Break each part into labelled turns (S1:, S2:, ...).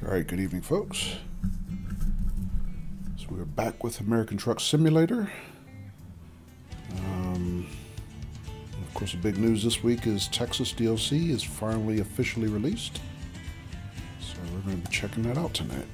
S1: Alright, good evening, folks. So we're back with American Truck Simulator. Of course, the big news this week is Texas DLC is finally officially released. So we're going to be checking that out tonight.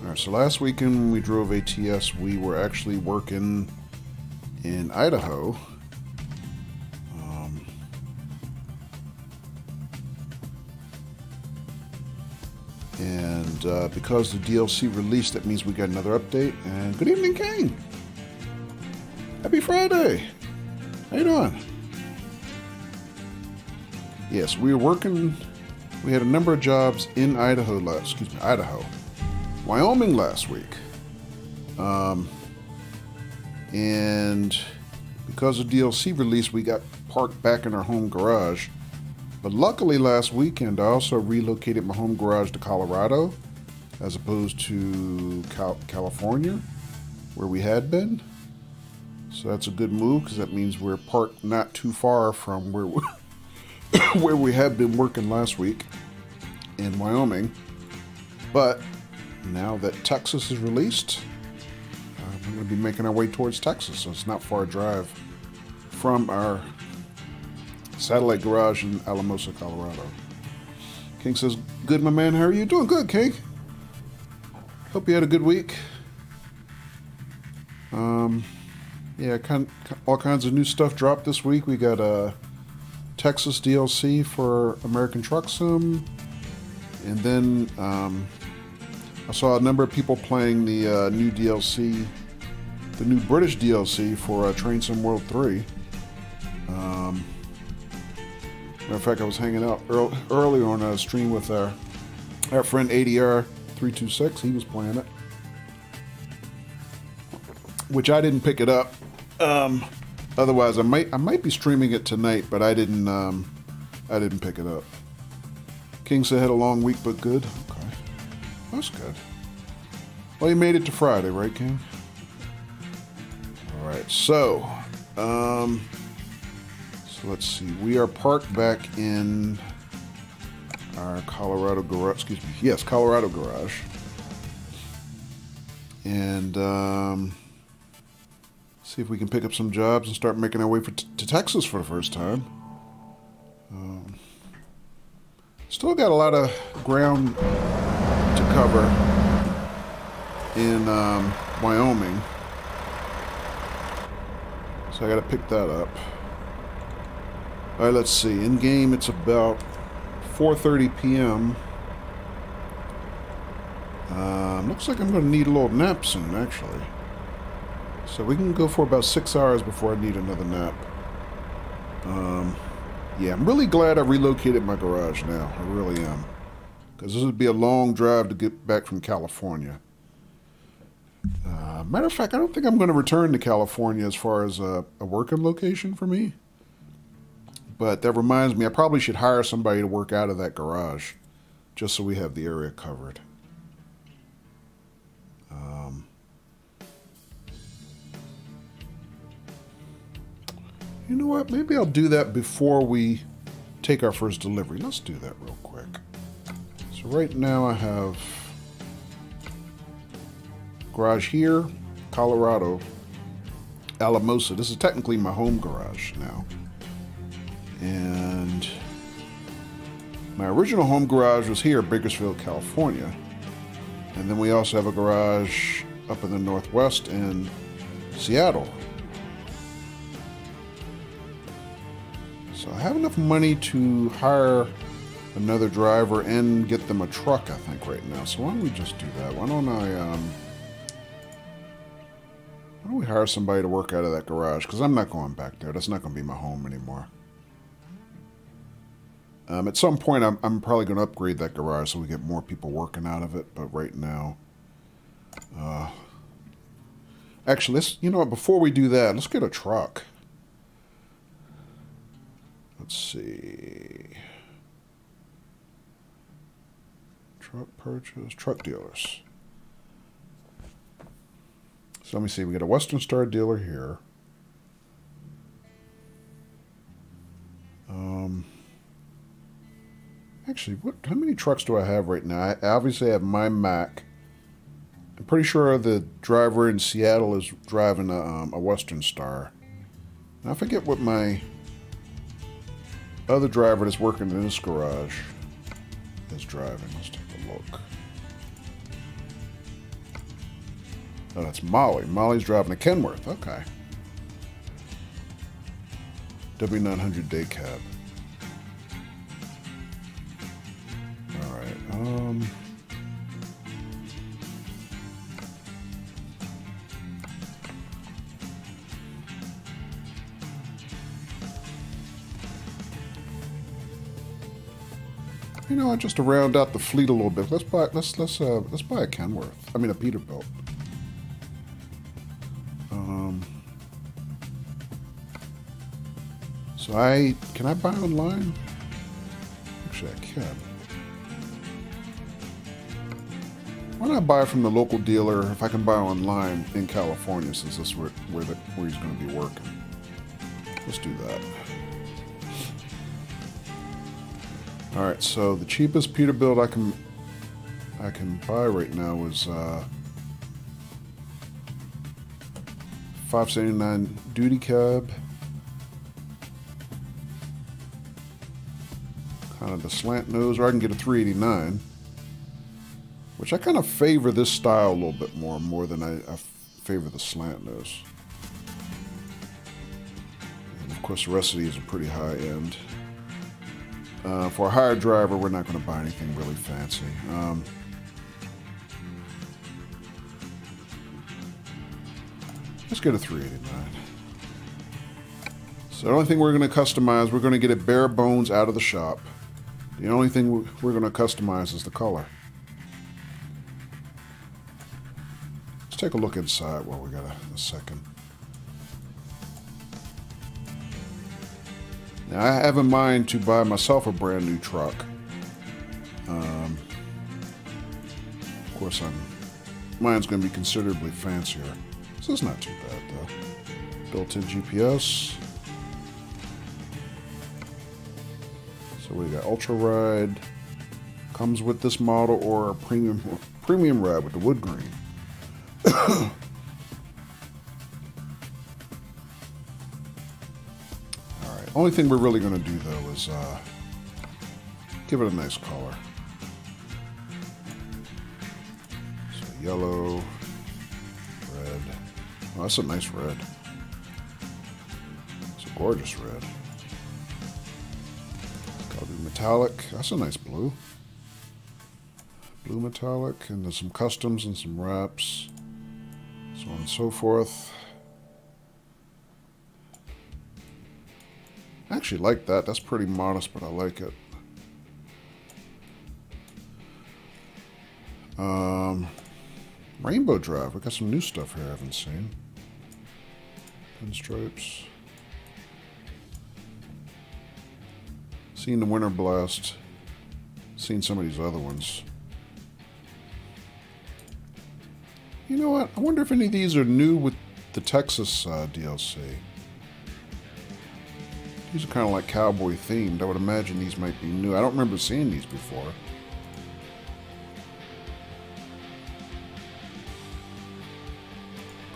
S1: Alright, so last weekend when we drove ATS, we were actually working in Idaho. Because the DLC released, that means we got another update. And good evening, King! Happy Friday! How you doing? Yes, we were working. We had a number of jobs in Idaho. Wyoming last week. And because of DLC release, we got parked back in our home garage. But luckily last weekend, I also relocated my home garage to Colorado as opposed to California, where we had been. So that's a good move because that means we're parked not too far from where we, where we had been working last week in Wyoming. But now that Texas is released, we're going to be making our way towards Texas, so it's not far a drive from our satellite garage in Alamosa, Colorado. King says, good, my man. How are you doing? Good, King. Hope you had a good week. Yeah, all kinds of new stuff dropped this week. We got a Texas DLC for American Truck Sim, and then I saw a number of people playing the new DLC, the new British DLC for Train Sim World 3. Matter of fact, I was hanging out earlier on a stream with our friend ADR326. He was playing it, which I didn't pick it up. Otherwise, I might be streaming it tonight, but I didn't pick it up. King said had a long week, but good. Okay, that's good. Well, you made it to Friday, right, King? All right, so let's see. We are parked back in our Colorado garage. Excuse me. Yes, Colorado garage. And see if we can pick up some jobs and start making our way to Texas for the first time. Still got a lot of ground to cover in Wyoming, so I got to pick that up. All right, let's see. In game, it's about 4:30 p.m. Looks like I'm going to need a little nap soon, actually. So we can go for about 6 hours before I need another nap. Yeah, I'm really glad I relocated my garage now. I really am. Because this would be a long drive to get back from California. Matter of fact, I don't think I'm going to return to California as far as a working location for me. But that reminds me, I probably should hire somebody to work out of that garage, just so we have the area covered. You know what? Maybe I'll do that before we take our first delivery. Let's do that real quick. So right now I have garage here, Colorado, Alamosa. This is technically my home garage now. And my original home garage was here, Bakersfield, California. And then we also have a garage up in the Northwest in Seattle. So I have enough money to hire another driver and get them a truck, I think, right now. So why don't we just do that? Why don't we hire somebody to work out of that garage? Because I'm not going back there. That's not going to be my home anymore. At some point, I'm probably going to upgrade that garage so we get more people working out of it. But right now, Actually, let's, you know what, before we do that, let's get a truck. Let's see. Truck purchase, truck dealers. So let me see, we got a Western Star dealer here. Actually, how many trucks do I have right now? I obviously have my Mac. I'm pretty sure the driver in Seattle is driving a Western Star. And I forget what my other driver that's working in this garage is driving. Let's take a look. Oh, that's Molly. Molly's driving a Kenworth. Okay. W900 day cab. All right. You know, just to round out the fleet a little bit, let's buy a Kenworth. I mean a Peterbilt. So can I buy online? Actually, I can. Why not buy from the local dealer if I can buy online in California, since this is where he's going to be working? Let's do that. All right, so the cheapest Peterbilt I can buy right now is $579 duty cab. Kind of the slant nose, or I can get a $389, which I kind of favor this style a little bit more than I favor the slant nose. And of course, the rest of these are pretty high end. For a hired driver, we're not going to buy anything really fancy. Let's get a $389. So the only thing we're going to customize, we're going to get it bare bones out of the shop. The only thing we're going to customize is the color. Let's take a look inside while we got a second. Now, I have in mind to buy myself a brand new truck. Of course, mine's going to be considerably fancier. So it's not too bad, though. Built-in GPS. So we got Ultra Ride. Comes with this model, or a premium ride with the wood grain. Alright, only thing we're really going to do, though, is give it a nice color. So yellow, red. Oh, that's a nice red. It's a gorgeous red. I'll do metallic. That's a nice blue. Blue metallic, and there's some customs and some wraps, so on and so forth. I actually like that. That's pretty modest, but I like it. Rainbow Drive. We got some new stuff here I haven't seen. Pinstripes. Seen the Winter Blast. Seen some of these other ones. You know what? I wonder if any of these are new with the Texas DLC. These are kind of like cowboy themed. I would imagine these might be new. I don't remember seeing these before.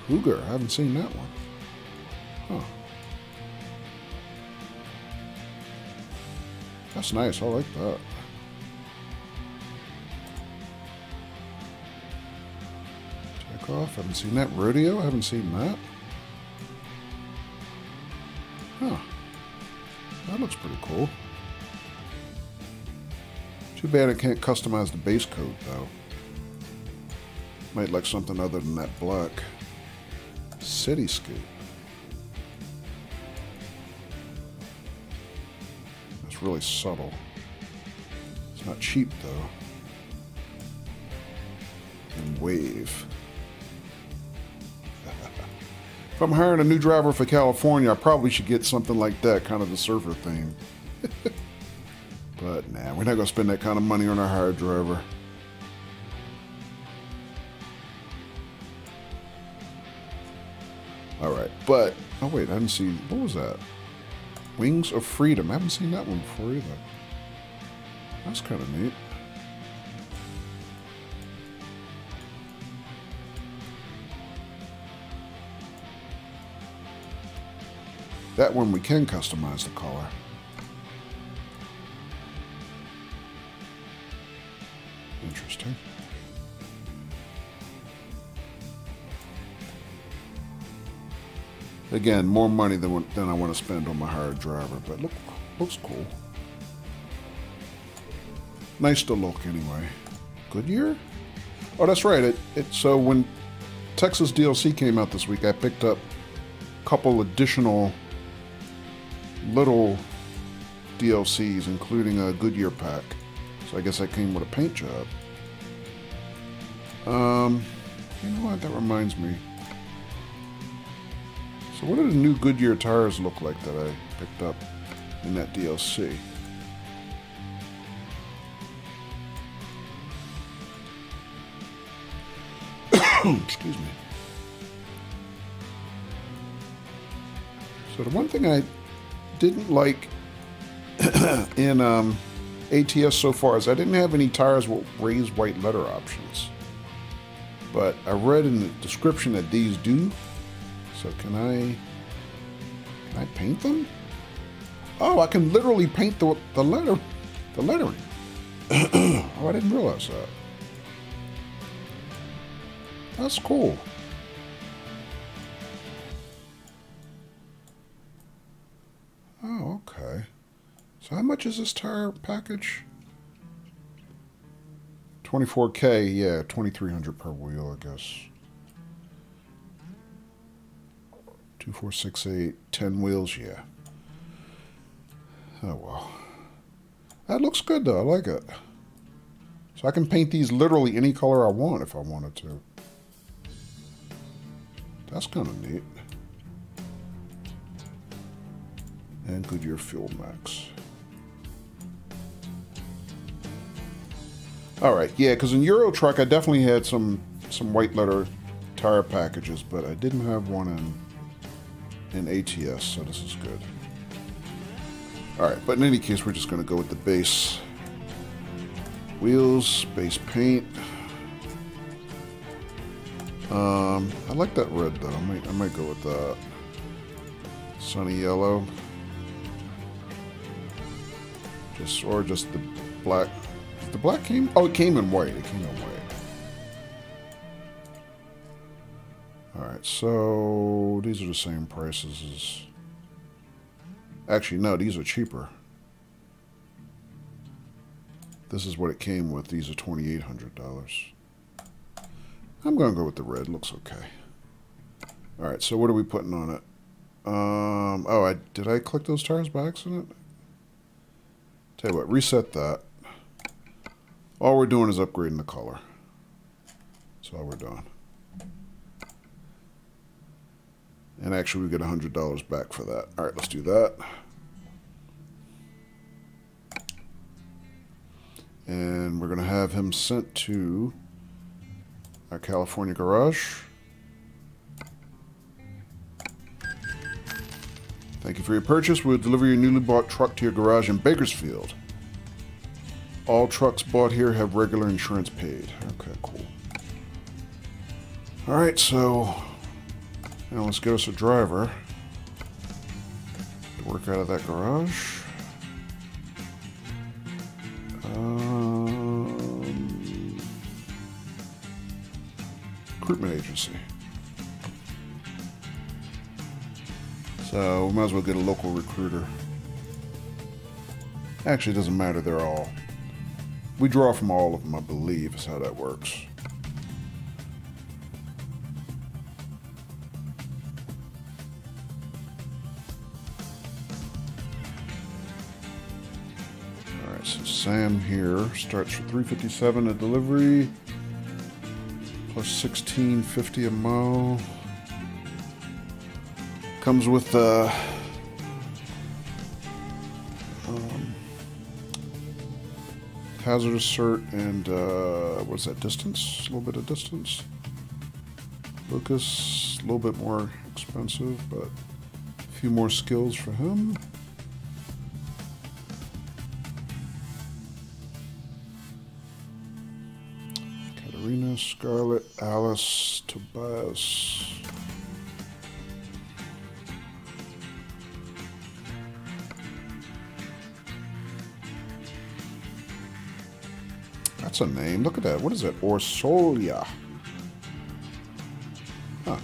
S1: Cougar. I haven't seen that one. Huh. That's nice. I like that. Take off. I haven't seen that. Rodeo. I haven't seen that. Huh. That looks pretty cool. Too bad I can't customize the base coat, though. Might like something other than that black. Cityscape. That's really subtle. It's not cheap, though. And wave. If I'm hiring a new driver for California, I probably should get something like that, kind of the surfer theme. But nah, we're not going to spend that kind of money on our hired driver. Alright, but... oh wait, I didn't see... what was that? Wings of Freedom. I haven't seen that one before either. That's kind of neat. That one we can customize the color. Interesting. Again, more money than I want to spend on my hired driver, but looks cool. Nice to look anyway. Goodyear? Oh, that's right. So when Texas DLC came out this week, I picked up a couple additional little DLCs, including a Goodyear pack. So I guess that came with a paint job. You know what? That reminds me. So what do the new Goodyear tires look like that I picked up in that DLC? Excuse me. So the one thing I didn't like in ATS so far is I didn't have any tires with raised white letter options. But I read in the description that these do. So can I paint them? Oh, I can literally paint the lettering. Oh, I didn't realize that. That's cool. Oh, okay. So how much is this tire package? 24K, yeah, 2,300 per wheel, I guess. 2, 4, 6, 8, 10 wheels, yeah. Oh, well. That looks good, though. I like it. So I can paint these literally any color I want if I wanted to. That's kind of neat. And Goodyear Fuel Max. Alright, yeah, because in Euro Truck I definitely had some white letter tire packages, but I didn't have one in ATS, so this is good. Alright, but in any case, we're just going to go with the base wheels, base paint. I like that red though. I might go with that. Sunny yellow. Or just the black. The black came? Oh, it came in white. It came in white. Alright, so these are the same prices as... Actually, no, these are cheaper. This is what it came with. These are $2,800. I'm going to go with the red. Looks okay. Alright, so what are we putting on it? Oh, did I click those tires by accident? Tell you what, reset that. All we're doing is upgrading the color. That's all we're doing. And actually, we get $100 back for that. Alright, let's do that. And we're going to have him sent to our California garage. Thank you for your purchase. We'll deliver your newly bought truck to your garage in Bakersfield. All trucks bought here have regular insurance paid. Okay, cool. Alright, so now let's get us a driver to work out of that garage. Recruitment agency. So we might as well get a local recruiter. Actually, it doesn't matter. They're all... We draw from all of them, I believe, is how that works. Alright, so Sam here starts for $357 a delivery, plus $16.50 a mile. Comes with hazardous cert and what's that, distance? A little bit of distance. Lucas, a little bit more expensive, but a few more skills for him. Katarina, Scarlett, Alice, Tobias. That's a name. Look at that. What is that? Orsolia. Huh.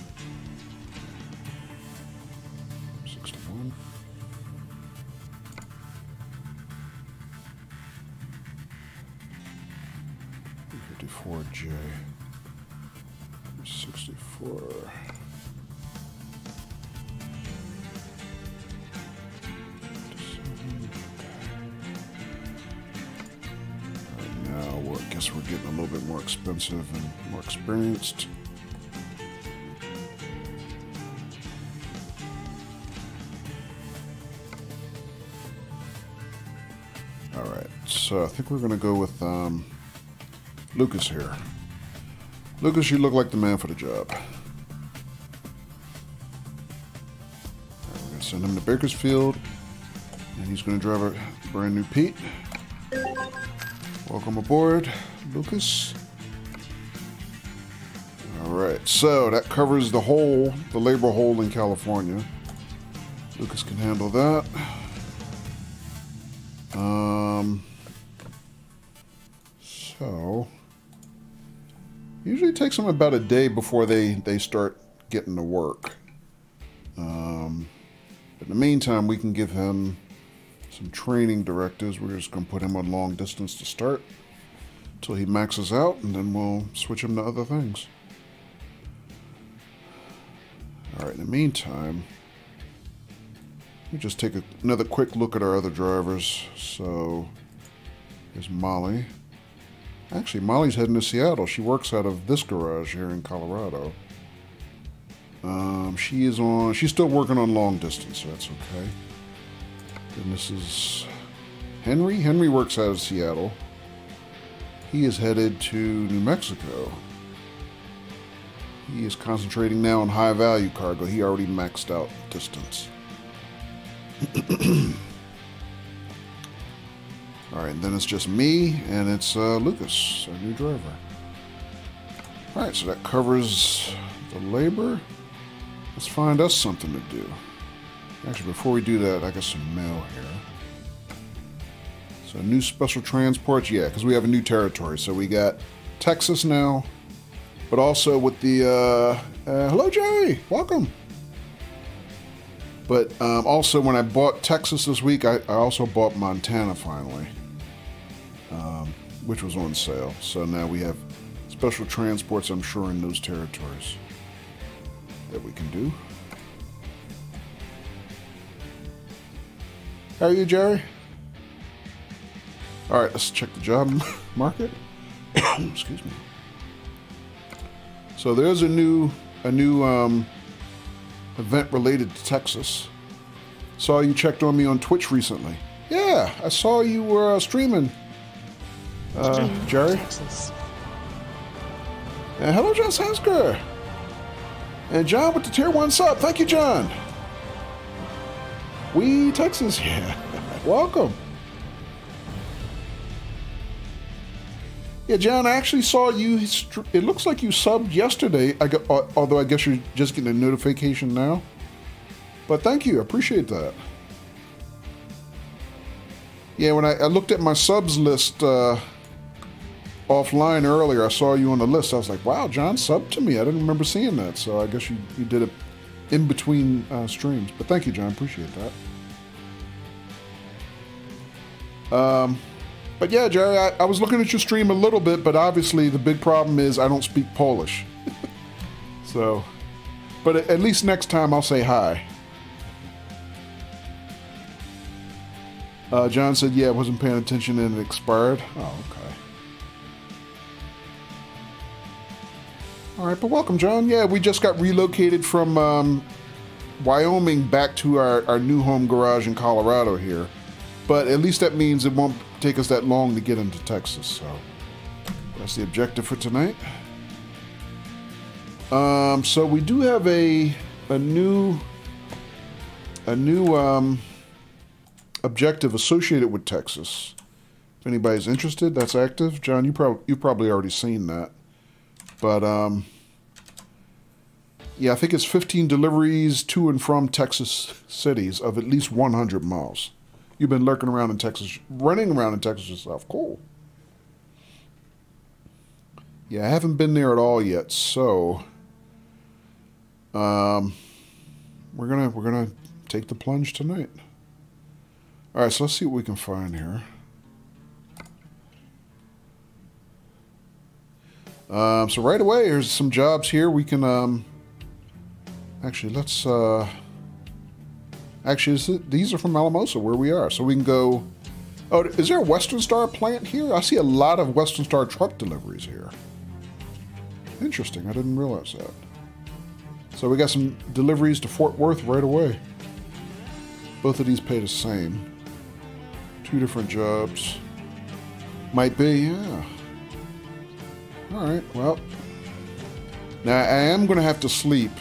S1: 61. 54J. 64. I guess we're getting a little bit more expensive and more experienced. All right, so I think we're going to go with Lucas here. Lucas, you look like the man for the job. All right, we're going to send him to Bakersfield, and he's going to drive a brand new Pete. Welcome aboard, Lucas. All right, so that covers the labor hole in California. Lucas can handle that. So usually it takes them about a day before they start getting to work. But in the meantime, we can give him some training directives. We're just going to put him on long distance to start until he maxes out, and then we'll switch him to other things. All right, in the meantime, let me just take another quick look at our other drivers. So here's Molly. Actually, Molly's heading to Seattle. She works out of this garage here in Colorado. She's still working on long distance, so that's okay. And this is Henry. Henry works out of Seattle. He is headed to New Mexico. He is concentrating now on high value cargo. He already maxed out distance. All right, then it's just me, and it's Lucas, our new driver. All right, so that covers the labor. Let's find us something to do. Actually, before we do that, I got some mail here. So new special transports, yeah, because we have a new territory. So we got Texas now, but also with the, hello Jerry, welcome. But also when I bought Texas this week, I also bought Montana finally, which was on sale. So now we have special transports, I'm sure, in those territories that we can do. How are you, Jerry? All right, let's check the job market. Excuse me. So there's a new event related to Texas. Saw you checked on me on Twitch recently. Yeah, I saw you were streaming, Jerry.
S2: Texas.
S1: And hello, John Sansker. And John with the tier 1 sub. Thank you, John. We Texas, yeah. Welcome. Yeah, John, I actually saw you. It looks like you subbed yesterday. Although I guess you're just getting a notification now. But thank you, I appreciate that. Yeah, when I looked at my subs list offline earlier, I saw you on the list. I was like, wow, John subbed to me. I didn't remember seeing that. So I guess you did it in between streams. But thank you, John. Appreciate that. But yeah, Jerry, I was looking at your stream a little bit, but obviously the big problem is I don't speak Polish. So, but at least next time I'll say hi. John said, yeah, I wasn't paying attention and it expired. Oh, okay. All right, but welcome, John. Yeah, we just got relocated from Wyoming back to our new home garage in Colorado here. But at least that means it won't take us that long to get into Texas. So that's the objective for tonight. So we do have a new objective associated with Texas. If anybody's interested, that's active. John, you've probably already seen that. But yeah, I think it's 15 deliveries to and from Texas cities of at least 100 miles. You've been lurking around in Texas, running around in Texas yourself. Cool. Yeah, I haven't been there at all yet, so we're gonna take the plunge tonight. All right, so let's see what we can find here. So right away, here's some jobs here. We can actually let's actually these are from Alamosa where we are, so we can go. Oh, is there a Western Star plant here? I see a lot of Western Star truck deliveries here. Interesting, I didn't realize that. So we got some deliveries to Fort Worth right away. Both of these pay the same. 2 different jobs. Might be, yeah. All right, well. Now, I am going to have to sleep.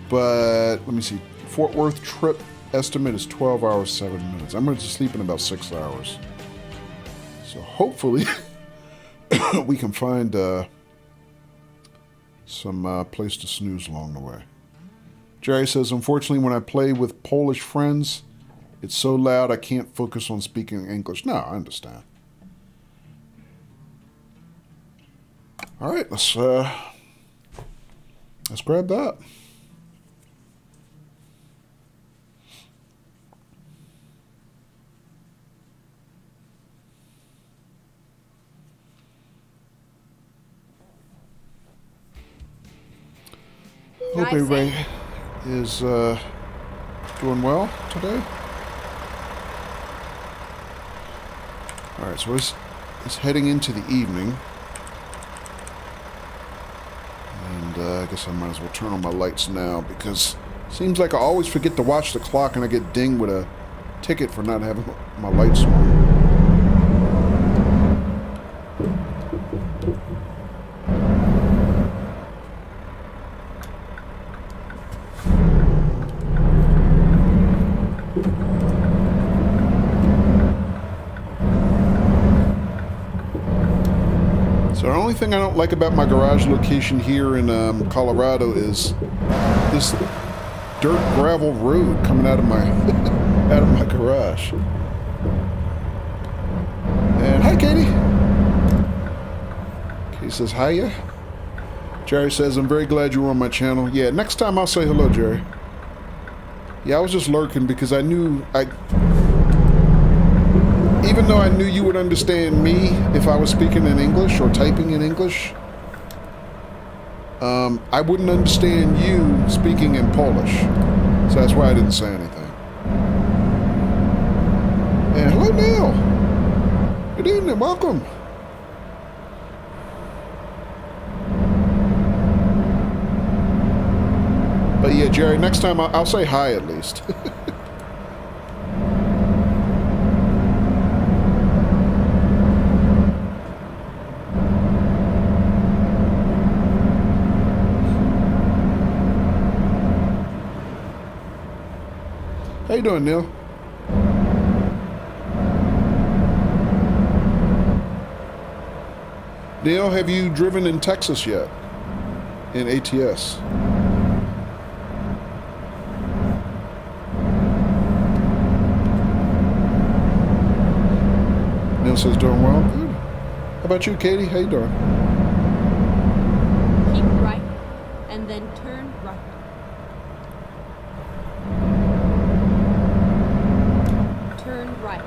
S1: But, let me see. Fort Worth trip estimate is 12 hours, 7 minutes. I'm going to sleep in about 6 hours. So, hopefully, we can find some place to snooze along the way. Jerry says, unfortunately, when I play with Polish friends, it's so loud I can't focus on speaking English. No, I understand. All right, let's grab that. Hope everybody is doing well today. All right, so it's heading into the evening. And I guess I might as well turn on my lights now because it seems like I always forget to watch the clock and I get dinged with a ticket for not having my lights on. So the only thing I don't like about my garage location here in Colorado is this dirt gravel road coming out of my out of my garage. And hi, Katie. Katie says hiya. Jerry says I'm very glad you were on my channel. Yeah, next time I'll say hello, Jerry. Yeah, I was just lurking because I knew even though I knew you would understand me if I was speaking in English or typing in English, I wouldn't understand you speaking in Polish. So that's why I didn't say anything. And hello, Neil. Good evening. Welcome. But yeah, Jerry, next time I'll say hi at least. How you doing, Neil? Neil, have you driven in Texas yet? In ATS? Neil says doing well. Good. How about you, Katie? How you doing?
S2: Keep right, and then turn right. Turn right.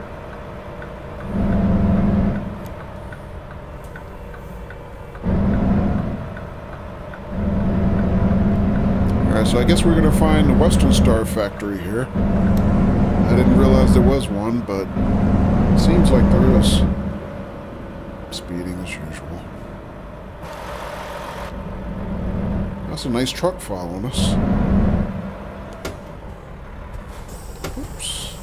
S1: Alright, so I guess we're going to find the Western Star factory here. I didn't realize there was one, but it seems like there is. Speeding as usual. That's a nice truck following us. Oops.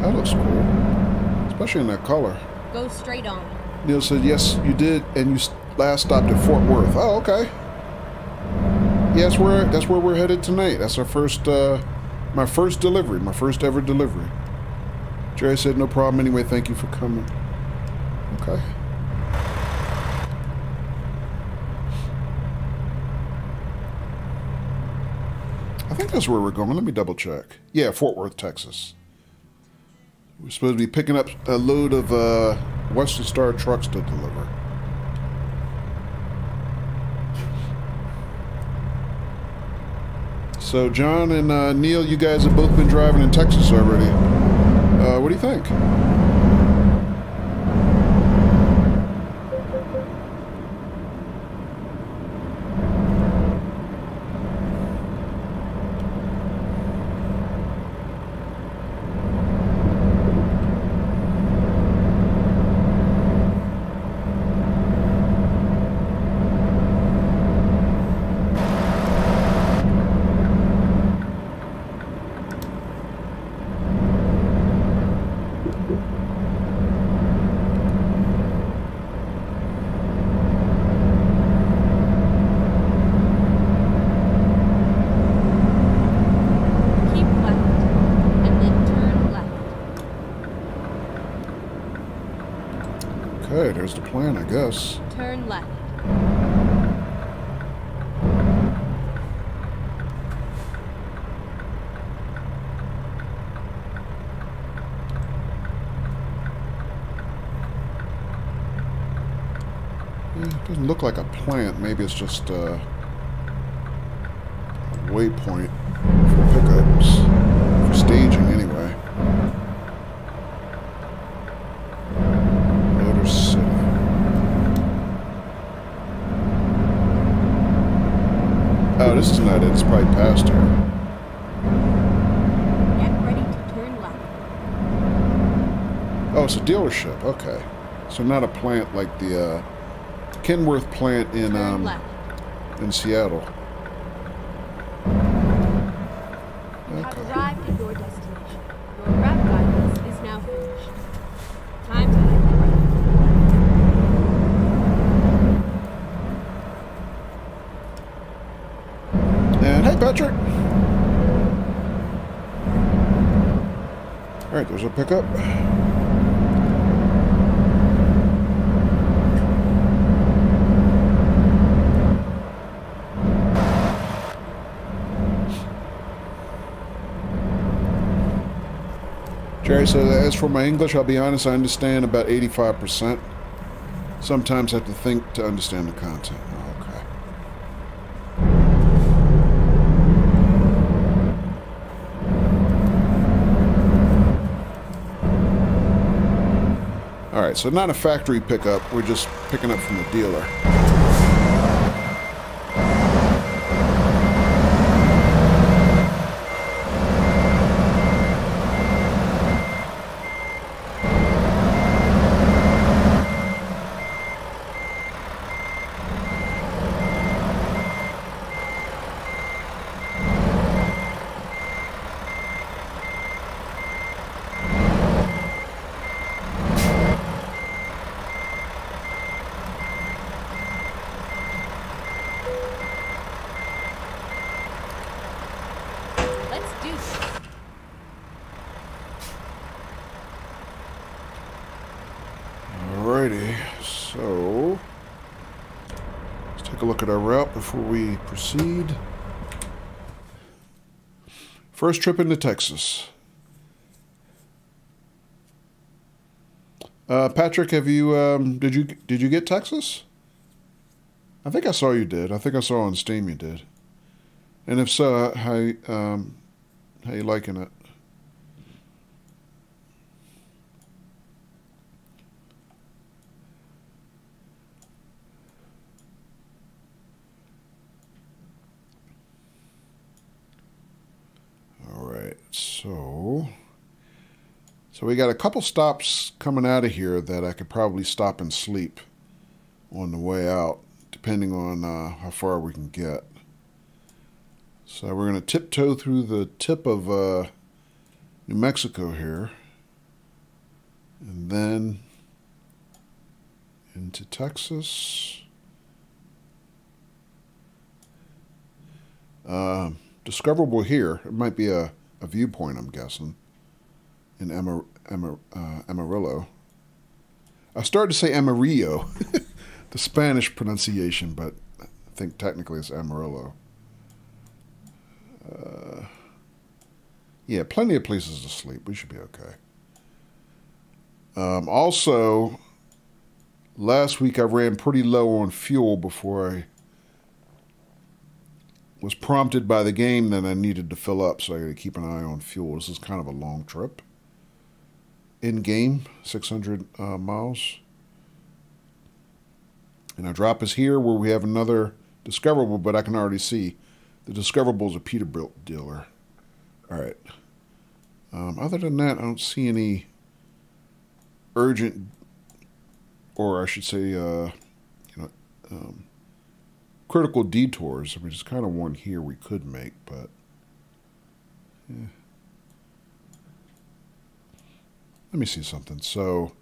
S1: That looks cool, especially in that color.
S2: Go straight on.
S1: Neil said, yes, you did, and you last stopped at Fort Worth. Oh, okay. Yeah, that's where we're headed tonight. That's our first, my first delivery, my first ever delivery. Jerry said, no problem anyway, thank you for coming. Okay. I think that's where we're going. Let me double check. Yeah, Fort Worth, Texas. We're supposed to be picking up a load of Western Star trucks to deliver. So John and Neil, you guys have both been driving in Texas already. What do you think? Okay, there's the plan, I guess.
S2: Turn left.
S1: It doesn't look like a plant. Maybe it's just a waypoint for pickups. For staging, anyway. Motor City. Oh, this is not it. It's probably past her.
S2: Get ready to turn left.
S1: Oh, it's a dealership. Okay. So not a plant like the Kenworth plant in Seattle.
S2: You have arrived at your destination. Your route guidance is now finished. Time to hit the road.
S1: And hey, Patrick. All right, there's a pickup. Jerry says, as for my English, I'll be honest, I understand about 85%. Sometimes I have to think to understand the content. Okay. All right, so not a factory pickup. We're just picking up from the dealer. Alrighty, so let's take a look at our route before we proceed. First trip into Texas. Patrick, have you did you get Texas? I think I saw you did. I think I saw on Steam you did. And if so, how you liking it? so we got a couple stops coming out of here that I could probably stop and sleep on the way out, depending on how far we can get. So we're going to tiptoe through the tip of New Mexico here, and then into Texas. Discoverable here. It might be a viewpoint, I'm guessing, in Amarillo. I started to say Amarillo, the Spanish pronunciation, but I think technically it's Amarillo. Yeah, plenty of places to sleep. We should be okay. Also, last week I ran pretty low on fuel before I was prompted by the game that I needed to fill up, so I got to keep an eye on fuel. This is kind of a long trip. In-game, 600 miles. And our drop is here where we have another discoverable, but I can already see the discoverable is a Peterbilt dealer. All right. Other than that, I don't see any urgent, or I should say, critical detours. I mean, there's kind of one here we could make, but yeah. Let me see something. So,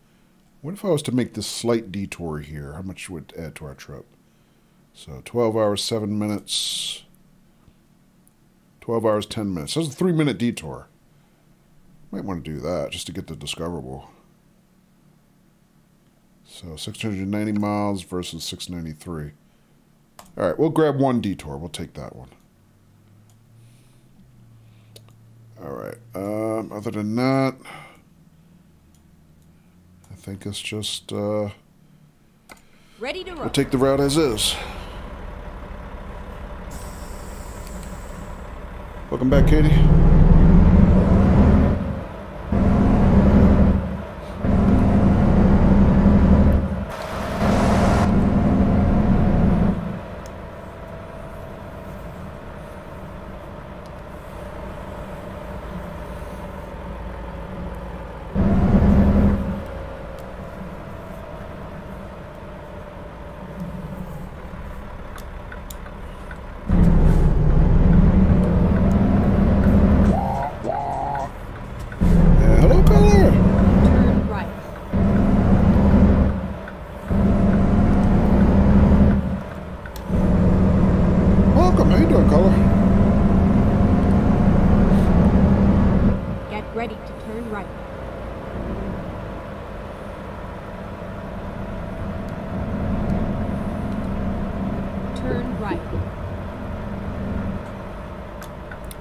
S1: what if I was to make this slight detour here? How much would it add to our trip? So, 12 hours, 7 minutes. 12 hours, 10 minutes. That's a 3-minute detour. Might want to do that just to get the discoverable. So 690 miles versus 693. All right, we'll grab one detour. We'll take that one. All right. Other than that, I think it's just
S2: ready to roll.
S1: We'll take the route as is. Welcome back, Katie.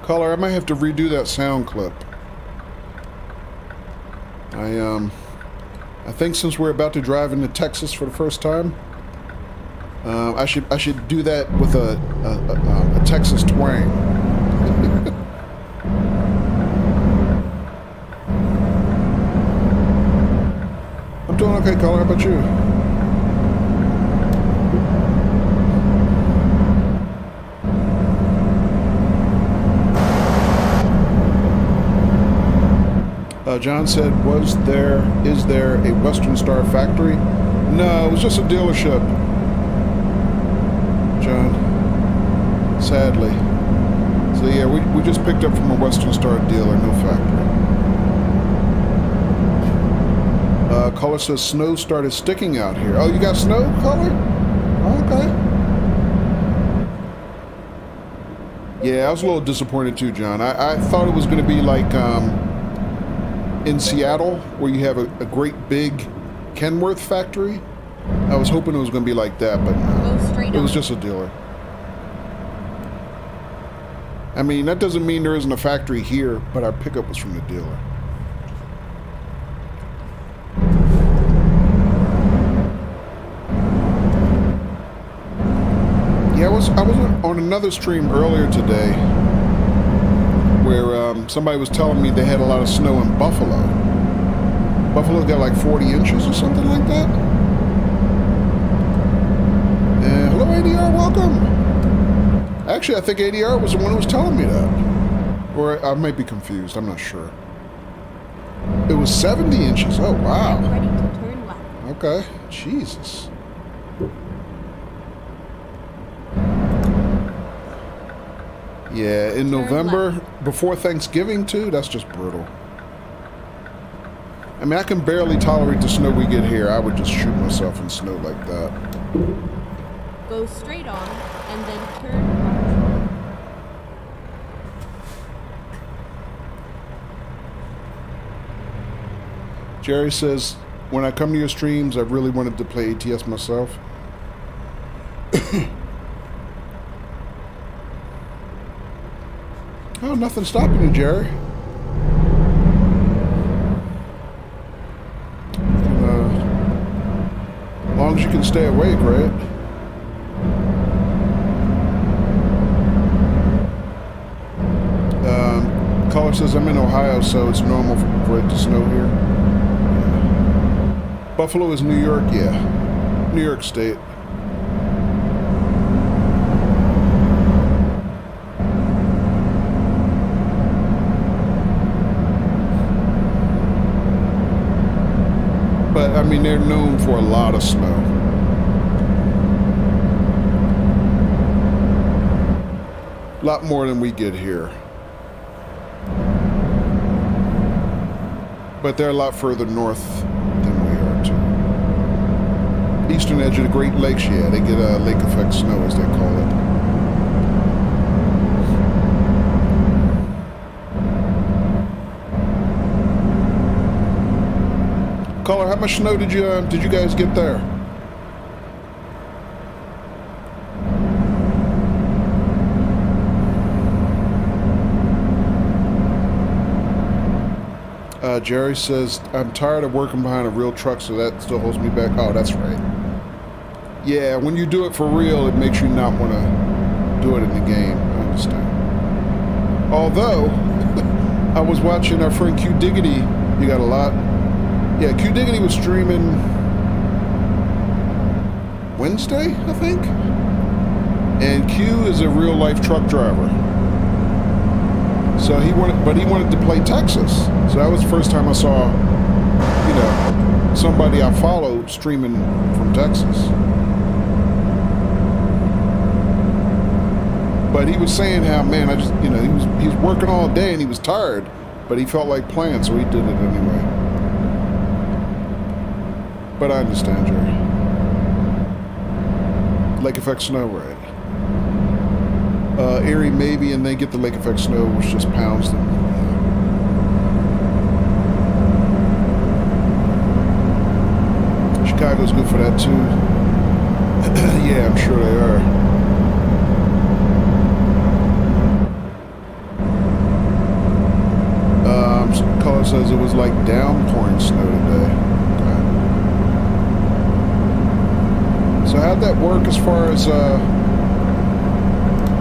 S1: Caller, I might have to redo that sound clip. I think since we're about to drive into Texas for the first time, I should do that with a Texas twang. I'm doing okay, caller. How about you? John said, is there a Western Star factory? No, it was just a dealership, John, sadly. So yeah, we just picked up from a Western Star dealer, no factory. Caller says snow started sticking out here. Oh, you got snow, caller? Okay. Yeah, I was a little disappointed too, John. I thought it was going to be like in Seattle, where you have a great big Kenworth factory. I was hoping it was going to be like that, but no. It was just a dealer. I mean, that doesn't mean there isn't a factory here, but our pickup was from the dealer. Yeah, I was on another stream earlier today where somebody was telling me they had a lot of snow in Buffalo. Buffalo got like 40 inches or something like that. And hello, ADR, welcome. Actually, I think ADR was the one who was telling me that. Or I might be confused. I'm not sure. It was 70 inches. Oh, wow.
S2: Ready to turn left.
S1: Okay. Jesus. Yeah, in November, before Thanksgiving, too, that's just brutal. I mean, I can barely tolerate the snow we get here. I would just shoot myself in snow like that.
S2: Go straight on, and then turn right.
S1: Jerry says, when I come to your streams, I really wanted to play ATS myself. Oh, nothing's stopping you, Jerry. As long as you can stay awake, right? Caller says, I'm in Ohio, so it's normal for it to snow here. Yeah. Buffalo is New York, yeah. New York State. But, I mean, they're known for a lot of snow. A lot more than we get here. But they're a lot further north than we are, too. Eastern edge of the Great Lakes, yeah, they get lake effect snow, as they call it. Caller, how much snow did you guys get there? Jerry says, I'm tired of working behind a real truck, so that still holds me back. Oh, that's right. Yeah, when you do it for real, it makes you not want to do it in the game. I understand. Although, I was watching our friend Q Diggity. You got a lot? Yeah, Q Diggity was streaming Wednesday, I think? And Q is a real-life truck driver. So he wanted to play Texas. So that was the first time I saw, you know, somebody I followed streaming from Texas. But he was saying how, man, I just, you know, he was working all day and he was tired, but he felt like playing, so he did it anyway. But I understand, Jerry. Lake effect snow, right? Erie maybe, and they get the lake effect snow, which just pounds them. Chicago's good for that too. Yeah, I'm sure they are. Caller says it was like downpouring snow today. Okay. So how'd that work as far as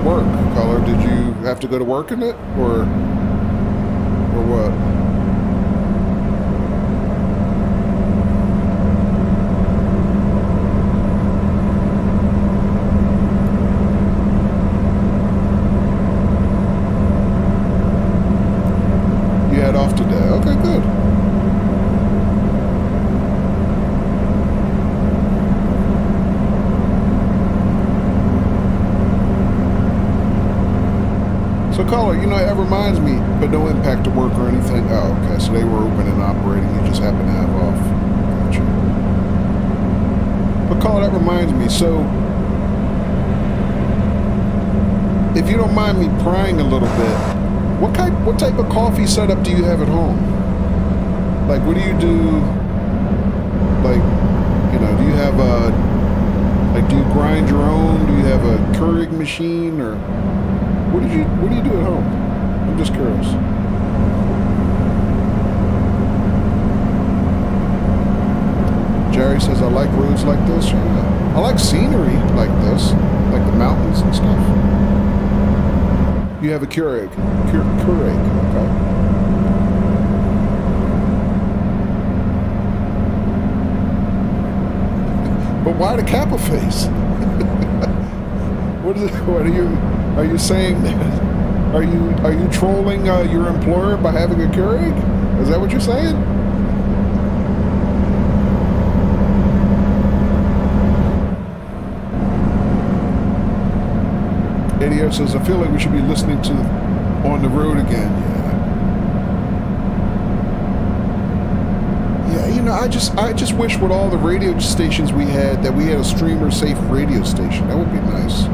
S1: work, Caller? Did you have to go to work in it, or what? You had off today. Okay, good. So, Caller, you know, it reminds me, but no impact to work or anything. Oh, okay, so they were open and operating. You just happen to have off. Gotcha. But, Caller, that reminds me. So, if you don't mind me prying a little bit, what type of coffee setup do you have at home? Like, what do you do? Like, you know, do you have a, like, do you grind your own? Do you have a Keurig machine, or what do you do at home? I'm just curious. Jerry says, I like roads like this. Yeah. I like scenery like this, like the mountains and stuff. You have a Keurig. Keurig, okay. But why the Kappa face? What are you saying that? Are you trolling your employer by having a Keurig? Is that what you're saying? ADR says, I feel like we should be listening to On the Road again. Yeah, you know, I just wish with all the radio stations we had that we had a streamer-safe radio station. That would be nice.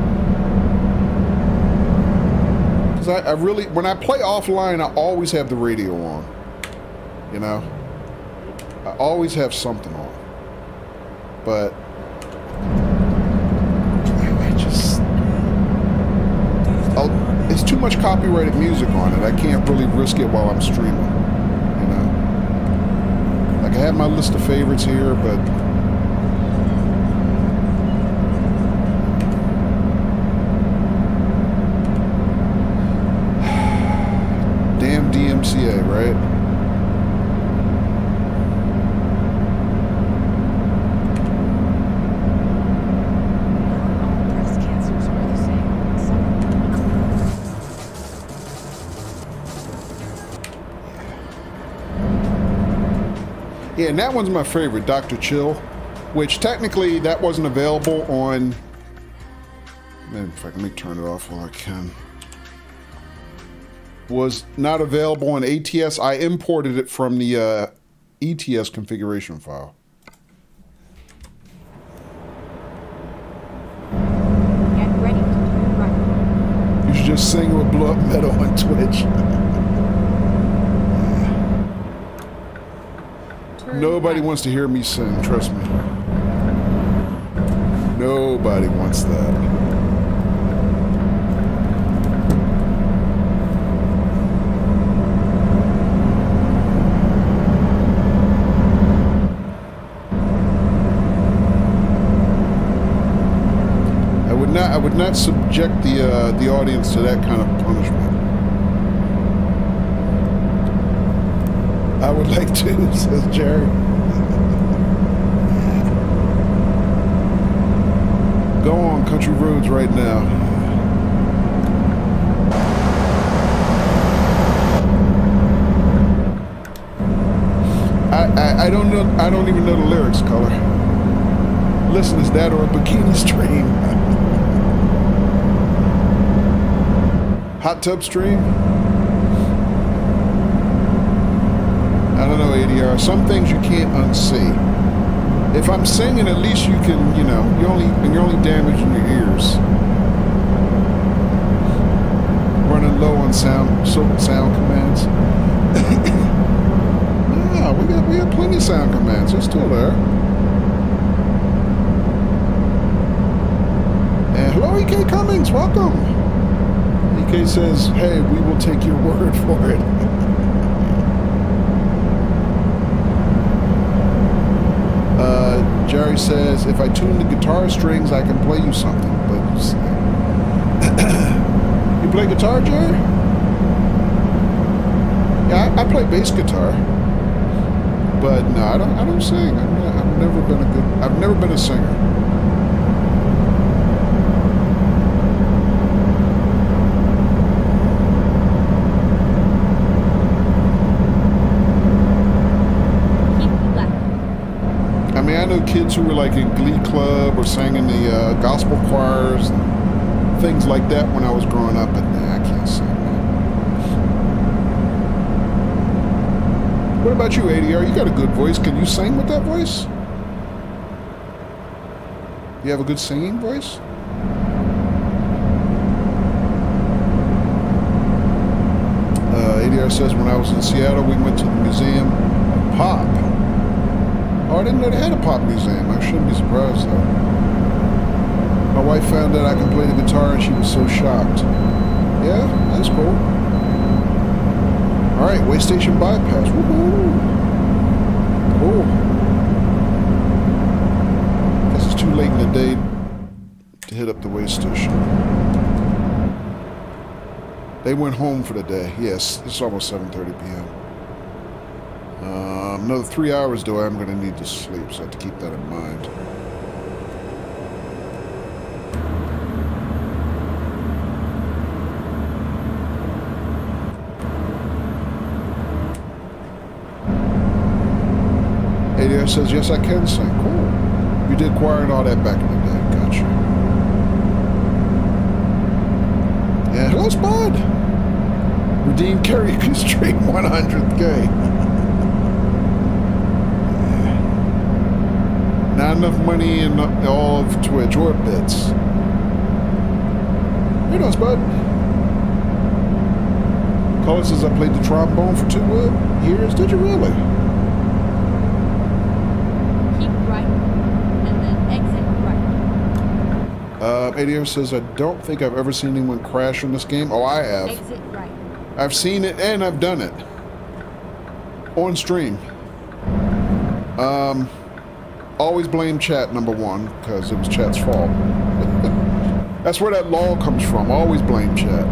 S1: Because I really, when I play offline, I always have the radio on. You know? I always have something on. But it's too much copyrighted music on it. I can't really risk it while I'm streaming, you know. Like I have my list of favorites here, but damn DMCA, right? Yeah, and that one's my favorite, Dr. Chill, which technically that wasn't available on... In fact, let me turn it off while I can. Was not available on ATS. I imported it from the ETS configuration file.
S2: Get ready to turn right.
S1: You should just sing with Blow Up Metal on Twitch. Nobody wants to hear me sing, trust me. Nobody wants that. I would not subject the audience to that kind of punishment. I would like to, says Jerry. Go on country roads right now. I don't know. I don't even know the lyrics, Color. Listen, is that or a bikini stream? Hot tub stream? I don't know, ADR. Some things you can't unsee. If I'm singing, at least you can, you know, you're only damaging your ears. Running low on sound commands. No, we got plenty of sound commands. They're still there. And hello, EK Cummings. Welcome. EK says, "Hey, we will take your word for it." Jerry says, if I tune the guitar strings, I can play you something. But you play guitar, Jerry? Yeah, I play bass guitar. But no, I don't sing. I've never been a singer. I know kids who were like in Glee Club or sang in the gospel choirs and things like that when I was growing up, but nah, I can't sing, man. What about you, ADR? You got a good voice. Can you sing with that voice? You have a good singing voice? ADR says, when I was in Seattle, we went to the Museum of Pop. Oh, I didn't know they had a pop museum. I shouldn't be surprised, though. My wife found out I can play the guitar, and she was so shocked. Yeah, that's cool. All right, way station bypass. Woohoo! Cool. Guess it's too late in the day to hit up the way station. They went home for the day. Yes, it's almost 7:30 p.m. Another 3 hours, though, I'm going to need to sleep, so I have to keep that in mind. ADR says, yes, I can sing. Cool. You did choir and all that back in the day. Gotcha. Yeah, hello, Spud. Redeem karaoke stream 100K. Not enough money in all of Twitch or bits. You know, Spud. Caller says I played the trombone for 2 years. Did you really?
S2: Keep right, and then exit right.
S1: ADR says I don't think I've ever seen anyone crash in this game. Oh, I have.
S2: Exit right.
S1: I've seen it and I've done it on stream. Always blame chat, number one, because it was chat's fault. That's where that law comes from. Always blame chat.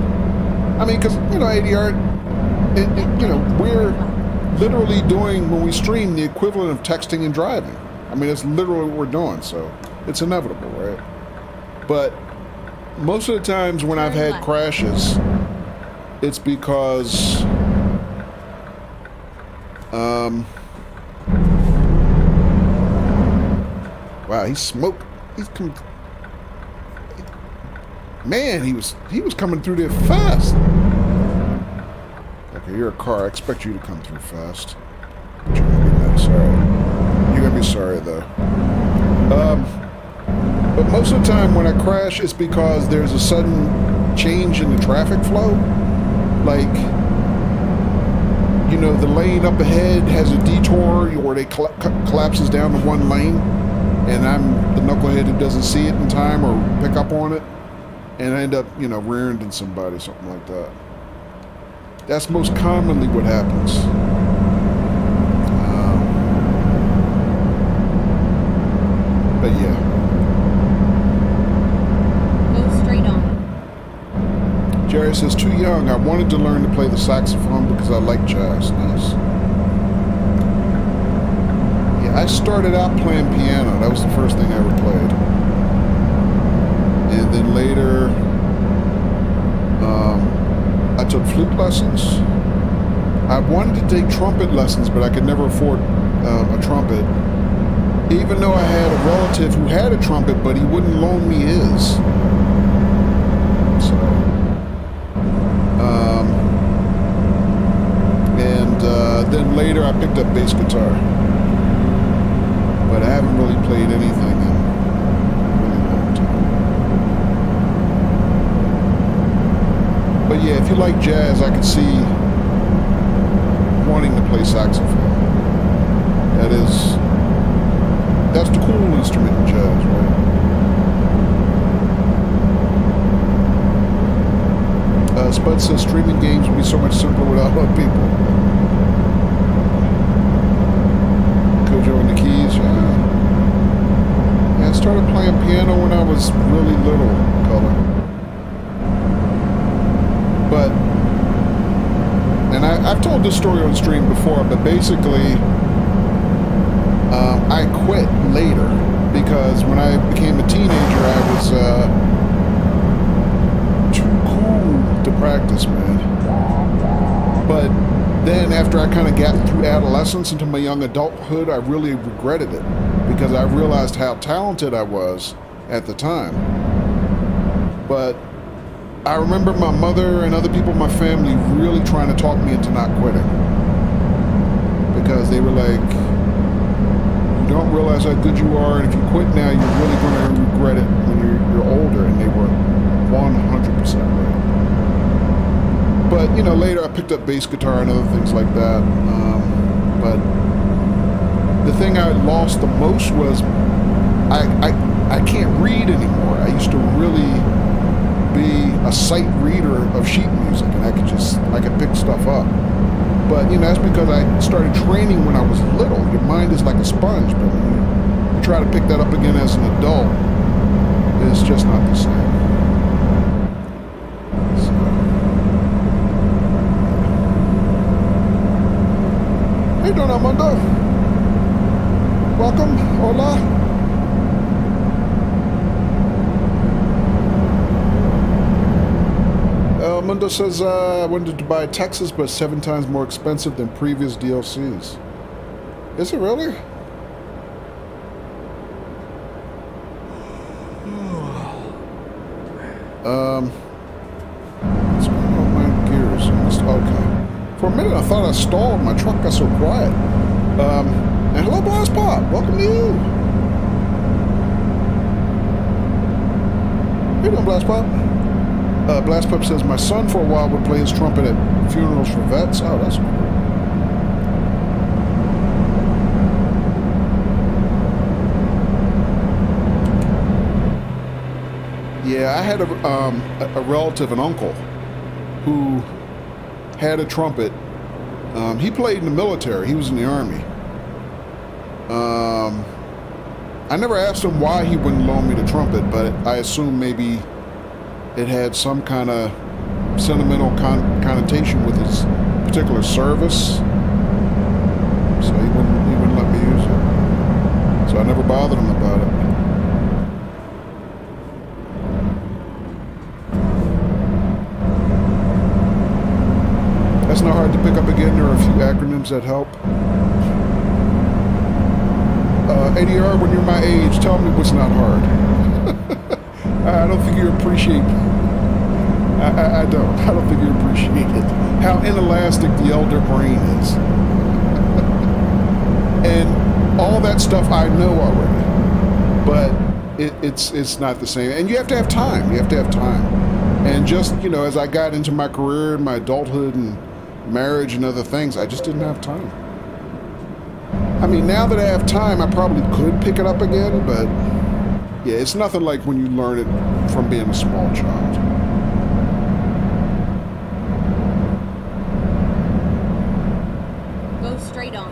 S1: I mean, because, you know, ADR, you know, we're literally doing, when we stream, the equivalent of texting and driving. I mean, it's literally what we're doing, so it's inevitable, right? But most of the times when I've had crashes, it's because wow, he smoked. He's coming. Man, he was coming through there fast. Okay, you're a car. I expect you to come through fast. But you're gonna be nice. All right. You're gonna be sorry though. But most of the time when I crash, it's because there's a sudden change in the traffic flow. Like, you know, the lane up ahead has a detour where they collapses down to one lane, and I'm the knucklehead who doesn't see it in time or pick up on it, and I end up, you know, rearing into somebody, something like that. That's most commonly what happens. But yeah. Jerry says, too young. I wanted to learn to play the saxophone because I like jazz. Nice. Yeah, I started out playing piano. That was the first thing I ever played. And then later, I took flute lessons. I wanted to take trumpet lessons, but I could never afford a trumpet. Even though I had a relative who had a trumpet, but he wouldn't loan me his. So... then later I picked up bass guitar, but I haven't really played anything in a really long time. But yeah, if you like jazz, I could see wanting to play saxophone. That's the cool instrument in jazz, right? Spud says streaming games would be so much simpler without other people. Kojo and the keys, yeah. I started playing piano when I was really little, Color. But, and I've told this story on stream before, but basically, I quit later because when I became a teenager, I was too cool to practice, man. But then after I kind of got through adolescence into my young adulthood, I really regretted it because I realized how talented I was at the time. But I remember my mother and other people in my family really trying to talk me into not quitting because they were like, you don't realize how good you are, and if you quit now, you're really going to regret it when you're older, and they were 100% right. But, you know, later I picked up bass guitar and other things like that. But the thing I lost the most was I can't read anymore. I used to really be a sight reader of sheet music, and I could pick stuff up. But, you know, that's because I started training when I was little. Your mind is like a sponge, but when you try to pick that up again as an adult, it's just not the same. Hey, Don Armando. Welcome. Hola. Armando says, I wanted to buy Texas, but 7 times more expensive than previous DLCs. Is it really? What's going on with my gears? Okay. For a minute, I thought I stalled. My truck got so quiet. And hello, Blast Pop. Welcome to you. How you doing, Blast Pop? Blast Pop says, my son for a while would play his trumpet at funerals for vets. Oh, that's cool. Yeah, I had a relative, an uncle, who had a trumpet. He played in the military. He was in the Army. I never asked him why he wouldn't loan me the trumpet, but I assume maybe it had some kind of sentimental connotation with his particular service. So he wouldn't let me use it. So I never bothered him about it. That's not hard to pick up again. There are a few acronyms that help. ADR, when you're my age, tell me what's not hard. I don't think you appreciate. I don't think you appreciate it. How inelastic the elder brain is. And all that stuff I know already, but it's not the same. And you have to have time. You have to have time. And just, you know, as I got into my career and my adulthood and marriage and other things, I just didn't have time. I mean, now that I have time, I probably could pick it up again, but yeah, it's nothing like when you learn it from being a small child.
S2: Go straight on.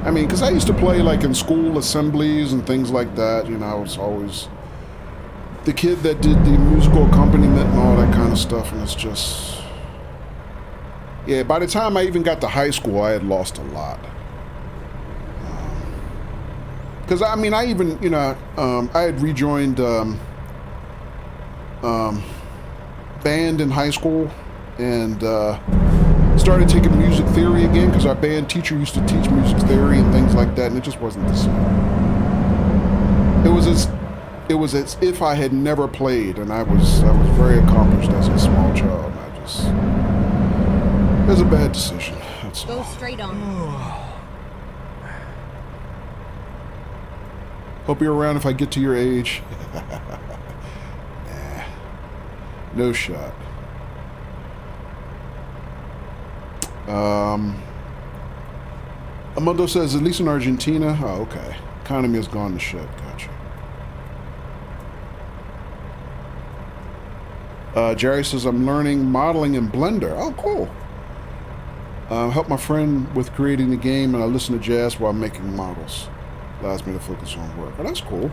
S1: I mean, because I used to play like in school assemblies and things like that, you know, I was always the kid that did the musical accompaniment and all that kind of stuff, and it's just... Yeah, by the time I even got to high school, I had lost a lot. Because, I mean, I even, you know, I had rejoined band in high school and started taking music theory again because our band teacher used to teach music theory and things like that, and it just wasn't the same. It was as if I had never played, and I was very accomplished as a small child. And it was a bad decision. That's all.
S2: Go straight on.
S1: Hope you're around if I get to your age. Nah. No shot. Amundo says, at least in Argentina. Oh, okay. Economy has gone to shit. Gotcha. Jerry says, I'm learning modeling in Blender. Oh, cool. Help my friend with creating the game, and I listen to jazz while making models. Allows me to focus on work. Oh, that's cool.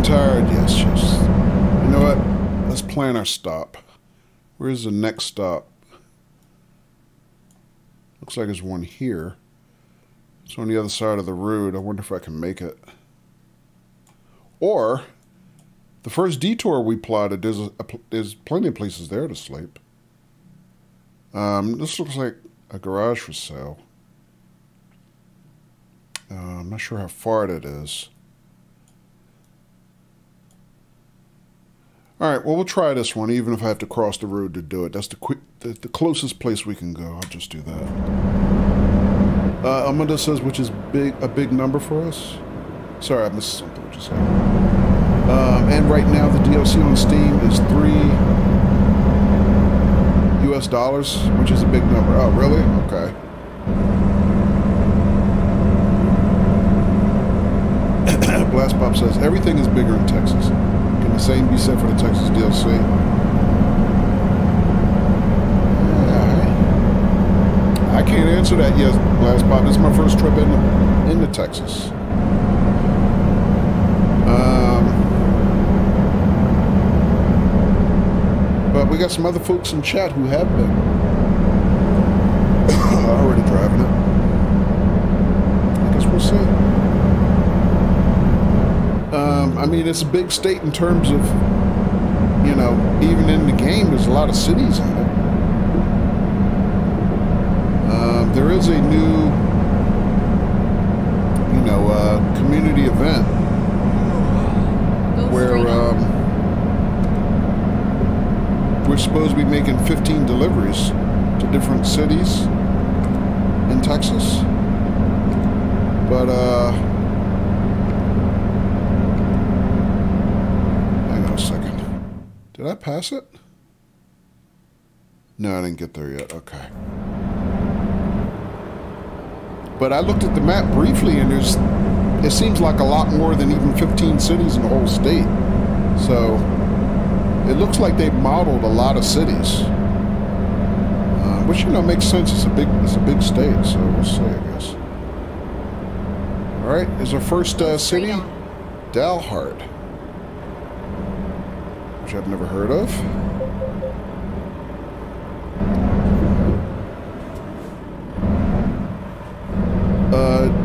S1: Tired, yes. You know what? Let's plan our stop. Where's the next stop? Looks like there's one here. It's on the other side of the road. I wonder if I can make it. Or the first detour we plotted, there's plenty of places there to sleep. This looks like a garage for sale. I'm not sure how far that is. Alright, well, we'll try this one, even if I have to cross the road to do it. That's the closest place we can go. I'll just do that. Amanda says, which is a big number for us. Sorry, I missed something. What you said. And right now, the DLC on Steam is $3 US, which is a big number. Oh, really? Okay. Blast Pop says, everything is bigger in Texas. Can the same be said for the Texas DLC? can't answer that yet, Blast Bob. This is my first trip into Texas. But we got some other folks in chat who have been already driving it. I guess we'll see. I mean, it's a big state in terms of, you know, even in the game, there's a lot of cities in it. There is a new, you know, community event where we're supposed to be making 15 deliveries to different cities in Texas. But, hang on a second. Did I pass it? No, I didn't get there yet. Okay. But I looked at the map briefly, and it seems like a lot more than even 15 cities in the whole state. So it looks like they've modeled a lot of cities, which, you know, makes sense. It's a big state, so we'll see, I guess. All right, is our first city, Dalhart, which I've never heard of.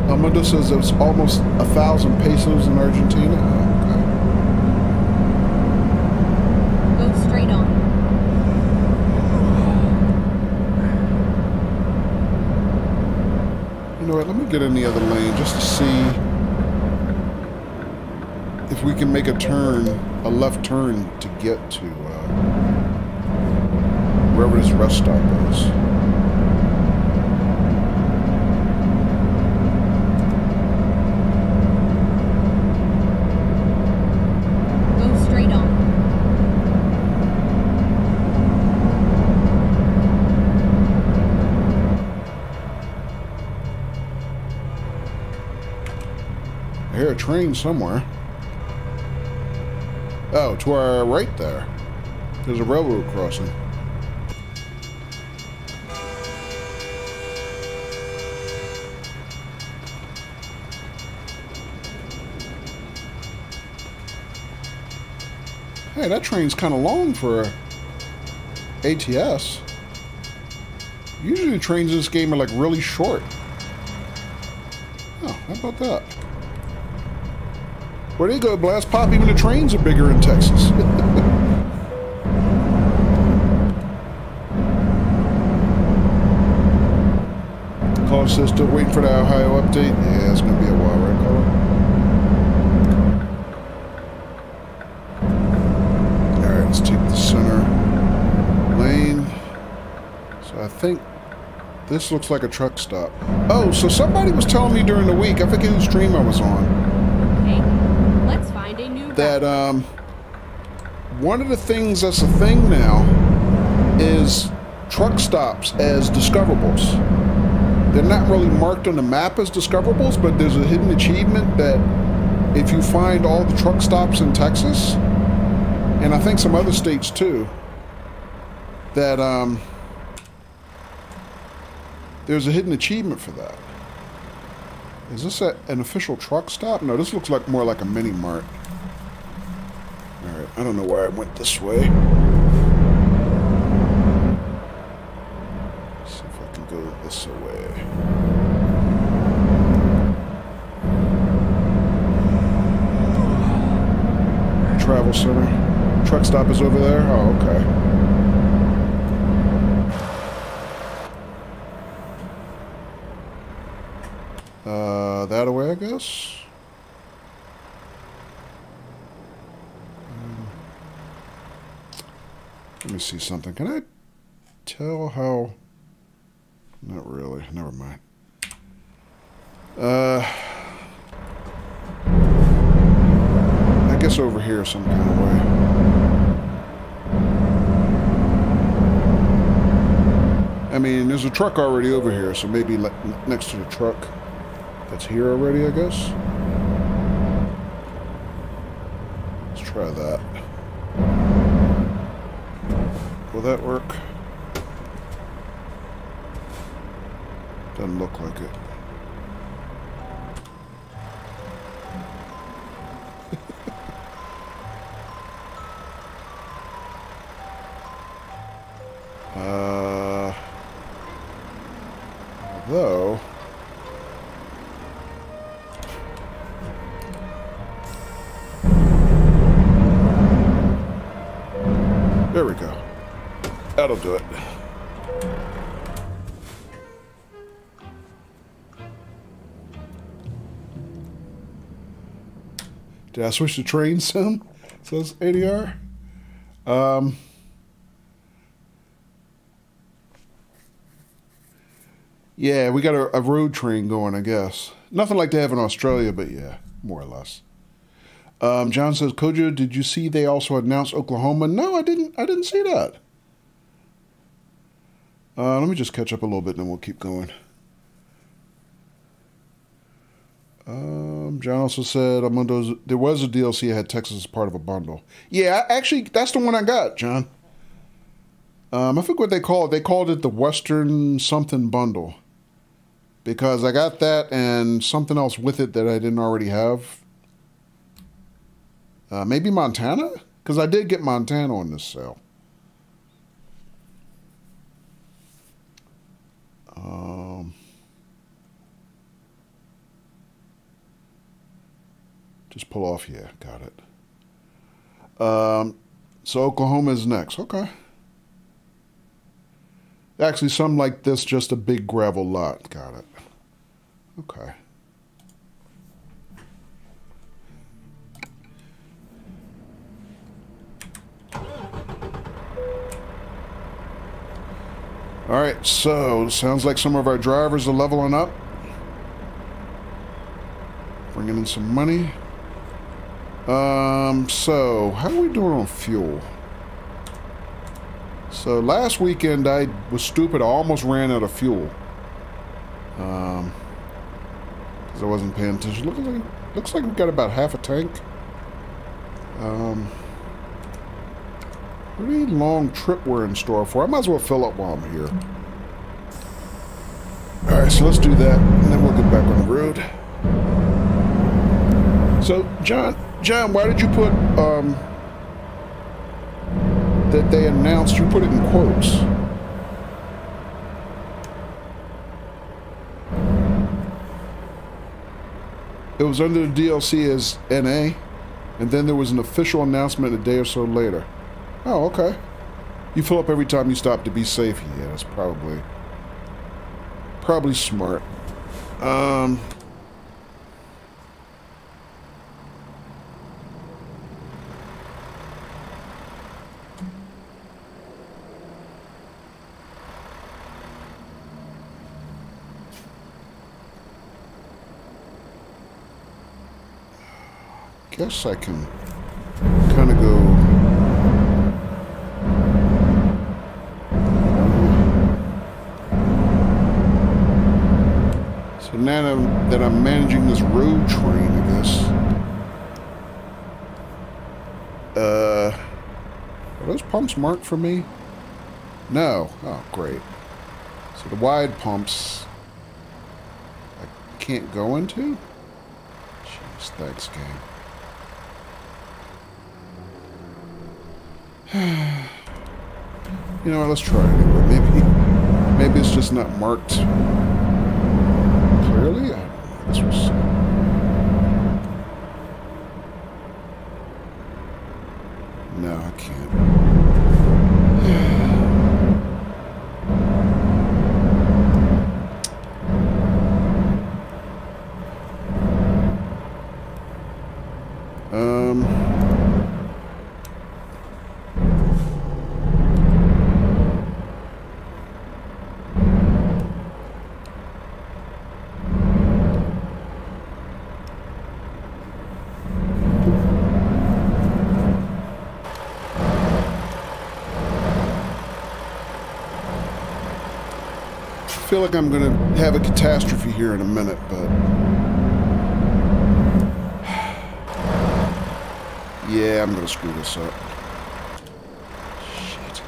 S1: Armando says it's almost 1,000 pesos in Argentina. Oh, okay.
S2: Go straight on.
S1: You know what? Let me get in the other lane just to see if we can make a left turn to get to wherever this rest stop is. I hear a train somewhere. Oh, to our right there. There's a railroad crossing. Hey, that train's kind of long for ATS. Usually the trains in this game are like really short. Oh, how about that? Where do you go, Blast Pop? Even the trains are bigger in Texas. Caller says still waiting for the Ohio update. Yeah, it's gonna be a while, right, Caller? Alright, let's take the center lane. So I think this looks like a truck stop. Oh, so somebody was telling me during the week, I forget whose stream I was on, that one of the things that's a thing now is truck stops as discoverables. They're not really marked on the map as discoverables, but there's a hidden achievement that if you find all the truck stops in Texas, and I think some other states too, that there's a hidden achievement for that. Is this an official truck stop? No, this looks like more like a mini mart. Alright, I don't know why I went this way. Let's see if I can go this way. Travel center. Truck stop is over there? Oh, okay. That away, I guess? Let me see something. Can I tell how... Not really. Never mind. I guess over here some kind of way. I mean, there's a truck already over here, so maybe next to the truck that's here already, I guess. Let's try that. Will that work? Doesn't look like it. Although... There we go. That'll do it. Did I switch to train sim? Says ADR. Yeah, we got a road train going, I guess. Nothing like they have in Australia, but yeah, more or less. John says, Kojo, did you see they also announced Oklahoma? No, I didn't see that. Let me just catch up a little bit, and then we'll keep going. John also said, there was a DLC that had Texas as part of a bundle. Yeah, actually, that's the one I got, John. I forget what they called it. They called it the Western something bundle. Because I got that and something else with it that I didn't already have. Maybe Montana? Because I did get Montana on this sale. Just pull off, yeah, got it. So Oklahoma is next, okay. Actually, something like this, just a big gravel lot, got it. Okay. All right, so sounds like some of our drivers are leveling up. Bringing in some money. So how are we doing on fuel? So last weekend I was stupid. I almost ran out of fuel. Because I wasn't paying attention. Looks like we've got about half a tank. Pretty long trip we're in store for. I might as well fill up while I'm here. Alright, so let's do that, and then we'll get back on the road. So, John, why did you put, that they announced, you put it in quotes? It was under the DLC as NA, and then there was an official announcement a day or so later. Oh, okay. You fill up every time you stop to be safe. Yeah, that's probably smart. Guess I can kind of go. So now that I'm managing this road train, I guess. Are those pumps marked for me? No. Oh, great. So the wide pumps I can't go into? Jeez, thanks, game. You know what, let's try it anyway. Maybe it's just not marked clearly. I don't know. This was... No, I can't. I feel like I'm gonna have a catastrophe here in a minute, but yeah, I'm gonna screw this up. Shit.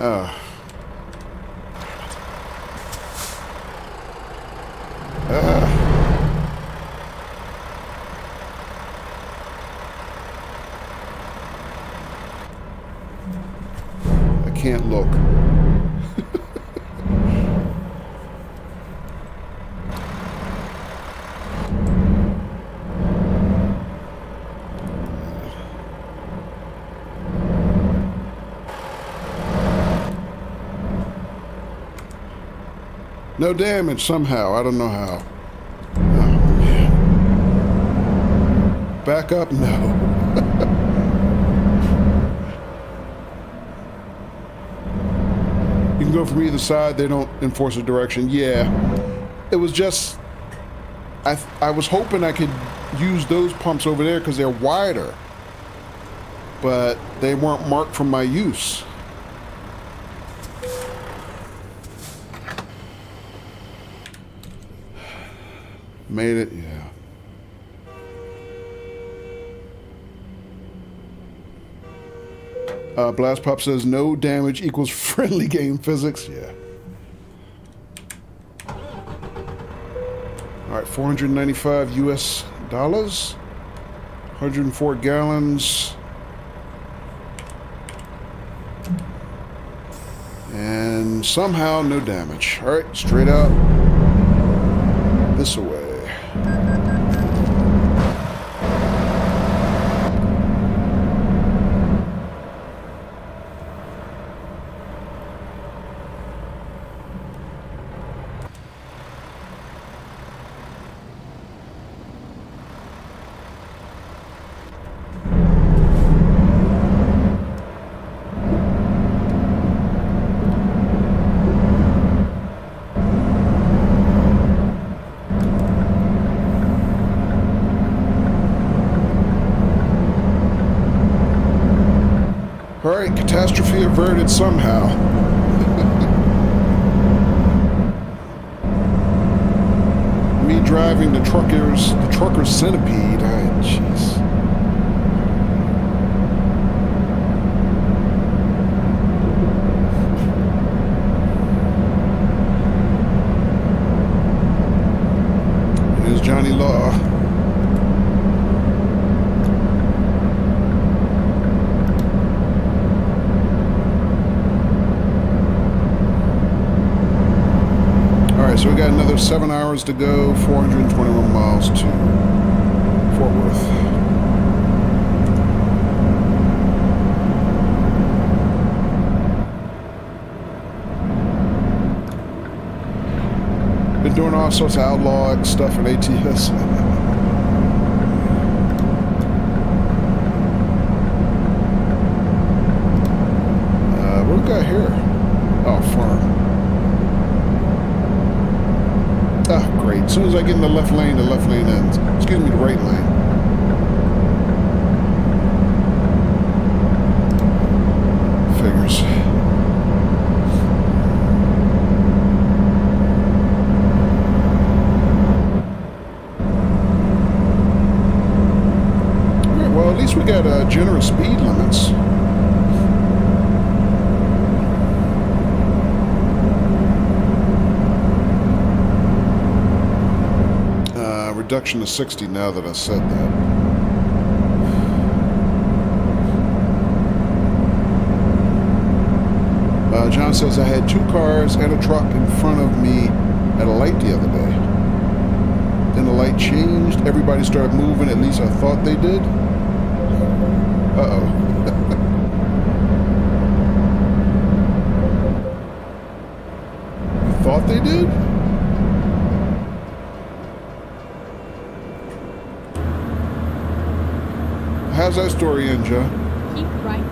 S1: I can't look. No damage somehow. I don't know how. Oh, man. Back up? No. You can go from either side. They don't enforce a direction. Yeah. It was just... I was hoping I could use those pumps over there because they're wider. But they weren't marked for my use. Made it, yeah. Blast Pop says no damage equals friendly game physics. Yeah. All right, 495 US dollars, 104 gallons, and somehow no damage. All right, straight out this way. Alright, catastrophe averted somehow. Me driving the trucker's centipede. Jeez. There's Johnny Law. So we got another 7 hours to go, 421 miles to Fort Worth. Been doing all sorts of outlaw stuff in ATS. What do we got here? Oh, farm. Ah, great. As soon as I get in the left lane ends. Excuse me, the right lane. Figures. Alright, well, at least we got generous speed limits. Reduction to 60 now that I said that. John says I had 2 cars and a truck in front of me at a light the other day. Then the light changed. Everybody started moving. At least I thought they did. Uh-oh. You thought they did? How's that story end, John?
S2: Keep right,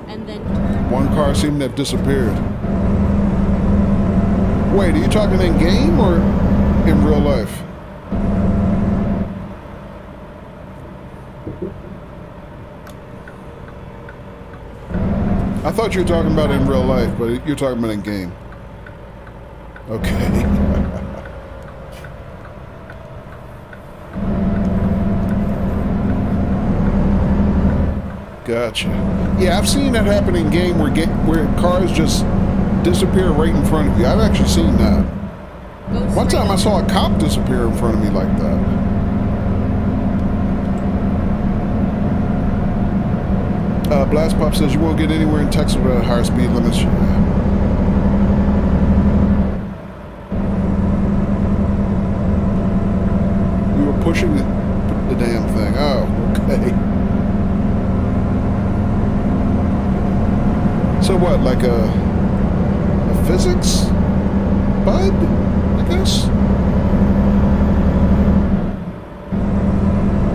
S2: and then turn.
S1: One car seemed to have disappeared. Wait, are you talking in game or in real life? I thought you were talking about in real life, but you're talking about in game. Okay. Gotcha. Yeah, I've seen that happen in game where cars just disappear right in front of you. I've actually seen that. One time I saw a cop disappear in front of me like that. Blast Pop says you won't get anywhere in Texas without higher speed limits. Yeah. We were pushing the damn thing. Oh, okay. So what, like a physics bud, I guess?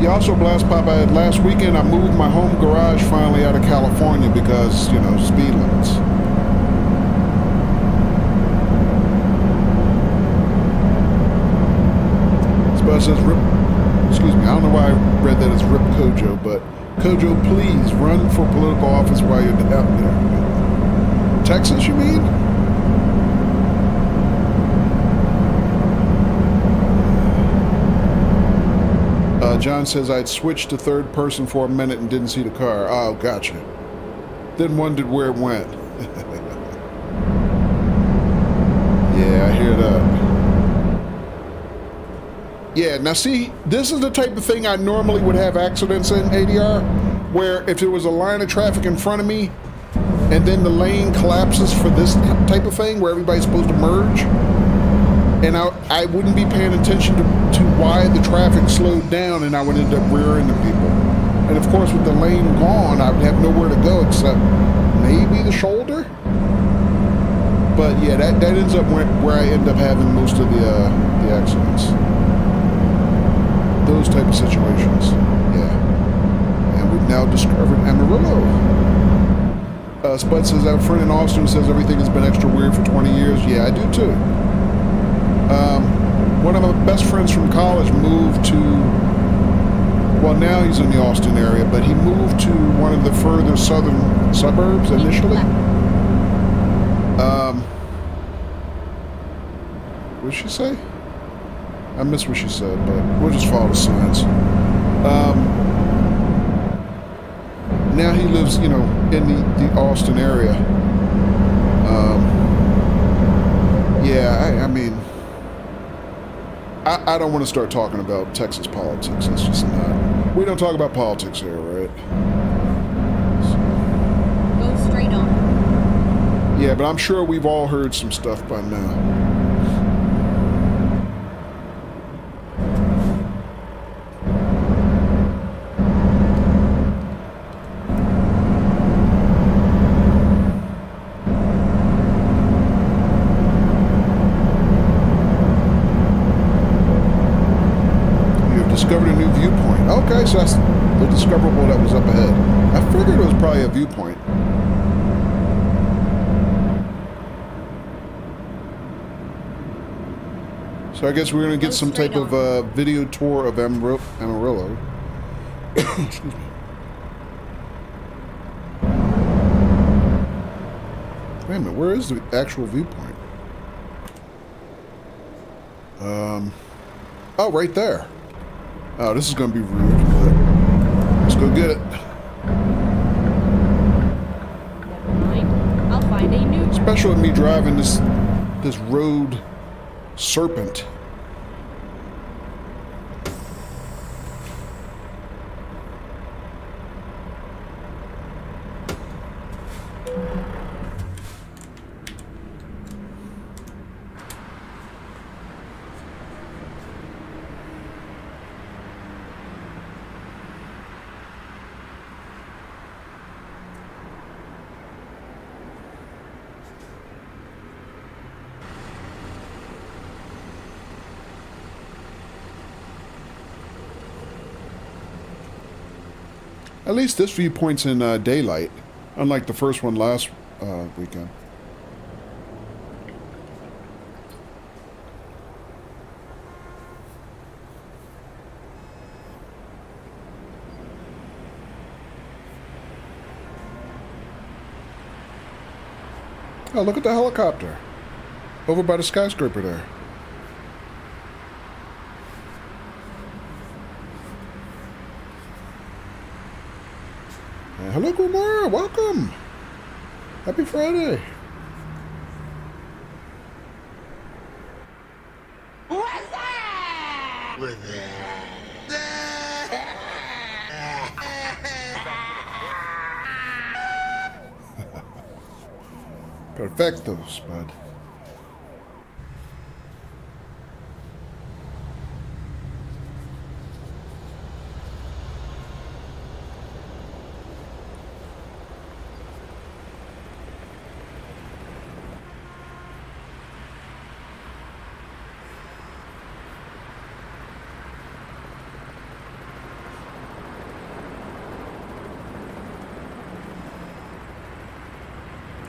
S1: Yeah, also Blast Pop, last weekend I moved my home garage finally out of California because, you know, speed limits. Spud says, excuse me, I don't know why I read that as Rip Kojo, but Kojo, please run for political office while you're out there. Texas, you mean? John says I'd switched to third person for a minute and didn't see the car. Oh, gotcha. Then wondered where it went. Yeah, I hear that. Yeah, now see, this is the type of thing I normally would have accidents in ADR, where if there was a line of traffic in front of me, and then the lane collapses for this type of thing, where everybody's supposed to merge, and I wouldn't be paying attention to why the traffic slowed down, and I would end up rear-ending people. And of course, with the lane gone, I would have nowhere to go except maybe the shoulder. But yeah, that ends up where I end up having most of the accidents. Those type of situations. Yeah. And we've now discovered Amarillo. Spud says, our friend in Austin says everything has been extra weird for 20 years. Yeah, I do too. One of my best friends from college moved to, well, now he's in the Austin area, but he moved to one of the further southern suburbs initially. What did she say? I missed what she said, but we'll just follow the signs. Now he lives, you know, in the Austin area. Yeah, I mean, I don't want to start talking about Texas politics. That's just not. We don't talk about politics here, right?
S2: Go straight on.
S1: Yeah, but I'm sure we've all heard some stuff by now. Discovered a new viewpoint. Okay, so that's the discoverable that was up ahead. I figured it was probably a viewpoint. So I guess we're going to get some type of video tour of Amarillo. Excuse me. Wait a minute, where is the actual viewpoint? Oh, right there. Oh, this is going to be rude, but let's go get it.
S2: Never mind. I'll find a new.
S1: Especially with me driving this road serpent. At least this viewpoint's in daylight, unlike the first one last weekend. Oh, look at the helicopter over by the skyscraper there. Hello, Gomorrah. Welcome. Happy Friday.
S3: What's that? What's
S1: Perfecto, Spud.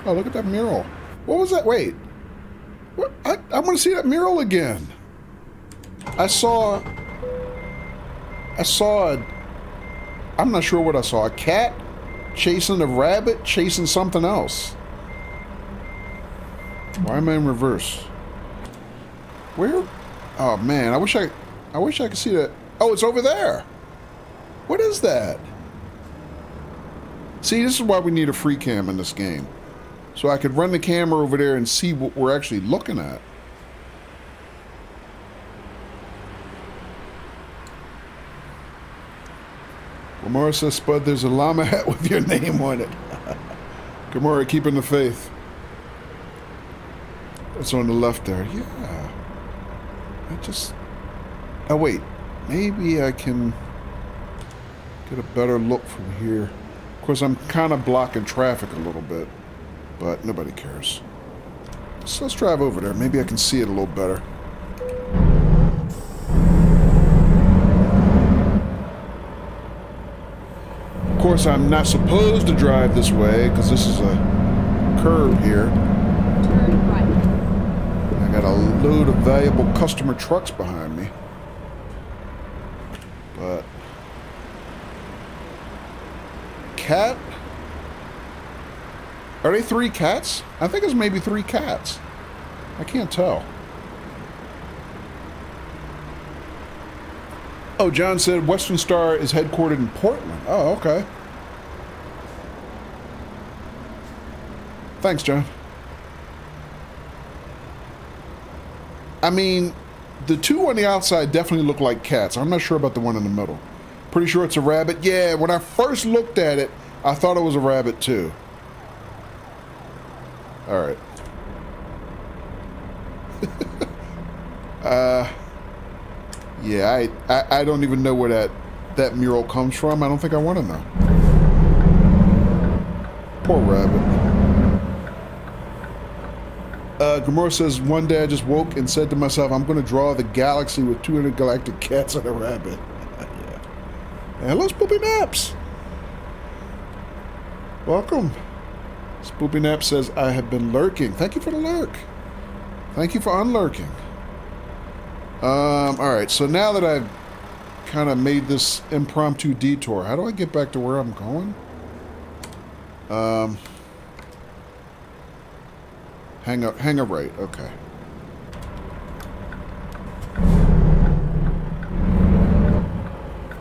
S1: Oh, look at that mural. What was that? Wait. What? I want to see that mural again. I saw I'm not sure what I saw. A cat chasing a rabbit, chasing something else. Why am I in reverse? Where? Oh man, I wish I could see that. Oh, it's over there. What is that? See, this is why we need a free cam in this game. So I could run the camera over there and see what we're actually looking at. Gamora says, Spud, there's a llama hat with your name on it. Gamora, keeping the faith. It's on the left there. Yeah. Oh, wait. Maybe I can get a better look from here. Of course, I'm kind of blocking traffic a little bit. But nobody cares. So let's drive over there. Maybe I can see it a little better. Of course, I'm not supposed to drive this way because this is a curve here.
S2: Turn right.
S1: I got a load of valuable customer trucks behind me. But... cat? Are they 3 cats? I think it's maybe 3 cats. I can't tell. Oh, John said Western Star is headquartered in Portland. Oh, okay. Thanks, John. I mean, the 2 on the outside definitely look like cats. I'm not sure about the one in the middle. Pretty sure it's a rabbit. Yeah, when I first looked at it, I thought it was a rabbit too. All right. Yeah, I don't even know where that mural comes from. I don't think I want to know. Poor rabbit. Gamora says, one day I just woke and said to myself, I'm going to draw the galaxy with 200 galactic cats and a rabbit. Yeah. Hello, Spoopy Naps. Welcome. Spoopy Nap says, I have been lurking. Thank you for the lurk. Thank you for unlurking. Alright, so now that I've kind of made this impromptu detour, how do I get back to where I'm going? Hang a right, okay.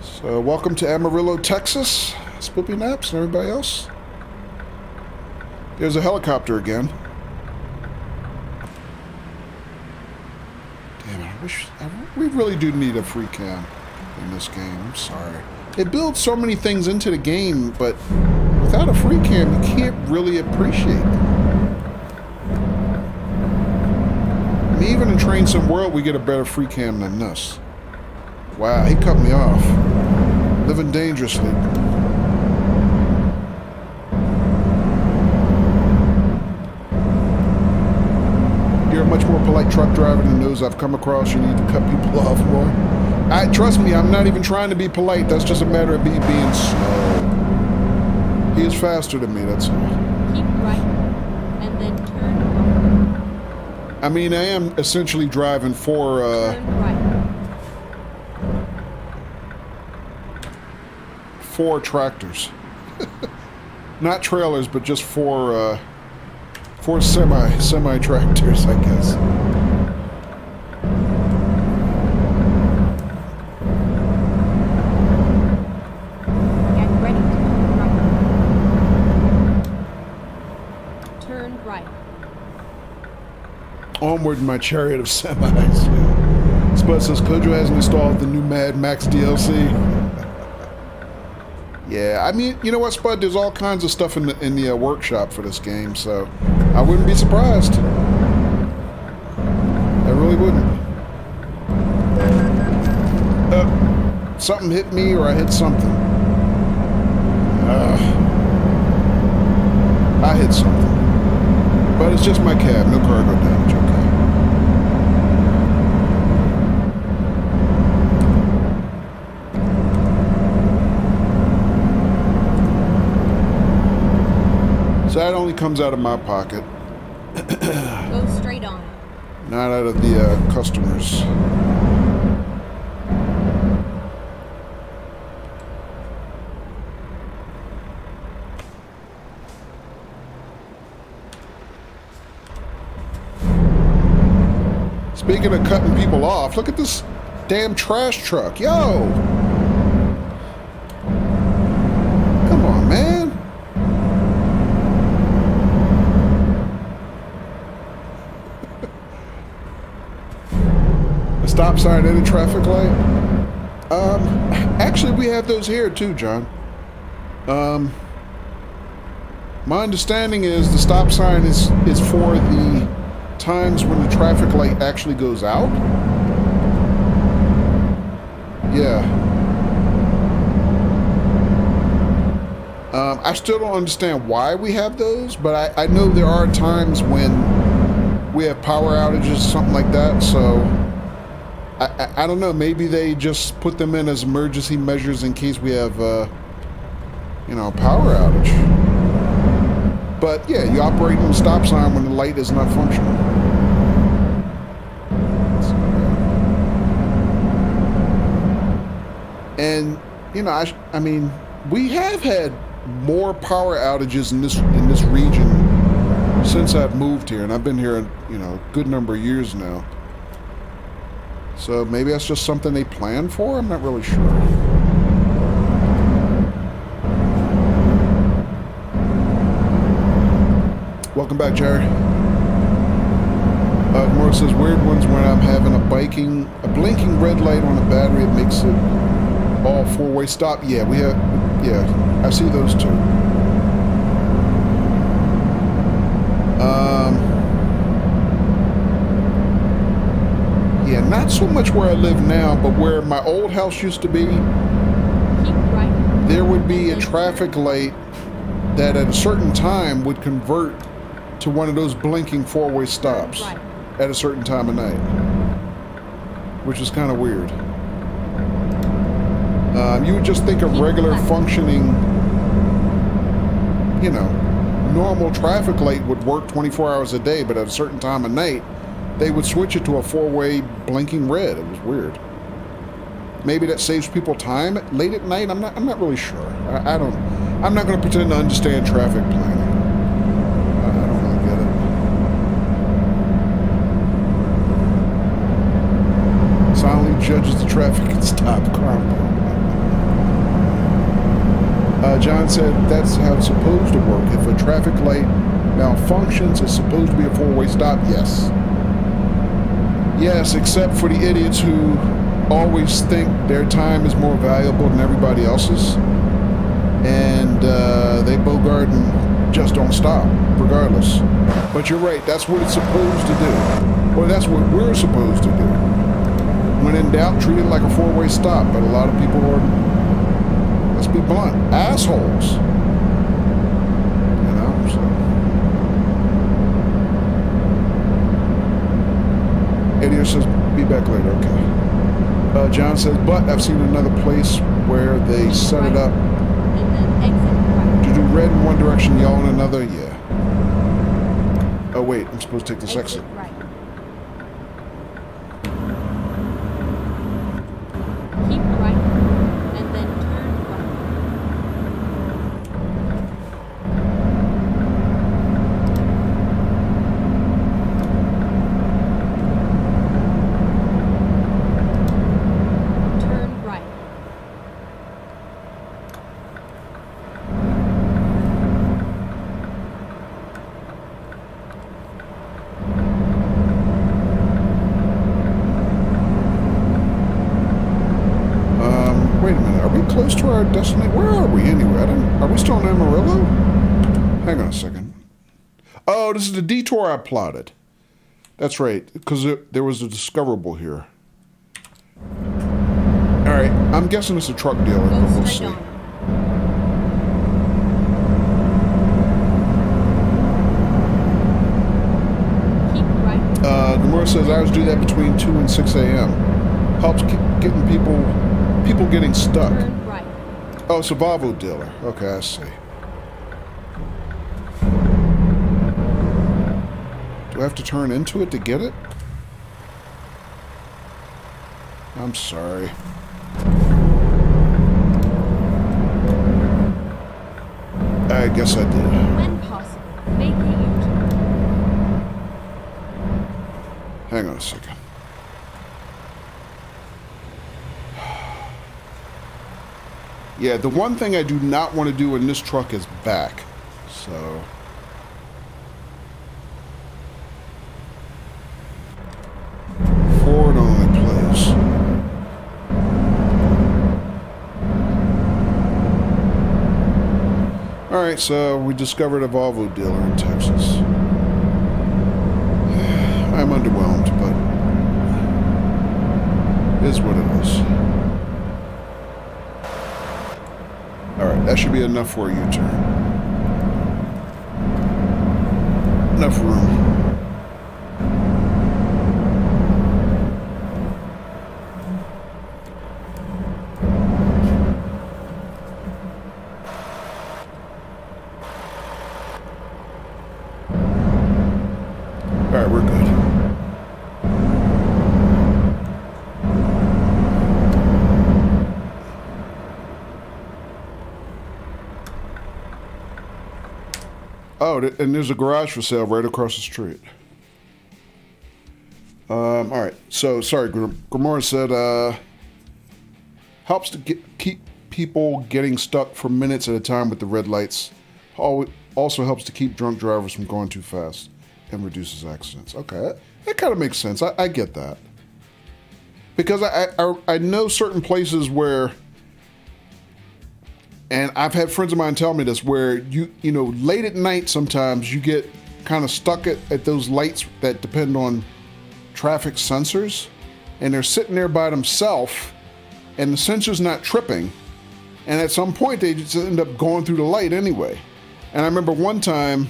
S1: So, welcome to Amarillo, Texas. Spoopy Naps and everybody else. There's a helicopter again. Damn it, we really do need a free cam in this game. I'm sorry. It builds so many things into the game, but without a free cam, you can't really appreciate it. I mean, even in Train Sim World, we get a better free cam than this. Wow, he cut me off. Living dangerously. You're a much more polite truck driver than those I've come across. You need to cut people off more. Trust me, I'm not even trying to be polite. That's just a matter of me being slow. He is faster than me, that's all.
S2: Keep right, and then turn left.
S1: I mean, I am essentially driving for,
S2: Turn right.
S1: 4 tractors. Not trailers, but just 4 semi-tractors, I guess.
S2: Get ready to turn right.
S1: Onward in my chariot of semis. Spud says Kojo hasn't installed the new Mad Max DLC. Yeah, I mean, you know what, Spud? There's all kinds of stuff in the workshop for this game, so I wouldn't be surprised. I really wouldn't. Something hit me, or I hit something. I hit something. But it's just my cab, no cargo damage, okay. So that only comes out of my pocket.
S2: Go straight on.
S1: Not out of the customers. Speaking of cutting people off, look at this damn trash truck. Yo! Come on, man. A stop sign and a traffic light? Actually, we have those here too, John. My understanding is the stop sign is for the times when the traffic light actually goes out. Yeah. I still don't understand why we have those, but I know there are times when we have power outages, something like that, so I don't know, maybe they just put them in as emergency measures in case we have, you know, a power outage. But yeah, you operate on the stop sign when the light is not functional. And you know, I mean, we have had more power outages in this region since I've moved here, and I've been here, you know, a good number of years now. So maybe that's just something they plan for. I'm not really sure. Welcome back, Jerry. Morris says weird ones when I'm having a blinking red light on the battery. It makes it all four-way stop. Yeah, we have. Yeah, I see those too. Yeah, not so much where I live now, but where my old house used to be.
S2: Keep right.
S1: There would be a traffic light that at a certain time would convert to one of those blinking four-way stops at a certain time of night, which is kind of weird. You would just think a regular functioning, you know, normal traffic light would work 24 hours a day, but at a certain time of night, they would switch it to a four-way blinking red. It was weird. Maybe that saves people time late at night. I'm not really sure. I'm not going to pretend to understand traffic planning. I don't really get it. Silently judges the traffic and stop crime. John said that's how it's supposed to work. If a traffic light malfunctions, it's supposed to be a four-way stop. Yes. Yes, except for the idiots who always think their time is more valuable than everybody else's. And they bogart and just don't stop, regardless. But you're right, that's what it's supposed to do. Well, that's what we're supposed to do. When in doubt, treat it like a four-way stop. But a lot of people are, let's be blunt, assholes. You know, so. Idiot says, be back later, okay. John says, but I've seen another place where they set it up to do red in one direction, yellow in another. Yeah. Oh wait, I'm supposed to take this exit.
S2: Right. Keep right, and then turn right. Turn right.
S1: Wait a minute. Are we close to our destination? Where are we anyway? Are we still in Amarillo? Hang on a second. Oh, this is the detour I plotted. That's right, because there was a discoverable here. All right, I'm guessing it's a truck dealer, but we'll see. Gamora says hours do that between 2 and 6 a.m. Helps getting people getting stuck.
S2: Turn right.
S1: Oh, it's a Volvo dealer. Okay, I see. Do I have to turn into it to get it? I'm sorry. I guess I did.
S2: When possible, make a U-turn.
S1: Hang on a second. Yeah, the one thing I do not want to do in this truck is back. So... forward only, please. Alright, so we discovered a Volvo dealer in Texas. I'm underwhelmed, but it is what it is. Alright, that should be enough for a U-turn. Enough room. Alright, we're good. Oh, and there's a garage for sale right across the street. Alright, so, sorry, Gamora said, helps to keep people getting stuck for minutes at a time with the red lights. Also helps to keep drunk drivers from going too fast. And reduces accidents. Okay, that kind of makes sense. I get that. Because I know certain places where, and I've had friends of mine tell me this, where you know, late at night sometimes you get kind of stuck at those lights that depend on traffic sensors, and they're sitting there by themselves, and the sensor's not tripping, and at some point they just end up going through the light anyway. And I remember one time,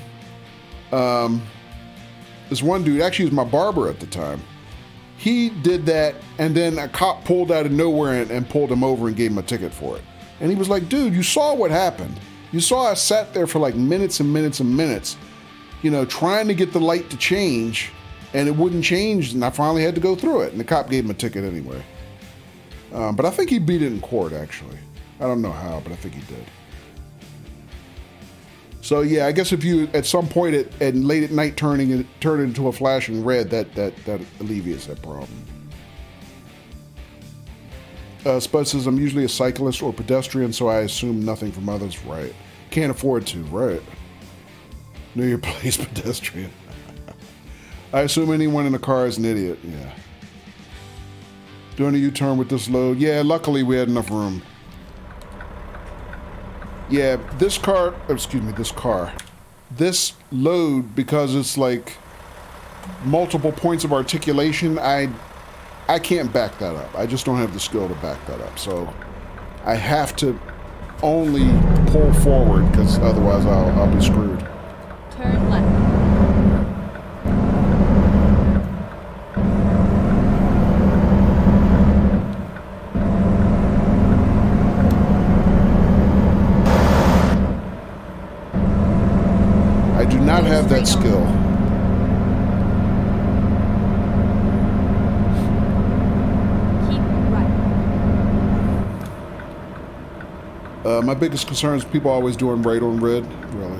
S1: this one dude, actually was my barber at the time, he did that, and then a cop pulled out of nowhere and pulled him over and gave him a ticket for it. And he was like, dude, you saw what happened. You saw I sat there for like minutes and minutes and minutes, you know, trying to get the light to change, and it wouldn't change, and I finally had to go through it, and the cop gave him a ticket anyway. But I think he beat it in court, actually. I don't know how, but I think he did. So yeah, I guess if you at some point at late at night turn it into a flashing red, that alleviates that problem. Spud says I'm usually a cyclist or pedestrian, so I assume nothing from others. Right? Can't afford to. Right? Know your place, pedestrian. I assume anyone in a car is an idiot. Yeah. Doing a U-turn with this load. Yeah. Luckily we had enough room. Yeah, this load, because it's like multiple points of articulation, I can't back that up. I just don't have the skill to back that up. So I have to only pull forward, because otherwise I'll be screwed.
S2: Turn left.
S1: I do not have that skill.
S2: Keep right.
S1: My biggest concern is people always doing right on red. Really.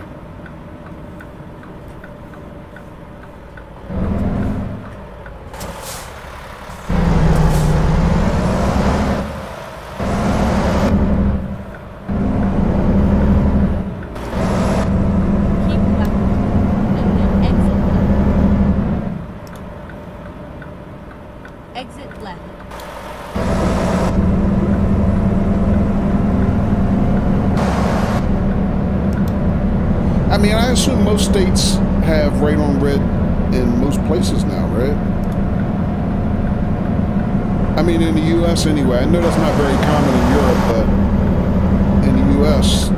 S1: mean, I assume most states have right on red in most places now, right? I mean, in the U.S. anyway. I know that's not very common in Europe, but in the U.S.,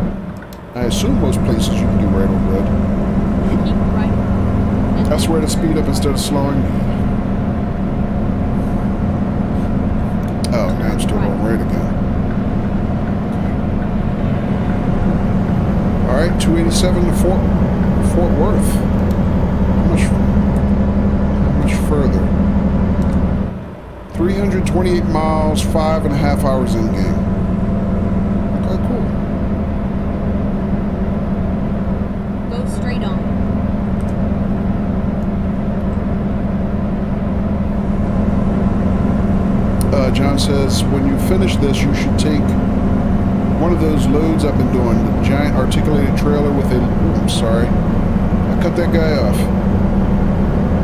S1: I assume most places you can do right on red.
S2: Keep right.
S1: That's where to speed up instead of slowing. Oh, now I'm still on red again. All right, 287 to Fort Worth. How much further? 328 miles, 5.5 hours in game. Okay, cool.
S2: Go straight on.
S1: John says, when you finish this, you should take one of those loads I've been doing, the giant articulated trailer with a... Oh, I'm sorry. I cut that guy off.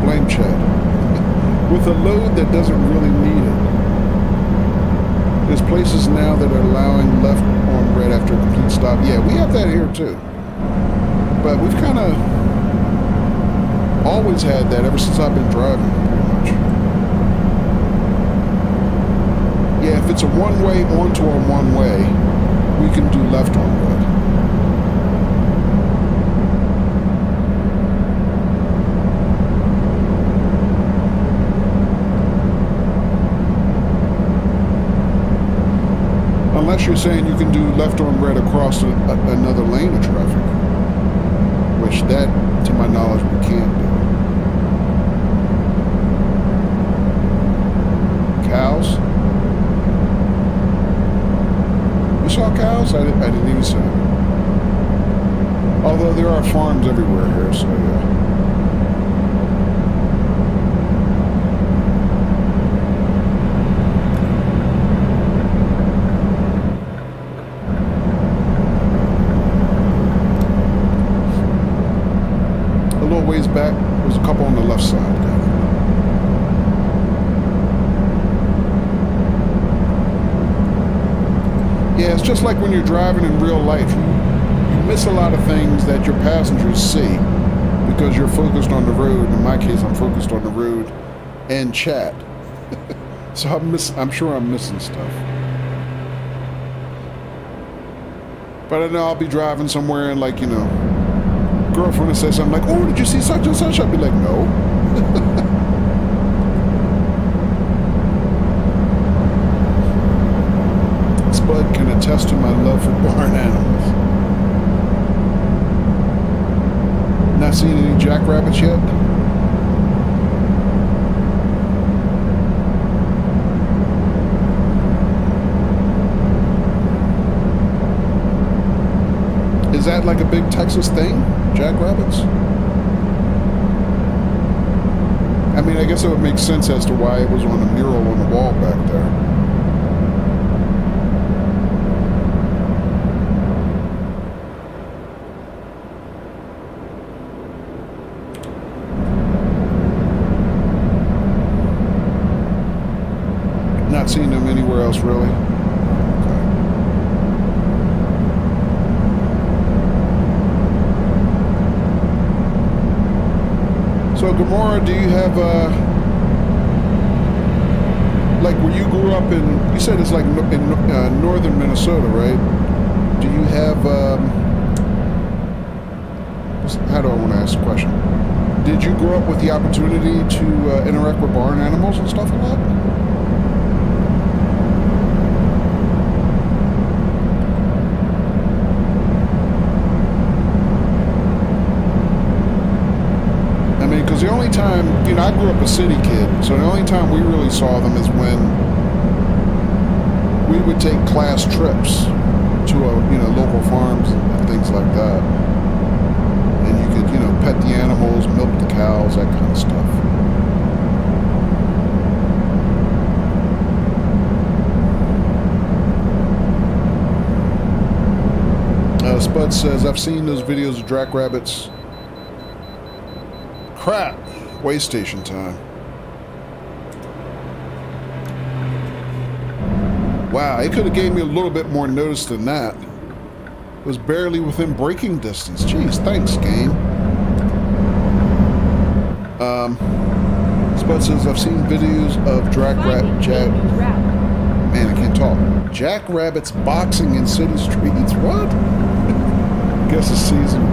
S1: Blame Chad. With a load that doesn't really need it. There's places now that are allowing left on red after a complete stop. Yeah, we have that here too. But we've kind of always had that ever since I've been driving, pretty much. Yeah, if it's a one-way onto a one-way, we can do left on red. Unless you're saying you can do left on red across another lane of traffic, which that, to my knowledge, we can't do. Cows? You saw cows? I didn't even see them. Although there are farms everywhere here, so yeah. Ways back, there's a couple on the left side. Yeah, it's just like when you're driving in real life. You miss a lot of things that your passengers see because you're focused on the road. In my case, I'm focused on the road and chat. So I'm sure I'm missing stuff. But I know I'll be driving somewhere and, like, you know, girlfriend will say something like, oh, did you see such and such? I'll be like, no. Spud can attest to my love for barn animals. Not seen any jackrabbits yet? Is that like a big Texas thing? Jackrabbits? I mean, I guess it would make sense as to why it was on a mural on the wall back there. Not seeing them anywhere else, really. So, Gamora, do you have, like where you grew up in, you said it's like in northern Minnesota, right? Do you have, how do I want to ask the question? Did you grow up with the opportunity to interact with barn animals and stuff like that? Because the only time, you know, I grew up a city kid, so the only time we really saw them is when we would take class trips to, you know, local farms and things like that. And you could, you know, pet the animals, milk the cows, that kind of stuff. Spud says, I've seen those videos of jackrabbits. Crap! Way station time. Wow, it could have gave me a little bit more notice than that. was barely within braking distance. Jeez, thanks, game. Spud says, I've seen videos of man, I can't talk. Jackrabbits boxing in city streets. What? Guess it's season.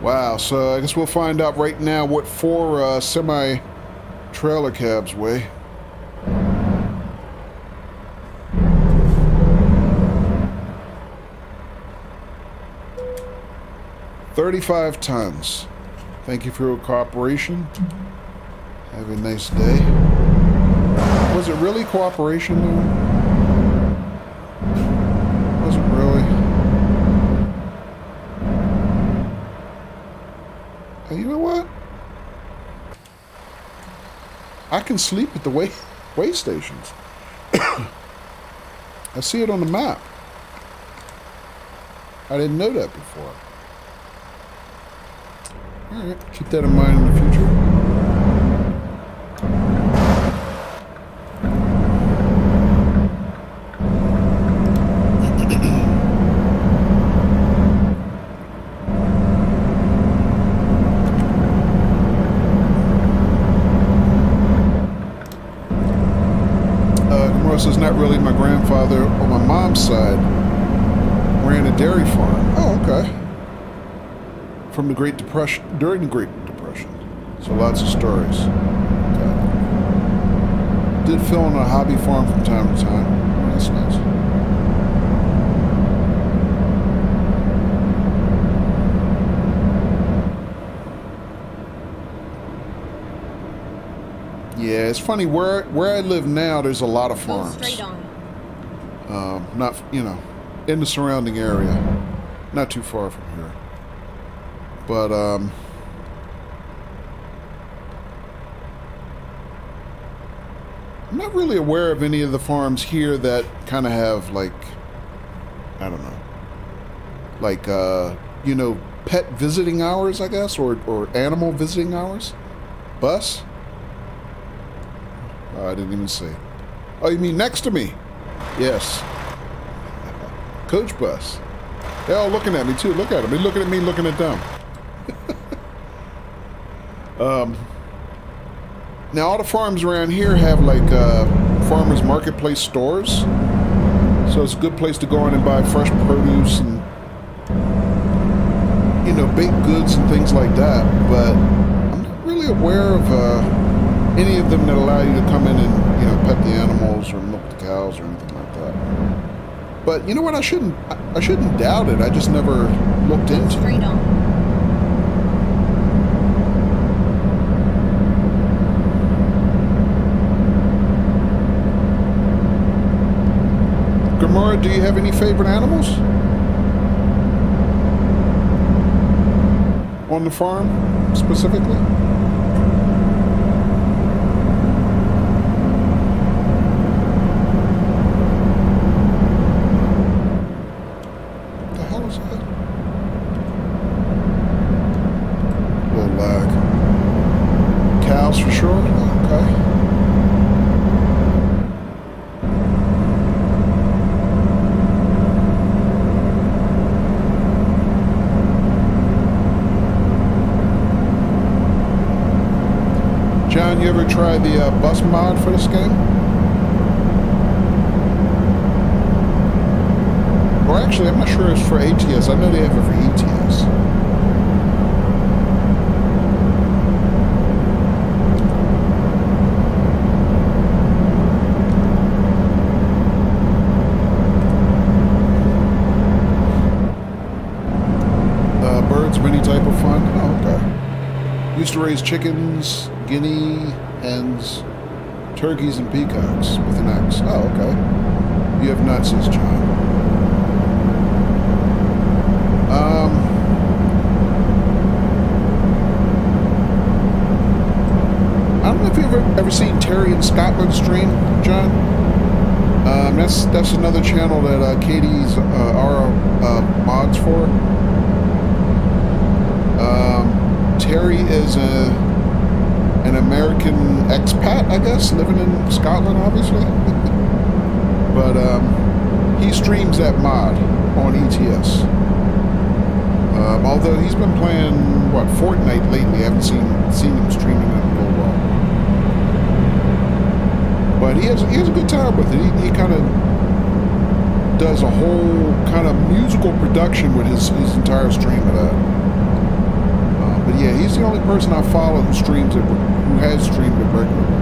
S1: Wow, so I guess we'll find out right now what 4 semi-trailer cabs weigh. $35 tons. Thank you for your cooperation. Have a nice day. Was it really cooperation though? Was it really? Hey, you know what? I can sleep at the way stations. I see it on the map. I didn't know that before. Alright, keep that in mind in the future. Gamora says not really. My grandfather on my mom's side ran a dairy farm. Oh, okay. From the Great Depression, during the Great Depression. So lots of stories. Did fill in a hobby farm from time to time. Oh, that's nice. Yeah, it's funny where I live now. There's a lot of farms.
S2: Go straight on.
S1: Not, you know, in the surrounding area, not too far from here. But I'm not really aware of any of the farms here that kind of have like, I don't know, like you know, pet visiting hours, I guess, or animal visiting hours. Bus. Oh, I didn't even see. Oh, you mean next to me? Yes. Coach bus. They're all looking at me too. Look at them. They're looking at me, looking at them. Now all the farms around here have like farmers marketplace stores, so it's a good place to go in and buy fresh produce and, you know, baked goods and things like that. But I'm not really aware of any of them that allow you to come in and, you know, pet the animals or milk the cows or anything like that. But you know what? I shouldn't doubt it. I just never looked into it.
S2: Straight on.
S1: Gamora, do you have any favorite animals on the farm specifically? What the hell is that? A little lag. Cows for sure? Oh, okay. John, you ever try the bus mod for this game? Or actually, I'm not sure it's for ATS. I know they have it for ETS. Birds of any type of fun? Oh, okay. Used to raise chickens, guinea hens, turkeys, and peacocks with an axe. Oh, okay. You have not, says John. I don't know if you've ever seen Terry in Scotland stream, John. That's another channel that Katie's our mods for. Terry is an American expat, I guess, living in Scotland, obviously. But he streams that mod on ETS. Although he's been playing, what, Fortnite lately. I haven't seen him streaming in a little while. But he has a good time with it. He kind of does a whole kind of musical production with his entire stream of that. But yeah, he's the only person I follow who streams it, who has streamed it regularly.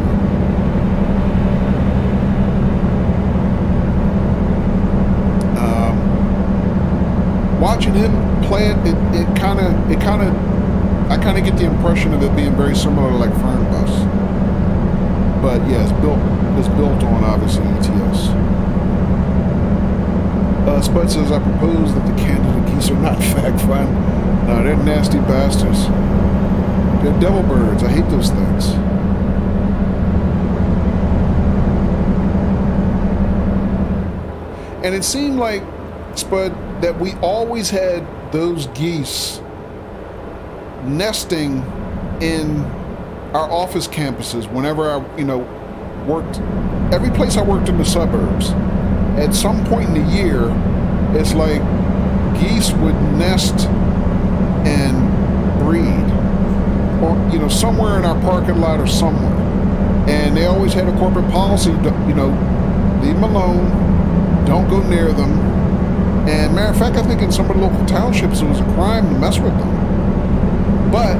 S1: Watching him play it, I kind of get the impression of it being very similar to like Fernbus. But yeah, it's built on obviously ETS. Spud says, I propose that the Canada geese are not fact fun. No, they're nasty bastards. They're devil birds. I hate those things. And it seemed like, Spud, that we always had those geese nesting in our office campuses whenever I, worked. Every place I worked in the suburbs, at some point in the year, it's like geese would nest and breed, or somewhere in our parking lot or somewhere. And they always had a corporate policy, leave them alone, don't go near them. And matter of fact, I think in some of the local townships it was a crime to mess with them. But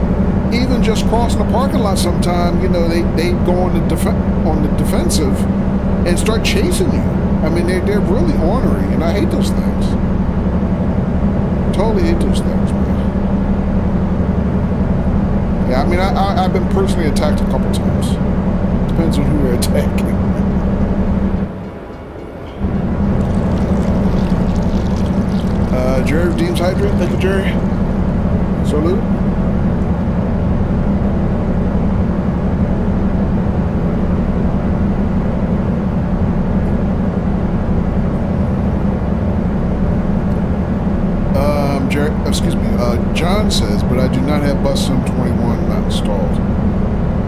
S1: even just crossing the parking lot sometime, they go on the defensive and start chasing you. I mean, they're really ornery, and I hate those things. Totally hate those things, man. Yeah, I mean, I've been personally attacked a couple times. Depends on who you're attacking. Jerry redeems hydrate. Thank you, Jerry. Salute. John says, but I do not have bus sim 21 not installed.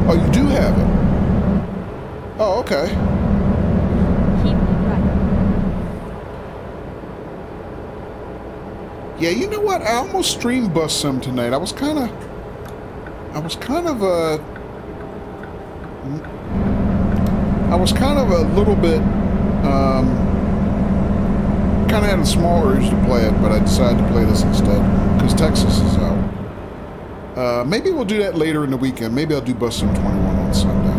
S1: Oh, you do have it? Oh, okay.
S2: Keep right.
S1: Yeah, you know what? I almost streamed bus sim tonight. I was kind of a little bit, kind of had a small urge to play it, but I decided to play this instead because Texas is out. Maybe we'll do that later in the weekend. Maybe I'll do Bus Sim 21 on Sunday.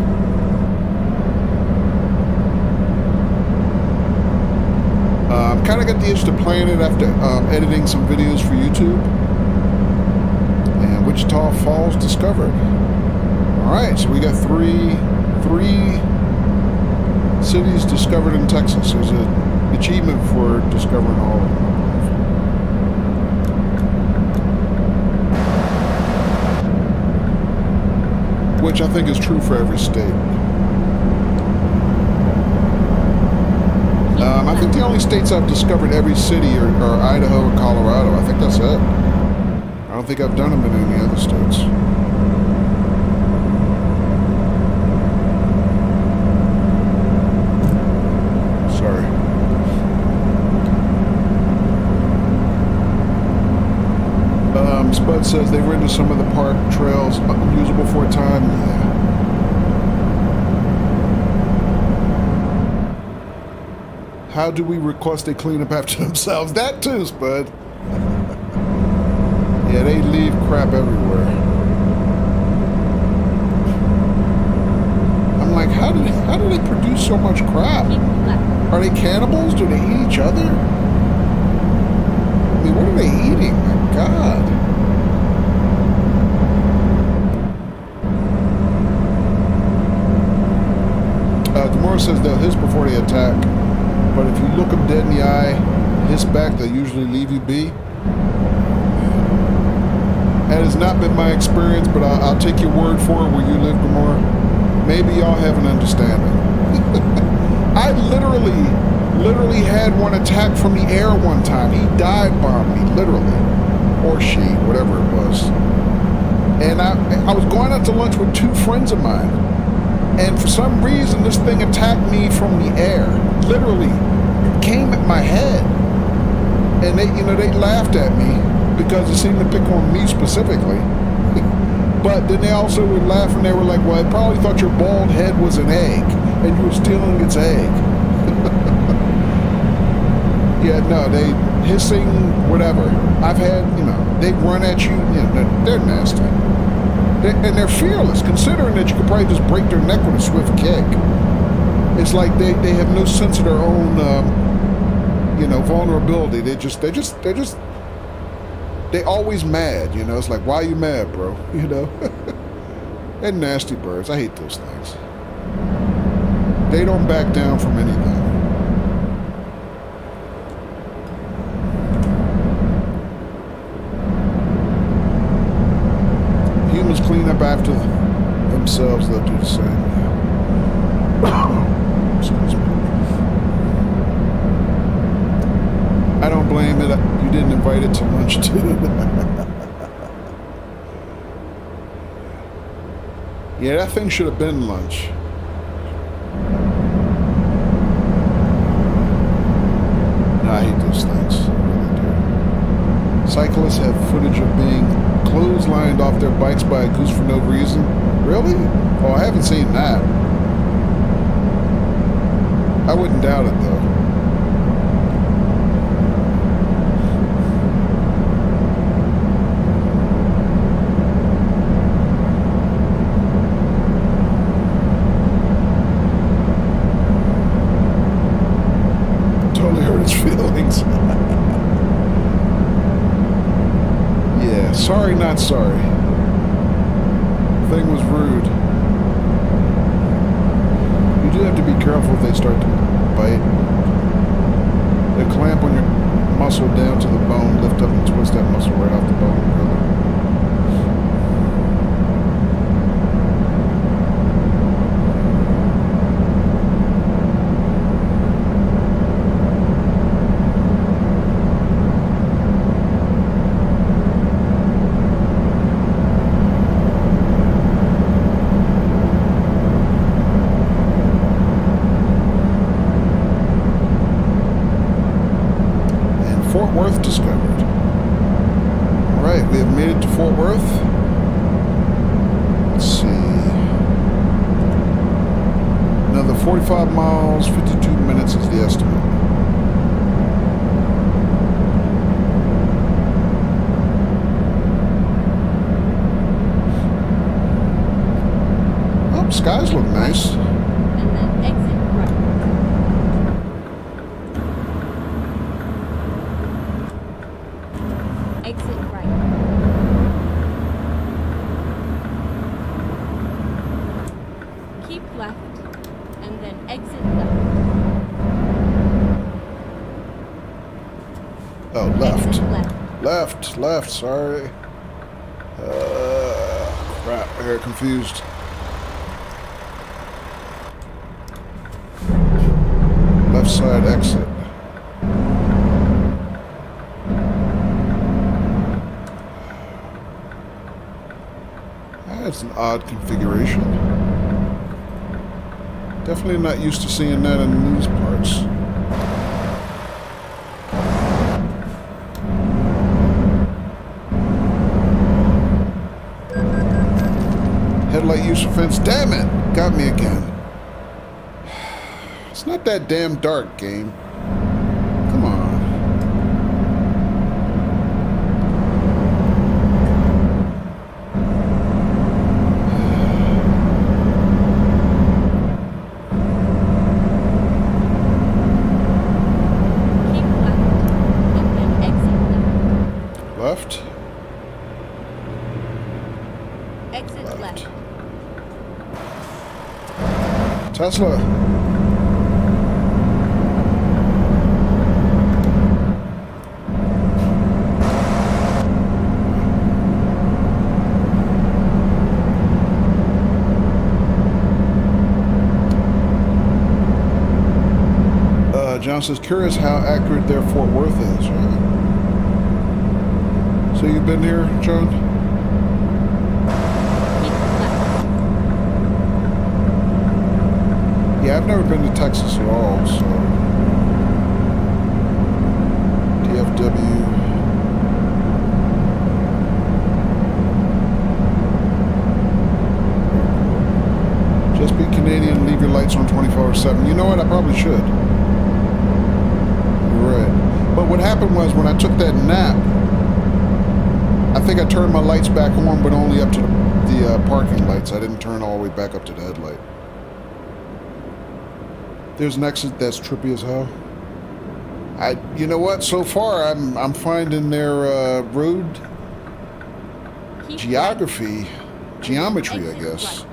S1: Kind of got the itch to playing it after editing some videos for YouTube. And Wichita Falls discovered. All right, so we got three cities discovered in Texas. There's an achievement for discovering all of them. Which I think is true for every state. I think the only states I've discovered every city are Idaho and Colorado. I think that's it. I don't think I've done them in any other states. Sorry. Spud says they've rendered some of the park trails unusable for a time. Yeah. How do we request they clean up after themselves? That too, Spud. Yeah, they leave crap everywhere. I'm like, how do they produce so much crap? Are they cannibals? Do they eat each other? I mean, what are they eating? My God. Gamora says they'll hiss before they attack. But if you look them dead in the eye, hiss back, they usually leave you be. That has not been my experience, but I'll take your word for it where you live, Gamora. Maybe y'all have an understanding. I literally had one attack from the air one time. He dive bombed me, literally. Or she, whatever it was. And I was going out to lunch with two friends of mine. And for some reason, this thing attacked me from the air. Literally came at my head. And they, they laughed at me because it seemed to pick on me specifically. But then they also would laugh and they were like, well, I probably thought your bald head was an egg and you were stealing its egg. Yeah, no, they hissing, whatever. I've had, they run at you, they're nasty. And they're fearless, considering that you could probably just break their neck with a swift kick. It's like they have no sense of their own, vulnerability. They always mad, It's like, why are you mad, bro? They're nasty birds. I hate those things. They don't back down from anything. Humans clean up after themselves, they'll do the same. Excuse me. I don't blame it. You didn't invite it to lunch, too. Yeah, that thing should have been lunch. I hate those things. I really do. Cyclists have footage of being clotheslined off their bikes by a goose for no reason. Really? Oh, I haven't seen that. I wouldn't doubt it, though. Feelings. Yeah, sorry, not sorry. The thing was rude. You do have to be careful if they start to bite. They clamp on your muscle down to the bone, lift up and twist that muscle right off the bone, brother. Fort Worth discovered. All right, we have made it to Fort Worth. Let's see. Another 45 miles, 52 minutes is the estimate. Oh, skies look nice.
S2: And then exit right. Exit right. Keep left, and then exit left.
S1: Oh, left.
S2: Exit left.
S1: Left, sorry. Crap, I got confused. Left side exit. That's an odd configuration. Definitely not used to seeing that in these parts. Headlight use fence. Damn it! Got me again. It's not that damn dark, game. Come on. Left.
S2: Exit left.
S1: Tesla. John says, curious how accurate their Fort Worth is. Right? So you've been here, John? Yeah, I've never been to Texas at all, so DFW. Just be Canadian and leave your lights on 24/7. You know what? I probably should. You're right. But what happened was when I took that nap, I think I turned my lights back on, but only up to the parking lights. I didn't turn all the way back up to the headlight. There's an exit that's trippy as hell. You know what? So far, I'm finding their road geometry, I guess,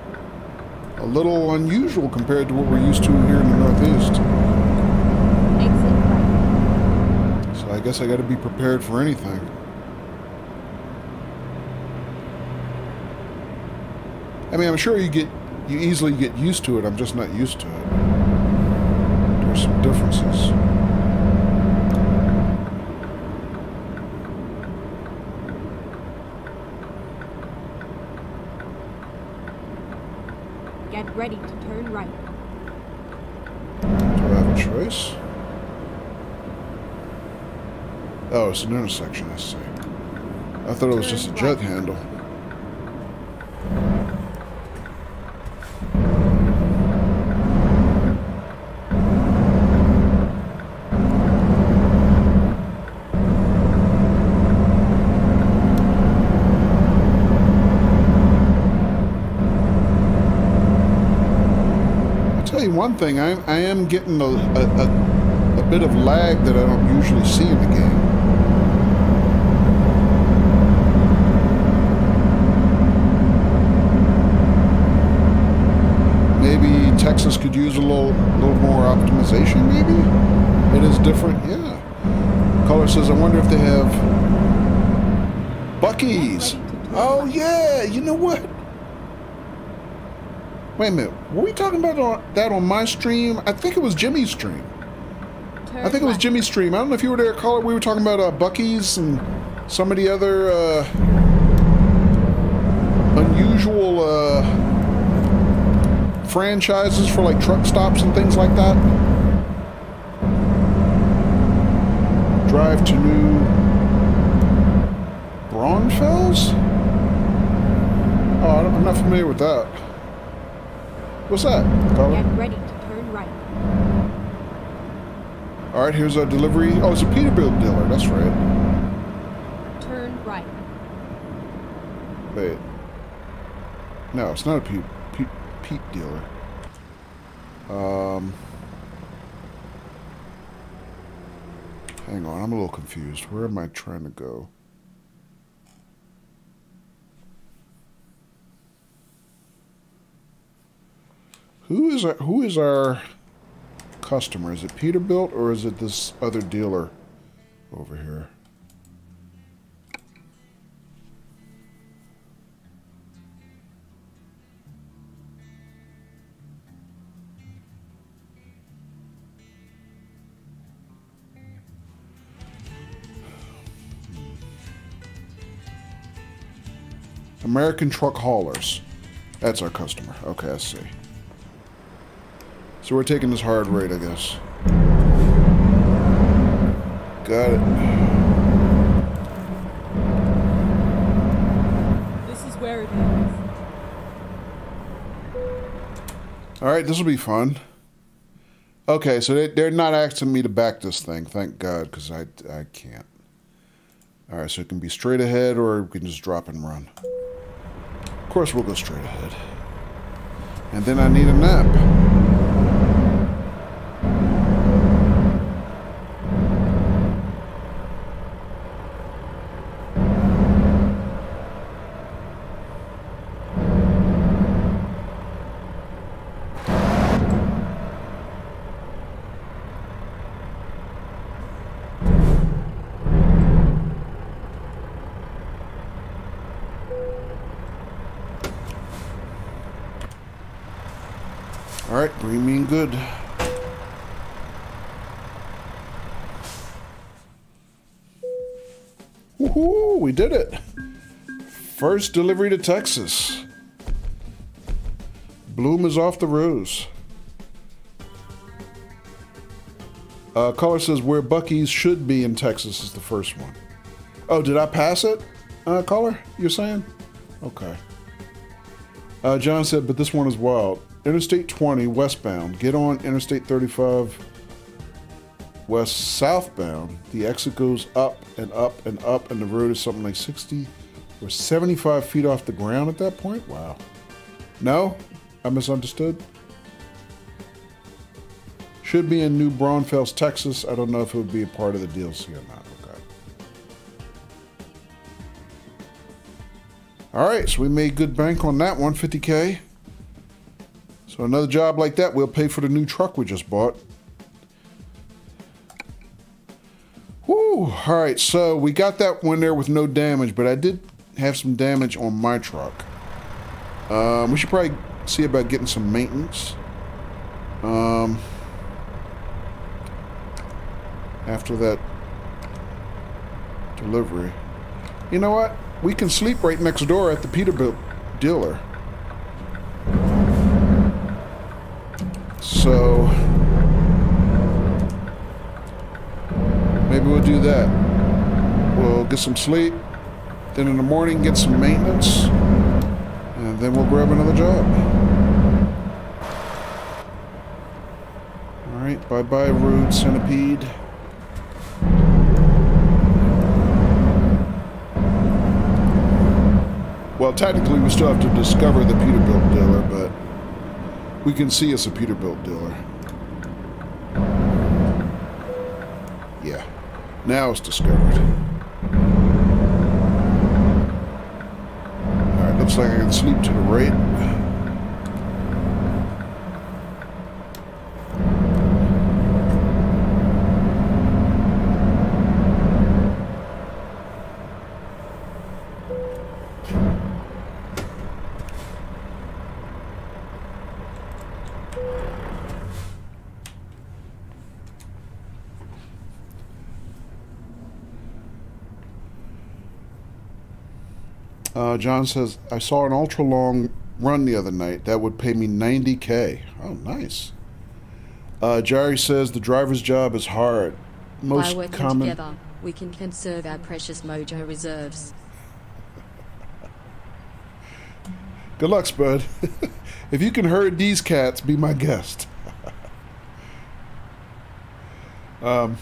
S1: a little unusual compared to what we're used to here in the Northeast. So I guess I got to be prepared for anything. I mean, I'm sure you easily get used to it. I'm just not used to it. There's some differences.
S2: Get ready to turn right.
S1: Do I have a choice? Oh, it's an intersection, I see. I thought it was just a jug handle. One thing, I am getting a bit of lag that I don't usually see in the game. Maybe Texas could use a little more optimization, maybe? It is different, yeah. Color says, I wonder if they have Buc-ee's. Oh yeah, you know what? Wait a minute, were we talking about that on my stream? I think it was Jimmy's stream. I think it was Jimmy's stream. I don't know if you were there, caller. We were talking about Buc-ee's and some of the other unusual franchises for like truck stops and things like that. Drive to New Braunfels? Oh, I'm not familiar with that. What's that?
S2: Get ready to turn right.
S1: All right, here's our delivery. Oh, it's a Peterbilt dealer. That's right.
S2: Turn right.
S1: Wait. No, it's not a Pete dealer. Hang on, I'm a little confused. Where am I trying to go? Who is our customer? Is it Peterbilt or is it this other dealer over here? American Truck Haulers. That's our customer. Okay, I see. So we're taking this hard rate, I guess. Got it.
S2: This is where it is.
S1: Alright, this will be fun. Okay, so they're not asking me to back this thing, thank God, because I can't. Alright, so it can be straight ahead or we can just drop and run. Of course we'll go straight ahead. And then I need a nap. Alright, green mean good. Woohoo, we did it. First delivery to Texas. Bloom is off the rose. Caller says where Buc-ee's should be in Texas is the first one. Oh, did I pass it? Caller, you're saying? Okay. John said, but this one is wild. Interstate 20 westbound. Get on Interstate 35 west southbound. The exit goes up and up and up, and the road is something like 60 or 75 feet off the ground at that point? Wow. No? I misunderstood? Should be in New Braunfels, Texas. I don't know if it would be a part of the DLC or not. Okay. All right, so we made good bank on that one, 50K. So another job like that, we'll pay for the new truck we just bought. Woo! All right, so we got that one there with no damage, but I did have some damage on my truck. We should probably see about getting some maintenance. After that delivery. You know what? We can sleep right next door at the Peterbilt dealer. So maybe we'll do that. We'll get some sleep, then in the morning get some maintenance, and then we'll grab another job. Alright, bye-bye rude centipede. Well, technically we still have to discover the Peterbilt dealer, but we can see it's a Peterbilt dealer. Yeah, now it's discovered. Alright, looks like I can sleep to the right. John says, I saw an ultra-long run the other night. That would pay me 90K. Oh, nice. Jerry says, the driver's job is hard.
S4: By working together, we can conserve our precious mojo reserves.
S1: Good luck, Spud. If you can herd these cats, be my guest. Yeah,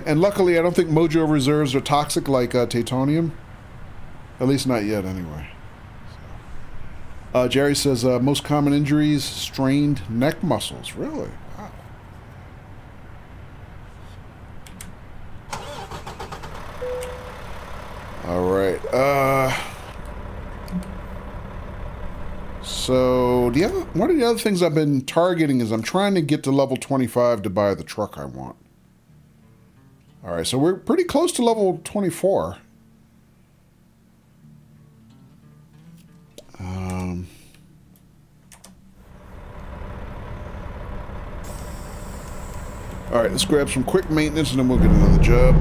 S1: and luckily I don't think mojo reserves are toxic like titanium. At least not yet, anyway. So. Jerry says, most common injuries, strained neck muscles. Really? Wow. All right. So, one of the other things I've been targeting is I'm trying to get to level 25 to buy the truck I want. All right, so we're pretty close to level 24. All right, let's grab some quick maintenance and then we'll get another job.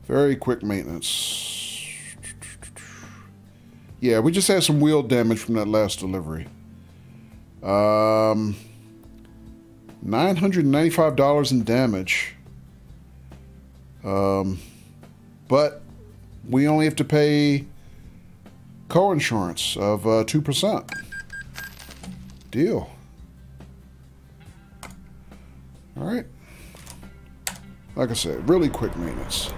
S1: Very quick maintenance. Yeah, we just had some wheel damage from that last delivery. $995 in damage. But we only have to pay co-insurance of 2%. Deal. All right. Like I said, really quick maintenance.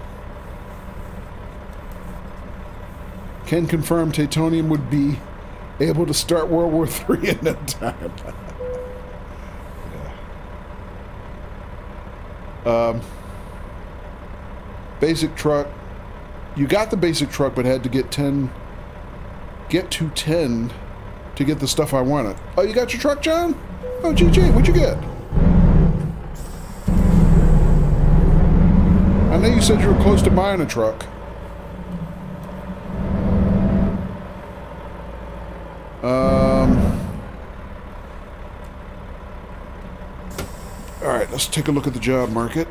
S1: Can confirm Titanium would be able to start World War III in no time. Basic truck. You got the basic truck, but had to get to 10 to get the stuff I wanted. Oh, you got your truck, John? Oh, GG, what'd you get? I know you said you were close to buying a truck. let's take a look at the job market.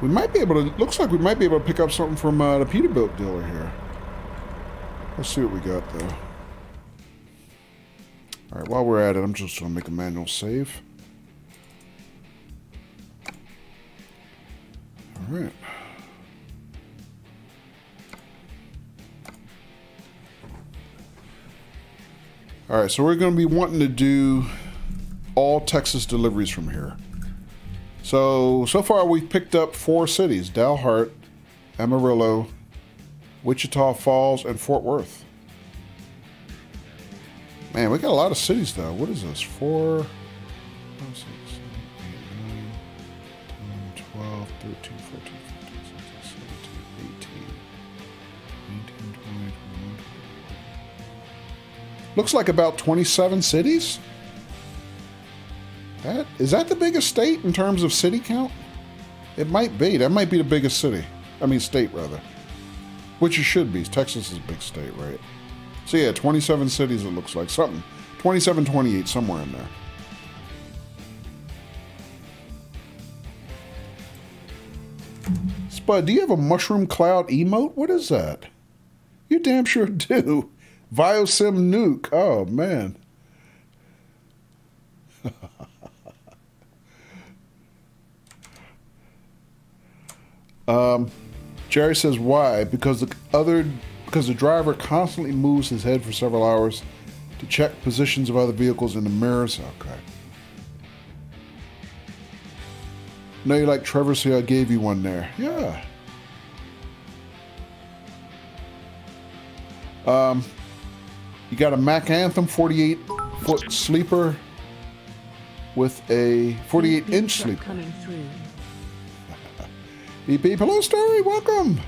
S1: We might be able to, looks like we might be able to pick up something from the Peterbilt dealer here. Let's see what we got though. All right, while we're at it, I'm just going to make a manual save. All right. All right, so we're going to be wanting to do all Texas deliveries from here. So far we've picked up 4 cities: Dalhart, Amarillo, Wichita Falls, and Fort Worth. Man, we got a lot of cities though. What is this? 4, 5, 6, 7, 8, 9, 10, 12, 13, 14, 15, 16, 17, 18, 19, 20, 21. Looks like about 27 cities. Is that the biggest state in terms of city count? It might be. That might be the biggest city. I mean state rather. Which it should be. Texas is a big state, right? So yeah, 27 cities it looks like. Something. 27, 28, somewhere in there. Spud, do you have a mushroom cloud emote? What is that? You damn sure do. Viosim Nuke. Oh, man. Jerry says why? Because the driver constantly moves his head for several hours to check positions of other vehicles in the mirrors. Okay. Know you like Trevor, so I gave you one there. Yeah. You got a Mac Anthem 48-foot sleeper with a 48-inch sleeper.
S4: Coming through.
S1: Beep beep. Hello, Story. Welcome.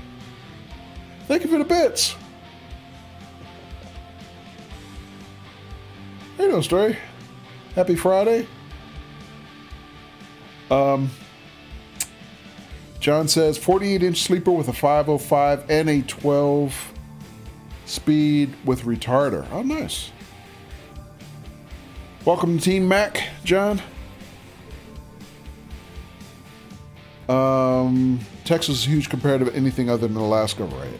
S1: Thank you for the bits. Hey, no, Story. Happy Friday. John says 48-inch sleeper with a 505 and a 12 speed with retarder. Oh, nice. Welcome to Team Mac, John. Texas is huge compared to anything other than Alaska, right?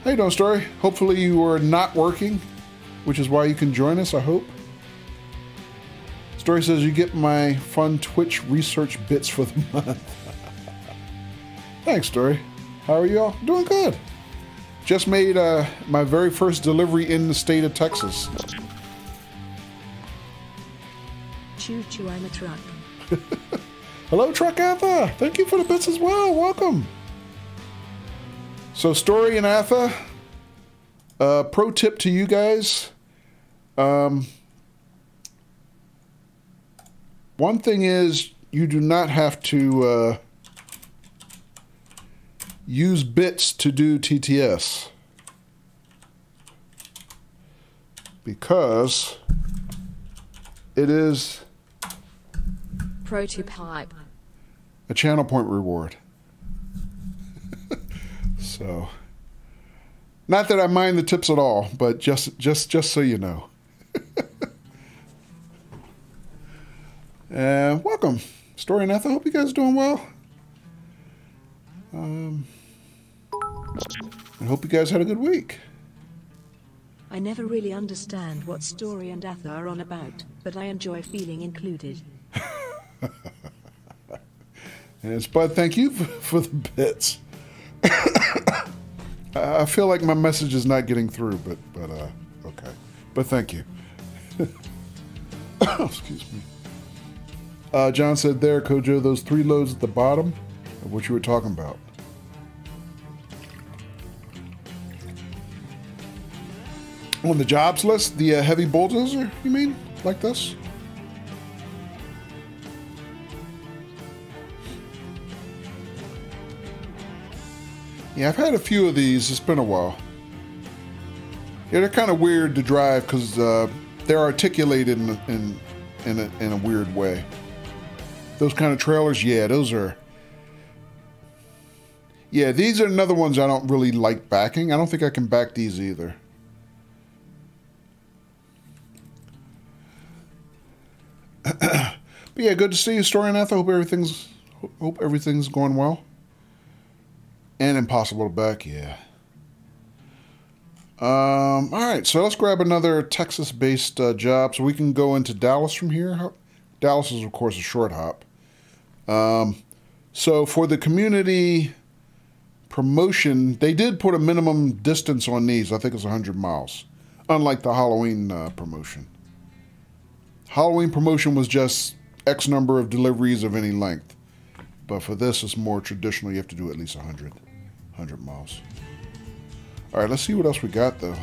S1: How you doing, Story? Hopefully you are not working, which is why you can join us, I hope. Story says you get my fun Twitch research bits for the month. Thanks, Story. How are you all? Doing good. Just made my very first delivery in the state of Texas.
S4: Choo choo, I'm a truck.
S1: Hello, Truck Atha. Thank you for the bits as well. Welcome. So, Story and Atha, pro tip to you guys. One thing is you do not have to use bits to do TTS. Because it is
S4: Prototype.
S1: a channel point reward. So, not that I mind the tips at all, but just so you know. Welcome, Story and Eth. I hope you guys are doing well. I hope you guys had a good week.
S4: I never really understand what Story and Atha are on about, but I enjoy feeling included.
S1: And Spud, thank you for the bits. I feel like my message is not getting through, but okay. But thank you. Excuse me. John said there, Kojo, those 3 loads at the bottom of what you were talking about. On the jobs list, the heavy bulldozer, you mean? Like this? Yeah, I've had a few of these. It's been a while. Yeah, they're kind of weird to drive because they're articulated in a weird way. Those kind of trailers, yeah, those are... Yeah, these are another ones I don't really like backing. I don't think I can back these either. But yeah, good to see you, Story and Eth. Hope everything's going well. And Impossible Back, yeah. All right, so let's grab another Texas-based job so we can go into Dallas from here. Dallas is, of course, a short hop. So for the community promotion, they did put a minimum distance on these. I think it's 100 miles, unlike the Halloween promotion. Halloween promotion was just X number of deliveries of any length. But for this, it's more traditional. You have to do at least 100 miles. All right, let's see what else we got, though.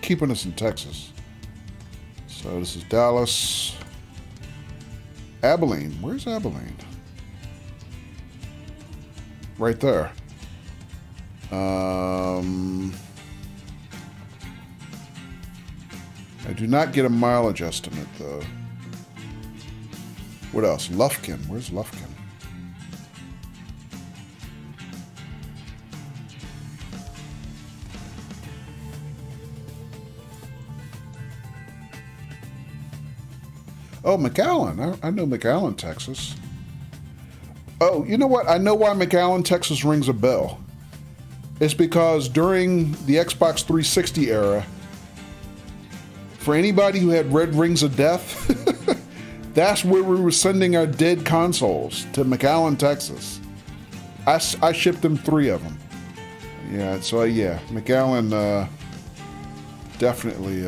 S1: Keeping us in Texas. So this is Dallas. Abilene. Where's Abilene? Right there. I do not get a mileage estimate, though. What else? Lufkin. Where's Lufkin? Oh, McAllen. I know McAllen, Texas. Oh, you know what? I know why McAllen, Texas rings a bell. It's because during the Xbox 360 era, for anybody who had red rings of death, that's where we were sending our dead consoles, to McAllen, Texas. I shipped them 3 of them. Yeah, so yeah, McAllen definitely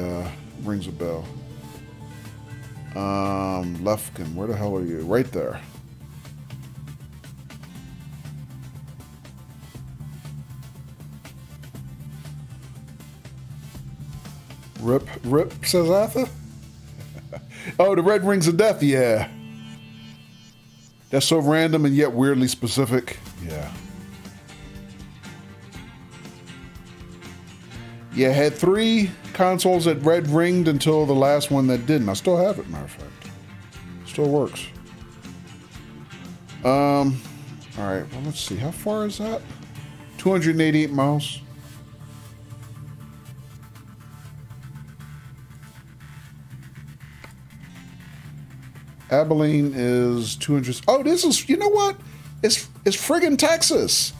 S1: rings a bell. Lufkin, where the hell are you? Right there. Rip, says Arthur. Oh, the red rings of death, yeah. That's so random and yet weirdly specific. Yeah. Yeah, had 3 consoles that red ringed until the last one that didn't. I still have it, matter of fact. Still works. All right, well, let's see. How far is that? 288 miles. Abilene is 200. Oh, this is, you know what? It's friggin' Texas.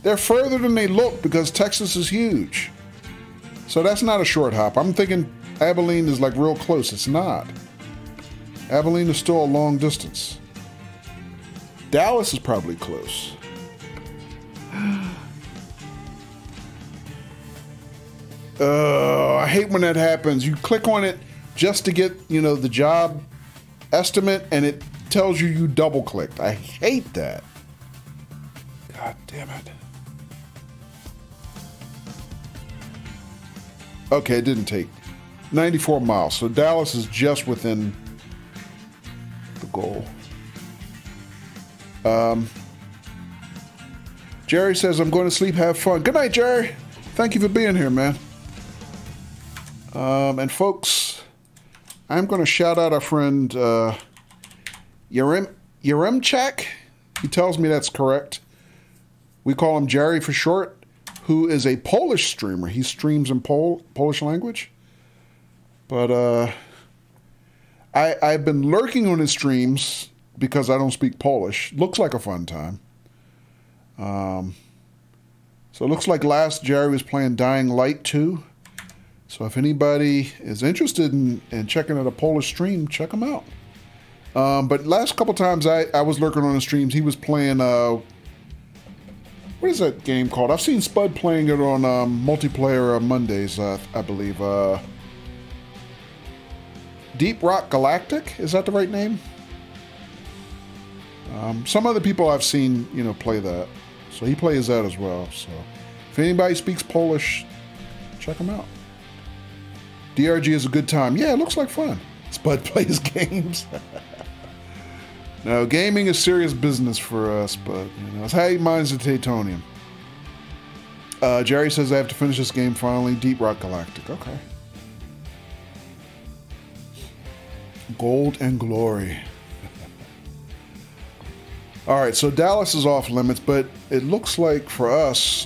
S1: They're further than they look because Texas is huge. So that's not a short hop. I'm thinking Abilene is like real close. It's not. Abilene is still a long distance. Dallas is probably close. I hate when that happens. You click on it just to get, you know, the job estimate, and it tells you double clicked. I hate that. God damn it. Okay, it didn't take 94 miles. So Dallas is just within the goal. Jerry says, I'm going to sleep, have fun. Good night, Jerry. Thank you for being here, man. And folks, I'm going to shout out our friend Yaremchak. He tells me that's correct. We call him Jerry for short, who is a Polish streamer. He streams in Polish language. But I've been lurking on his streams because I don't speak Polish. Looks like a fun time. So it looks like last Jerry was playing Dying Light 2. So if anybody is interested in checking out a Polish stream, check him out. But last couple times I was lurking on the streams, he was playing, what is that game called? I've seen Spud playing it on multiplayer Mondays, I believe. Deep Rock Galactic? Is that the right name? Some other people I've seen, you know, play that. So he plays that as well. So if anybody speaks Polish, check him out. DRG is a good time. Yeah, it looks like fun. Spud plays games. No, gaming is serious business for us, but you know, it's how he mines the Titanium. Jerry says I have to finish this game finally. Deep Rock Galactic. Okay. Gold and glory. All right, so Dallas is off limits, but it looks like for us,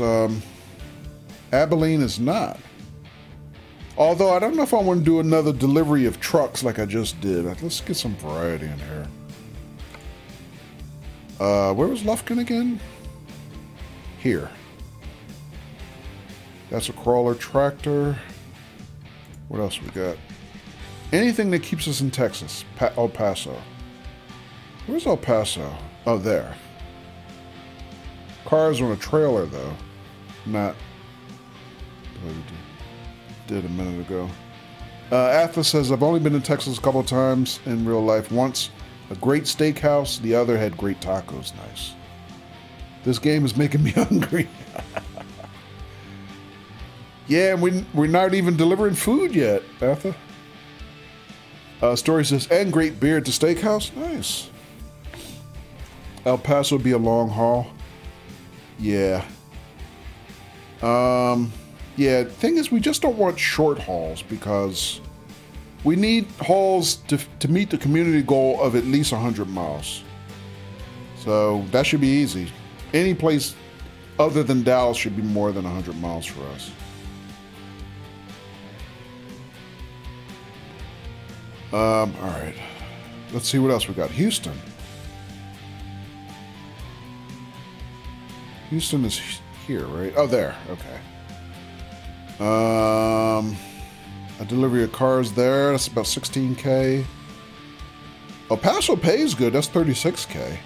S1: Abilene is not. Although I don't know if I want to do another delivery of trucks like I just did. Let's get some variety in here. Where was Lufkin again? Here. That's a crawler tractor. What else we got? Anything that keeps us in Texas. El Paso. Where's El Paso? Oh, there. Cars on a trailer, though. Not what we did a minute ago. Atha says, I've only been in Texas a couple of times in real life. Once, a great steakhouse. The other had great tacos. Nice. This game is making me hungry. Yeah, we're not even delivering food yet, Atha. Story says, and great beer at the steakhouse. Nice. El Paso would be a long haul. Yeah. Yeah, thing is, we just don't want short hauls because we need hauls to meet the community goal of at least 100 miles. So that should be easy. Any place other than Dallas should be more than 100 miles for us. All right. Let's see what else we got. Houston. Houston is here, right? Oh, there. Okay. A delivery of cars there. That's about 16K. El Paso pays good. That's 36K.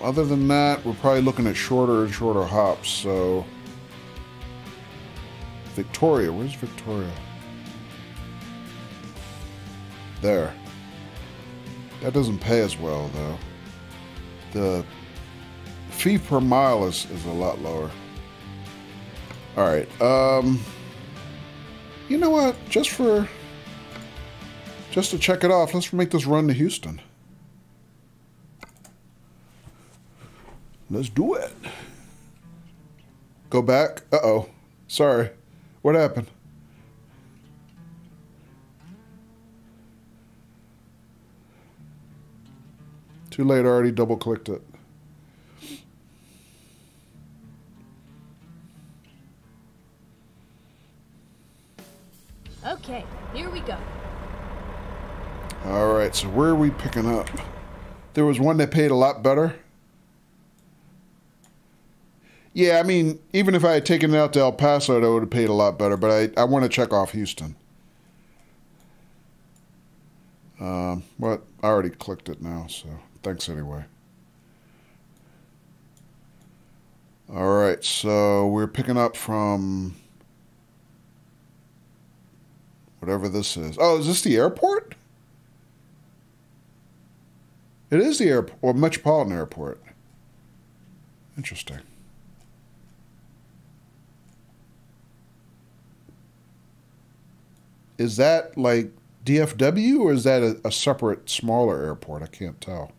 S1: Other than that, we're probably looking at shorter and shorter hops. So, Victoria. Where's Victoria? There. That doesn't pay as well, though. The fee per mile is a lot lower. All right. You know what? Just to check it off, let's make this run to Houston. Let's do it. Go back. Uh-oh. Sorry. What happened? Too late, I already double-clicked it.
S2: Okay, here we go.
S1: All right, so where are we picking up? There was one that paid a lot better. Yeah, I mean, even if I had taken it out to El Paso, that would have paid a lot better, but I want to check off Houston. But I already clicked it now, so thanks anyway. All right, so we're picking up from whatever this is. Oh, is this the airport? It is the airport, or Metropolitan Airport. Interesting. Is that like DFW, or is that a separate, smaller airport? I can't tell.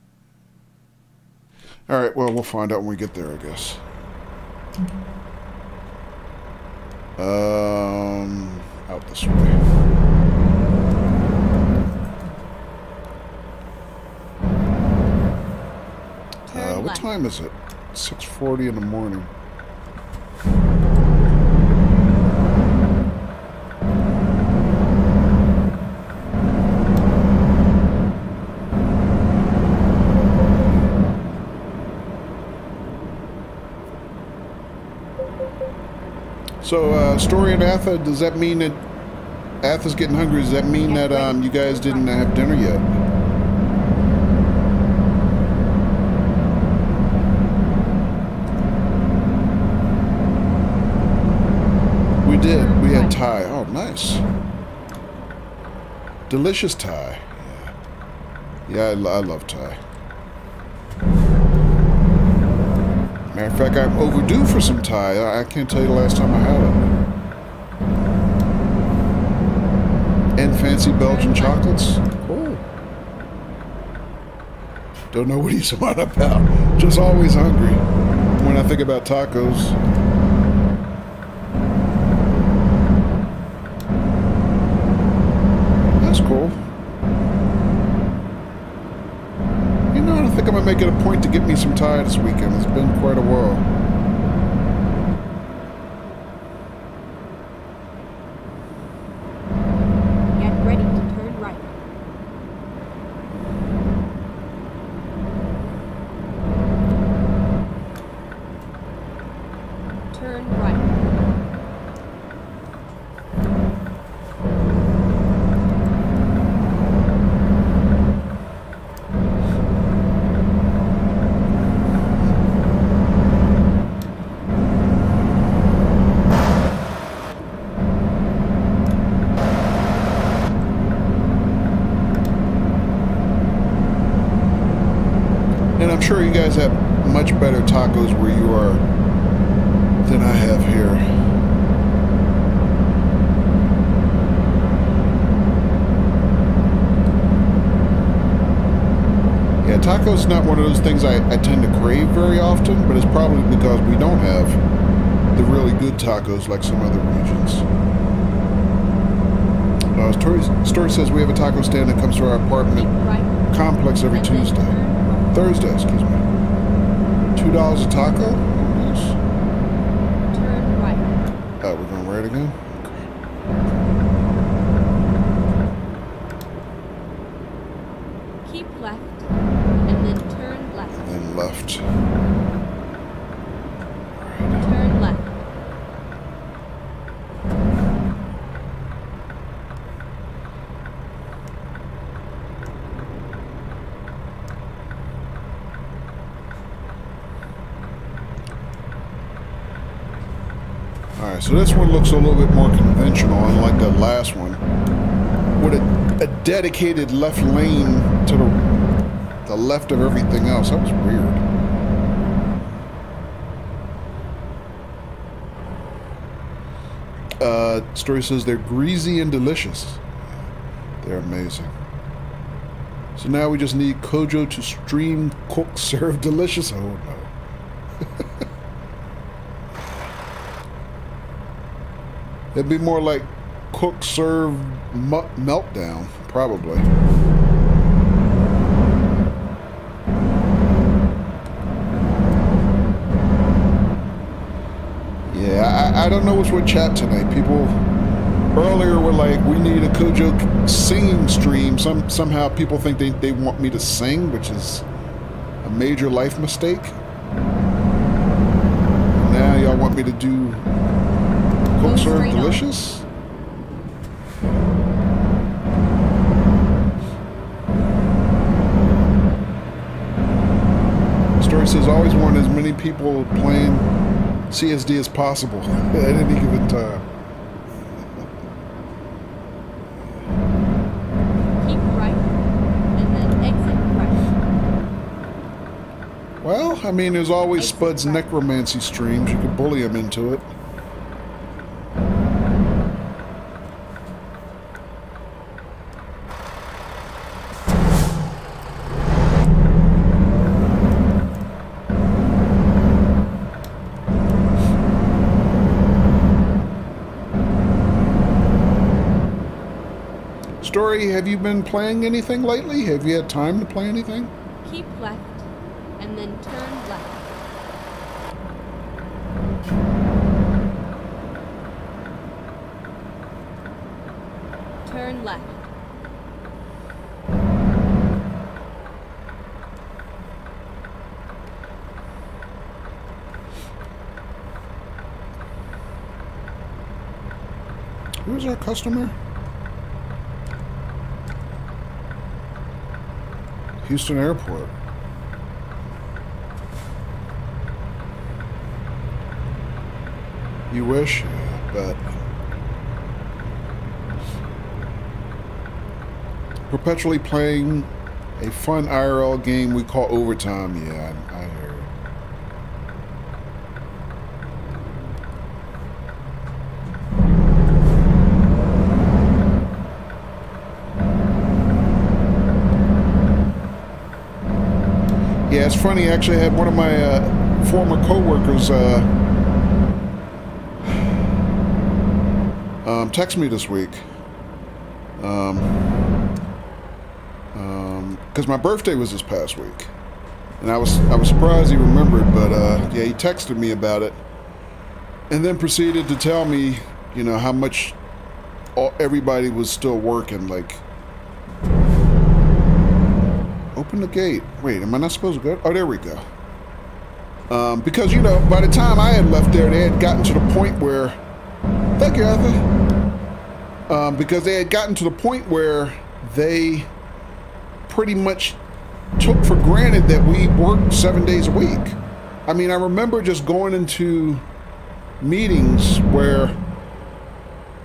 S1: All right, well, we'll find out when we get there, I guess. Out this way. What time is it? 6:40 in the morning. So, Story in Atha, does that mean that Atha's getting hungry? Does that mean that you guys didn't have dinner yet? We did. We had Thai. Oh, nice. Delicious Thai. Yeah, I love Thai. Matter of fact, I'm overdue for some Thai. I can't tell you the last time I had it. And fancy Belgian chocolates. Cool. Don't know what he's on about. Just always hungry when I think about tacos. That's cool. You know what? I think I'm going to make make it a point to get me some Thai this weekend. It's been quite a while.
S2: Get ready to turn right. Turn right.
S1: And I'm sure you guys have much better tacos where you are than I have here. Yeah, tacos is not one of those things I tend to crave very often, but it's probably because we don't have the really good tacos like some other regions. Story says we have a taco stand that comes to our apartment complex every Tuesday. Thursday, excuse me. $2 a taco? Nice.
S2: Turn right.
S1: Oh, we're going right again?
S2: Keep left, and then turn left.
S1: And then left.
S2: Turn left.
S1: Alright, so this one looks a little bit more conventional, unlike the last one. With a dedicated left lane to the left of everything else. That was weird. Story says they're greasy and delicious. They're amazing. So now we just need Kojo to stream, cook, serve delicious. Oh no. It'd be more like cook, serve, meltdown, probably. Yeah, I don't know what's with chat tonight. People earlier were like, we need a Kojo singing stream. Somehow people think they want me to sing, which is a major life mistake. Now y'all want me to do cook, serve, delicious? Story says always want as many people playing CSD as possible at any given time.
S2: Keep right, and then exit right.
S1: Well, I mean, there's always Spud's necromancy streams. You could bully him into it. Story, have you been playing anything lately? Have you had time to play anything?
S2: Keep left, and then turn left. Turn left.
S1: Who's our customer? Houston Airport. You wish, but perpetually playing a fun IRL game we call Overtime. Yeah, I hear it. Yeah, it's funny. Actually, I had one of my former co-workers text me this week because my birthday was this past week, And I was surprised he remembered, but yeah, he texted me about it, and then proceeded to tell me, you know, how much everybody was still working. Like, open the gate. Wait, am I not supposed to go? Oh, there we go. Because, you know, by the time I had left there, they had gotten to the point where, thank you, Arthur. Because they had gotten to the point where they pretty much took for granted that we worked 7 days a week. I mean, I remember just going into meetings where,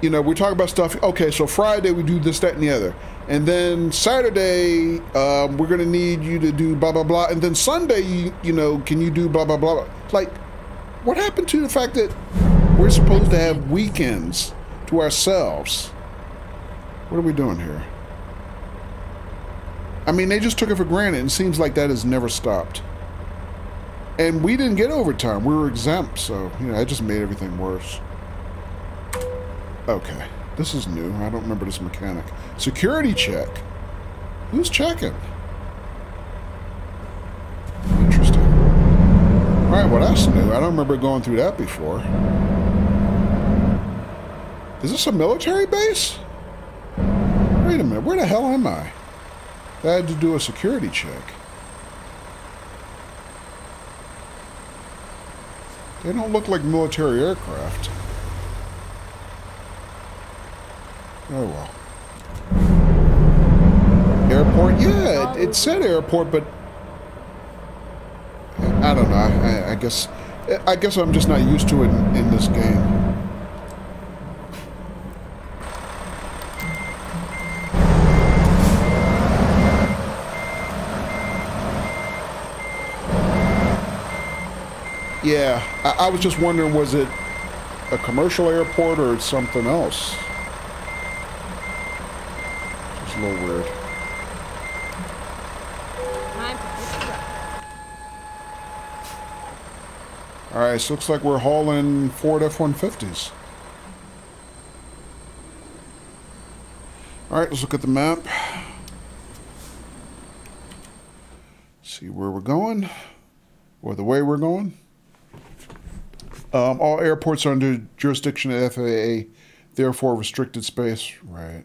S1: you know, we talk about stuff. Okay, so Friday we do this, that, and the other. And then Saturday, we're going to need you to do blah, blah, blah. And then Sunday, you know, can you do blah, blah, blah. Like, what happened to the fact that we're supposed to have weekends to ourselves? What are we doing here? I mean, they just took it for granted. And it seems like that has never stopped. And we didn't get overtime. We were exempt. So, you know, that just made everything worse. Okay. This is new. I don't remember this mechanic. Security check. Who's checking? Interesting. Alright, well that's new. I don't remember going through that before. Is this a military base? Wait a minute. Where the hell am I? I had to do a security check. They don't look like military aircraft. Oh well. Airport? Yeah, it said airport, but I don't know. I guess I'm just not used to it in this game. Yeah, I was just wondering, was it a commercial airport or something else? Just a little weird. Alright, so looks like we're hauling Ford F-150s. Alright, let's look at the map. See where we're going, or the way we're going. All airports are under jurisdiction of FAA, therefore restricted space. Right.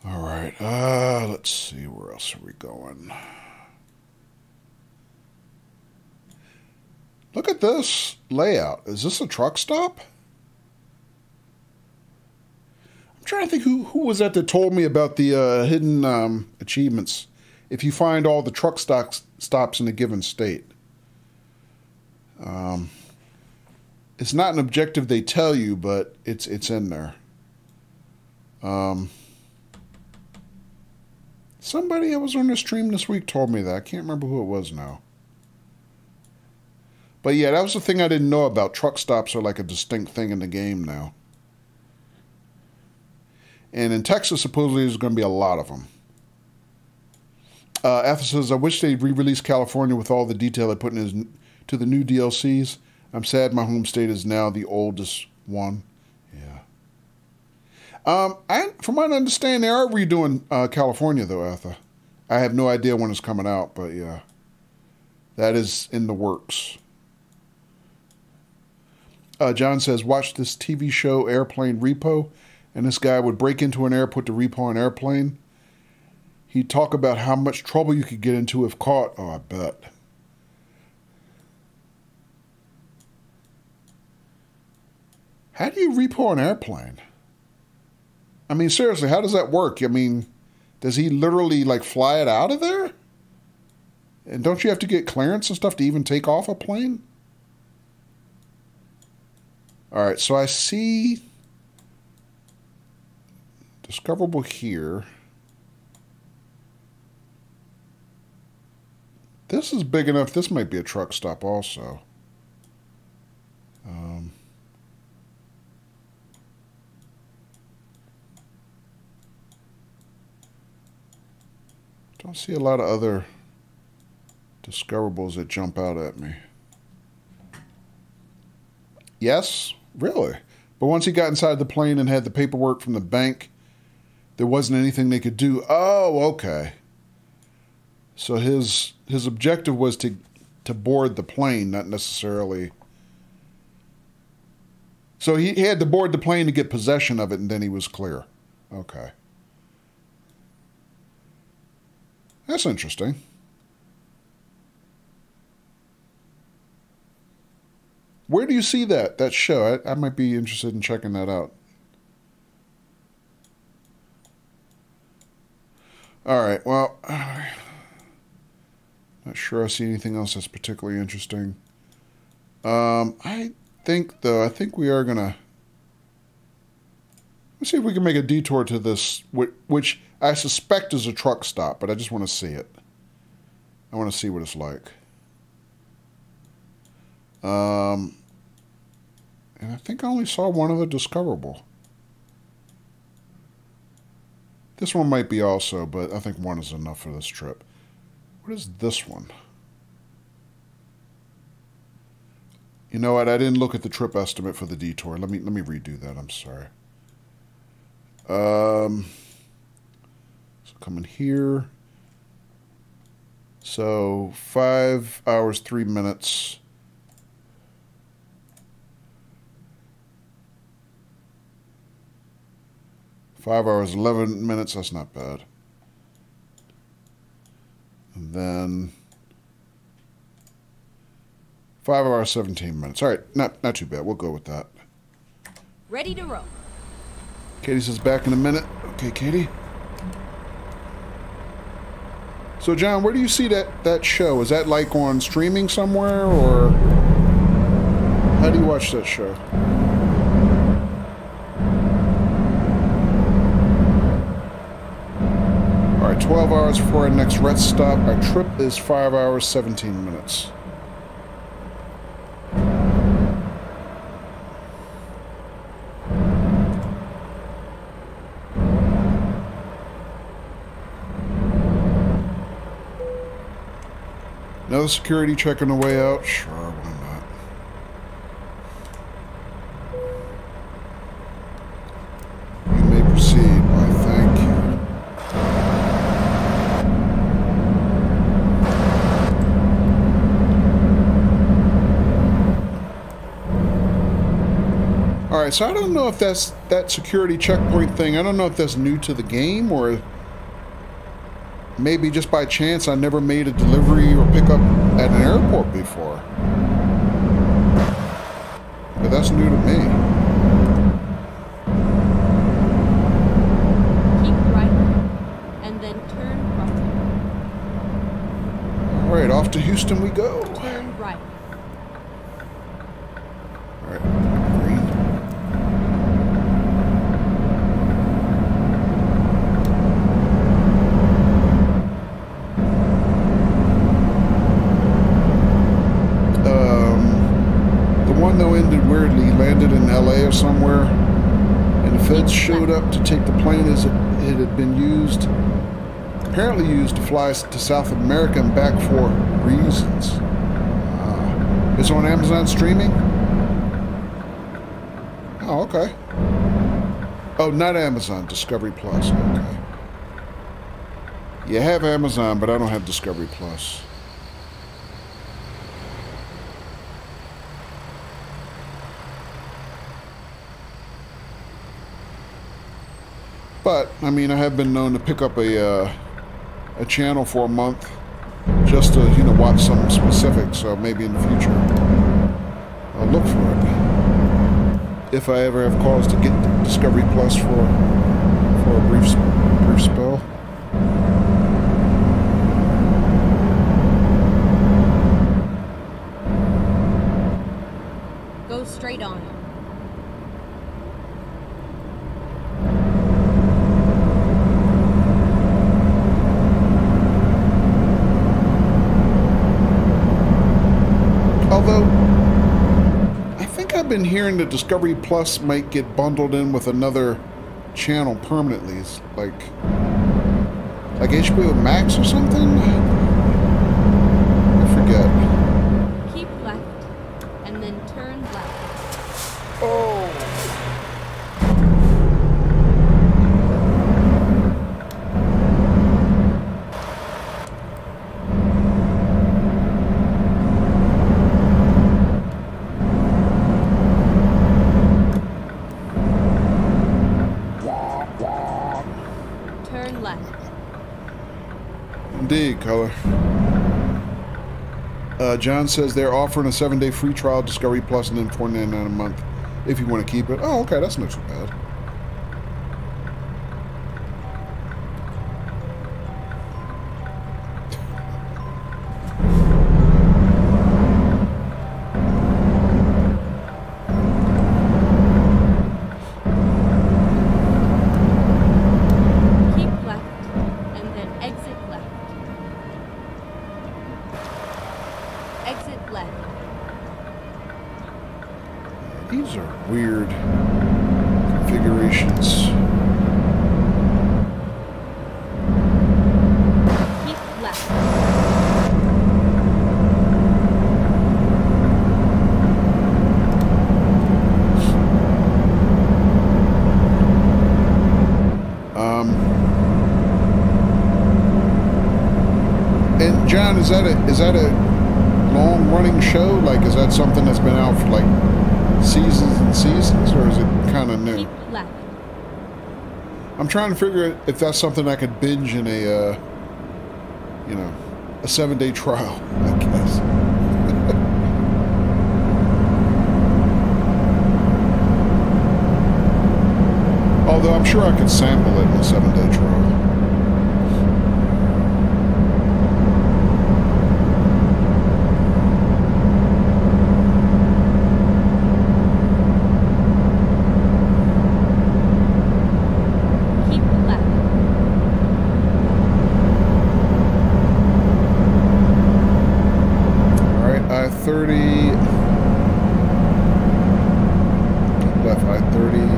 S1: All right. Let's see, where else are we going? Look at this layout. Is this a truck stop? I'm trying to think who was that told me about the hidden achievements. If you find all the truck stops in a given state. It's not an objective they tell you, but it's in there. Somebody that was on the stream this week told me that. I can't remember who it was now. But yeah, that was the thing I didn't know about. Truck stops are like a distinct thing in the game now. And in Texas, supposedly, there's going to be a lot of them. Arthur says, I wish they'd re-release California with all the detail they put into the new DLCs. I'm sad my home state is now the oldest one. Yeah. From what I understand, they are redoing California, though, Arthur. I have no idea when it's coming out, but yeah. That is in the works. John says, watch this TV show, Airplane Repo. And this guy would break into an airport to repo an airplane. He'd talk about how much trouble you could get into if caught. Oh, I bet. How do you repo an airplane? I mean, seriously, how does that work? I mean, does he literally, like, fly it out of there? And don't you have to get clearance and stuff to even take off a plane? All right, so I see... discoverable here. This is big enough. This might be a truck stop also. Don't see a lot of other discoverables that jump out at me. Yes? Really? But once he got inside the plane and had the paperwork from the bank, there wasn't anything they could do. Oh, okay. So his objective was to board the plane, not necessarily... So he had to board the plane to get possession of it, and then he was clear. Okay. That's interesting. Where do you see that show? I might be interested in checking that out. All right, well, not sure I see anything else that's particularly interesting. I think we are gonna... Let's see if we can make a detour to this, which I suspect is a truck stop, but I just want to see it. I want to see what it's like. And I think I only saw one of the discoverable. This one might be also, but I think one is enough for this trip. What is this one? You know what? I didn't look at the trip estimate for the detour. Let me redo that. I'm sorry. So come in here. So 5 hours, 3 minutes. Five hours, 11 minutes. That's not bad. And then 5 hours, 17 minutes. All right, not too bad. We'll go with that.
S2: Ready to roll.
S1: Katie says back in a minute. Okay, Katie. So, John, where do you see that show? Is that like on streaming somewhere, or how do you watch that show? All right, 12 hours before our next rest stop. Our trip is 5 hours, 17 minutes. Another security check on the way out? Sure, why not? You may proceed. Why, thank you. Alright, so I don't know if that's that security checkpoint thing. I don't know if that's new to the game, or maybe just by chance I never made a delivery or pickup at an airport before. But that's new to me.
S2: Keep right, and then turn right.
S1: Alright, off to Houston we go.
S2: Turn right.
S1: Alright, green. Though ended weirdly. He landed in LA or somewhere, and the feds showed up to take the plane as it had been apparently used to fly to South America and back for reasons. It's on Amazon streaming? Oh, okay. Oh, not Amazon, Discovery Plus. Okay. You have Amazon, but I don't have Discovery Plus. But, I mean, I have been known to pick up a channel for a month just to, you know, watch something specific, so maybe in the future I'll look for it. If I ever have cause to get Discovery Plus for a brief spell.
S2: Go straight on.
S1: Although, I think I've been hearing that Discovery Plus might get bundled in with another channel permanently. It's like HBO Max or something? I forget.
S2: Keep left, and then turn left.
S1: indeed, Color. John says they're offering a 7-day free trial, Discovery Plus, and then $4.99 a month if you want to keep it. Oh, okay, that's not too bad. These are weird configurations.
S2: Keep left.
S1: And John, is that a long running show? Like, is that something that's been out for like seasons and seasons, or is it kind of new?
S2: Keep left.
S1: I'm trying to figure if that's something I could binge in a, you know, a 7-day trial, I guess. Although I'm sure I could sample it in a 7-day trial. Left I-35.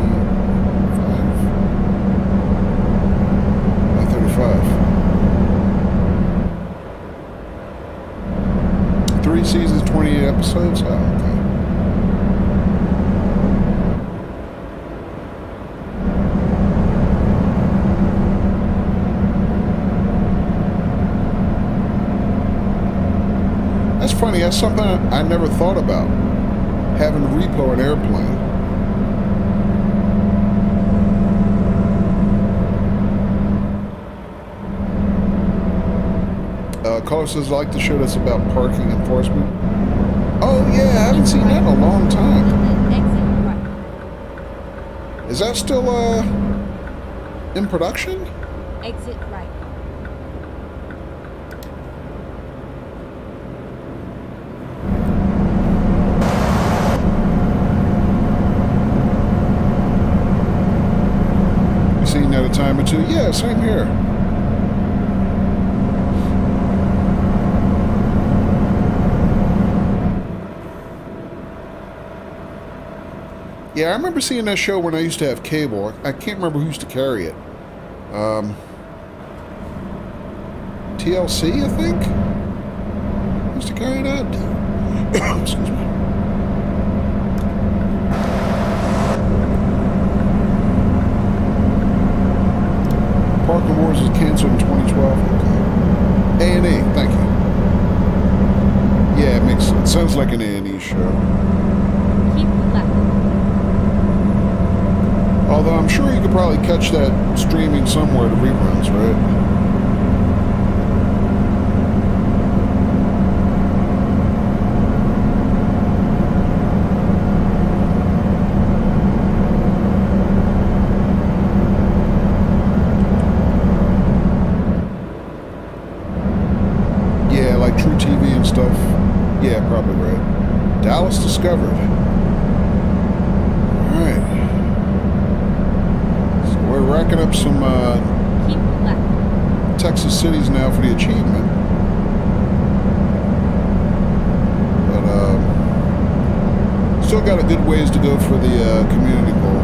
S1: I-35. 3 seasons, 28 episodes? Oh, okay. That's funny. That's something I never thought about. Having to repo an airplane. Caller says, I like the show that's about parking enforcement. Oh yeah, I haven't seen that in a long time. Is that still in production?
S2: Exit right.
S1: You seen that a time or two? Yeah, same here. Yeah, I remember seeing that show when I used to have cable. I can't remember who used to carry it. TLC, I think? Used to carry that? Excuse me. Parking Wars was canceled in 2012. Okay. A&E, thank you. Yeah, it makes sense. Sounds like an A&E show.
S2: Keep left.
S1: Although I'm sure you could probably catch that streaming somewhere, the reruns, right? Yeah, like True TV and stuff. Yeah, probably right. Dallas Discovered. Alright. We're racking up some Texas cities now for the achievement. But still got a good ways to go for the community goal.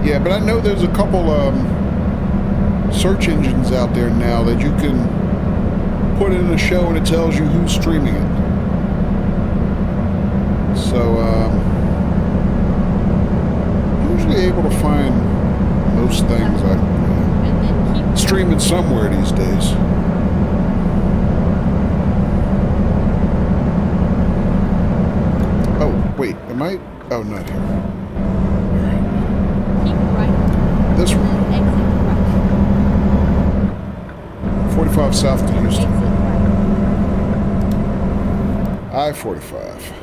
S1: Yeah, but I know there's a couple search engines out there now that you can put in a show and it tells you who's streaming it. So, usually able to find most things.
S2: And then
S1: streaming somewhere these days. Oh, wait, am I? Oh, not here.
S2: Keep right.
S1: This one.
S2: Exit right.
S1: 45 south to Houston.
S2: Exit right.
S1: I-45.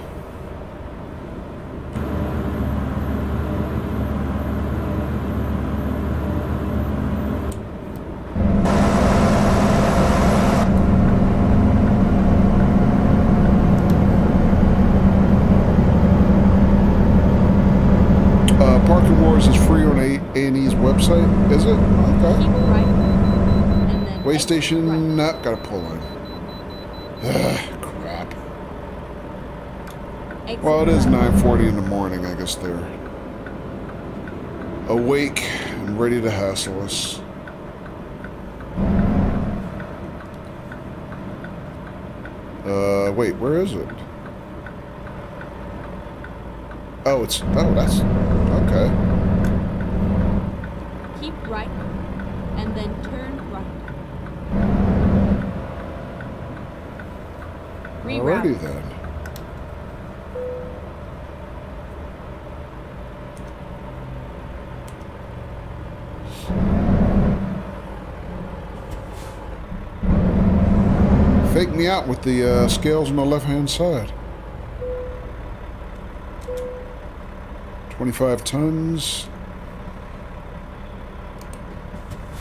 S1: Parking Wars is free on A&E's website, is it? Okay.
S2: Keep right. And then
S1: Way
S2: exit
S1: station,
S2: right.
S1: not gotta pull in. Ugh, crap.
S2: Exit
S1: Well, it is
S2: right.
S1: 9:40 in the morning. I guess they're awake and ready to hassle us. Wait, where is it? Oh, that's, okay.
S2: Keep right. And then turn right.
S1: Alrighty
S2: Reroute.
S1: then. Fake me out with the scales on the left-hand side. 25 tons.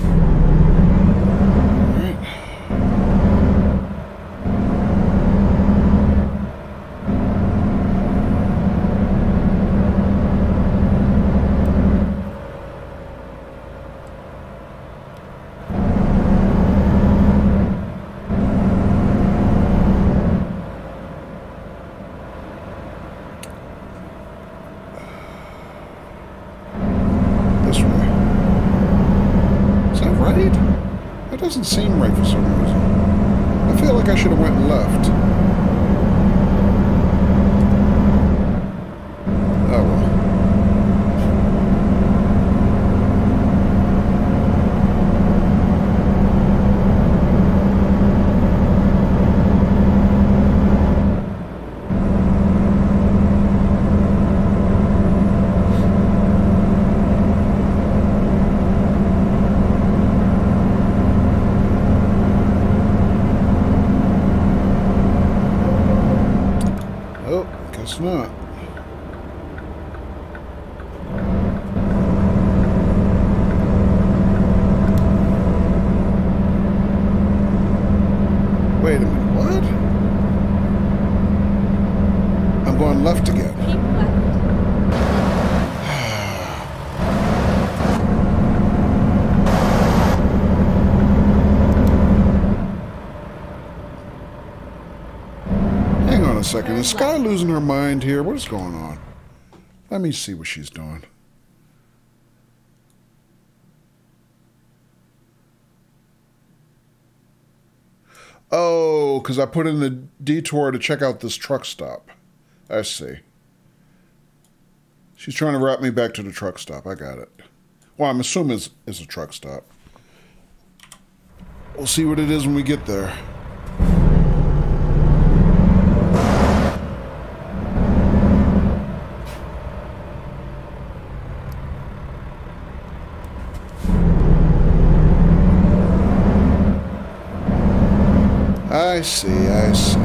S1: Alright. This way. Is that right? That doesn't seem right for some reason. I feel like I should have went left. Oh well. Oh, guess not. Wait a minute, what? I'm going left again.
S2: Keep left.
S1: Hang on a second. Is Sky losing her mind here? What is going on? Let me see what she's doing. Oh, because I put in the detour to check out this truck stop. I see. She's trying to route me back to the truck stop. I got it. Well, I'm assuming it's a truck stop. We'll see what it is when we get there. I see, I see.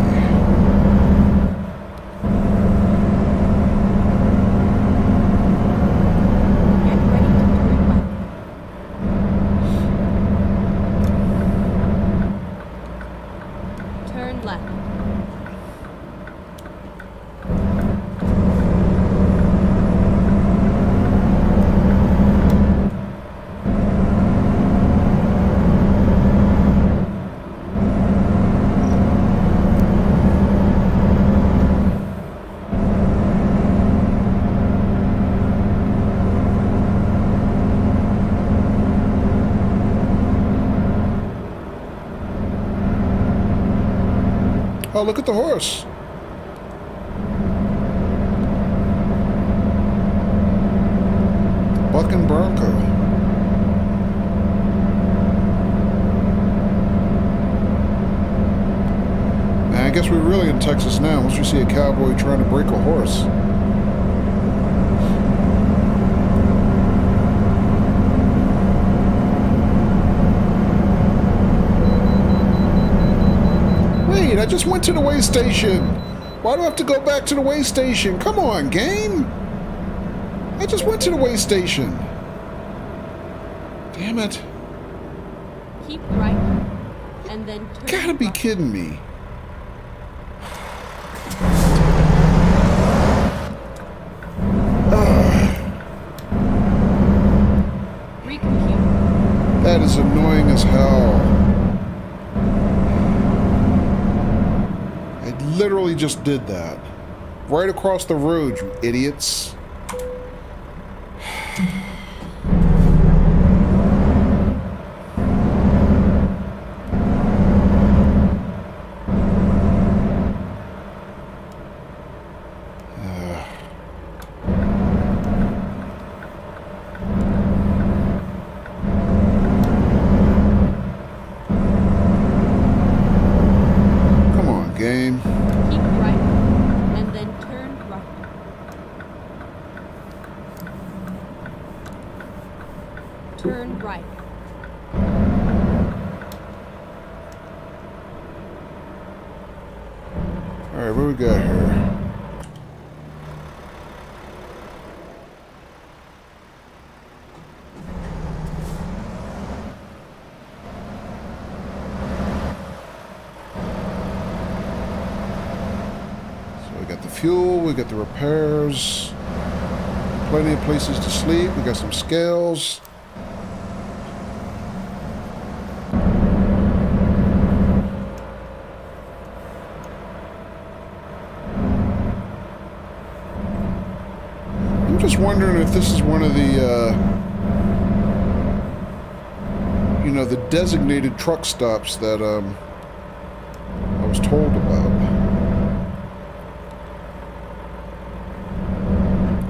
S2: Get ready to turn left. Turn left.
S1: Oh, look at the horse. Buck and Bronco. in Texas now. Once you see a cowboy trying to break a horse. Wait, I just went to the way station. Why do I have to go back to the way station? Come on, game. I just went to the way station. Damn it.
S2: Keep right, and then turn.
S1: Gotta be
S2: right.
S1: kidding me.
S2: Recompute.
S1: That is annoying as hell. I literally just did that. Right across the road, you idiots. Game.
S2: Keep right, and then turn right. Turn right.
S1: Alright, what we got here? Fuel, we got the repairs, plenty of places to sleep, we got some scales. I'm just wondering if this is one of the, you know, the designated truck stops that I was told about.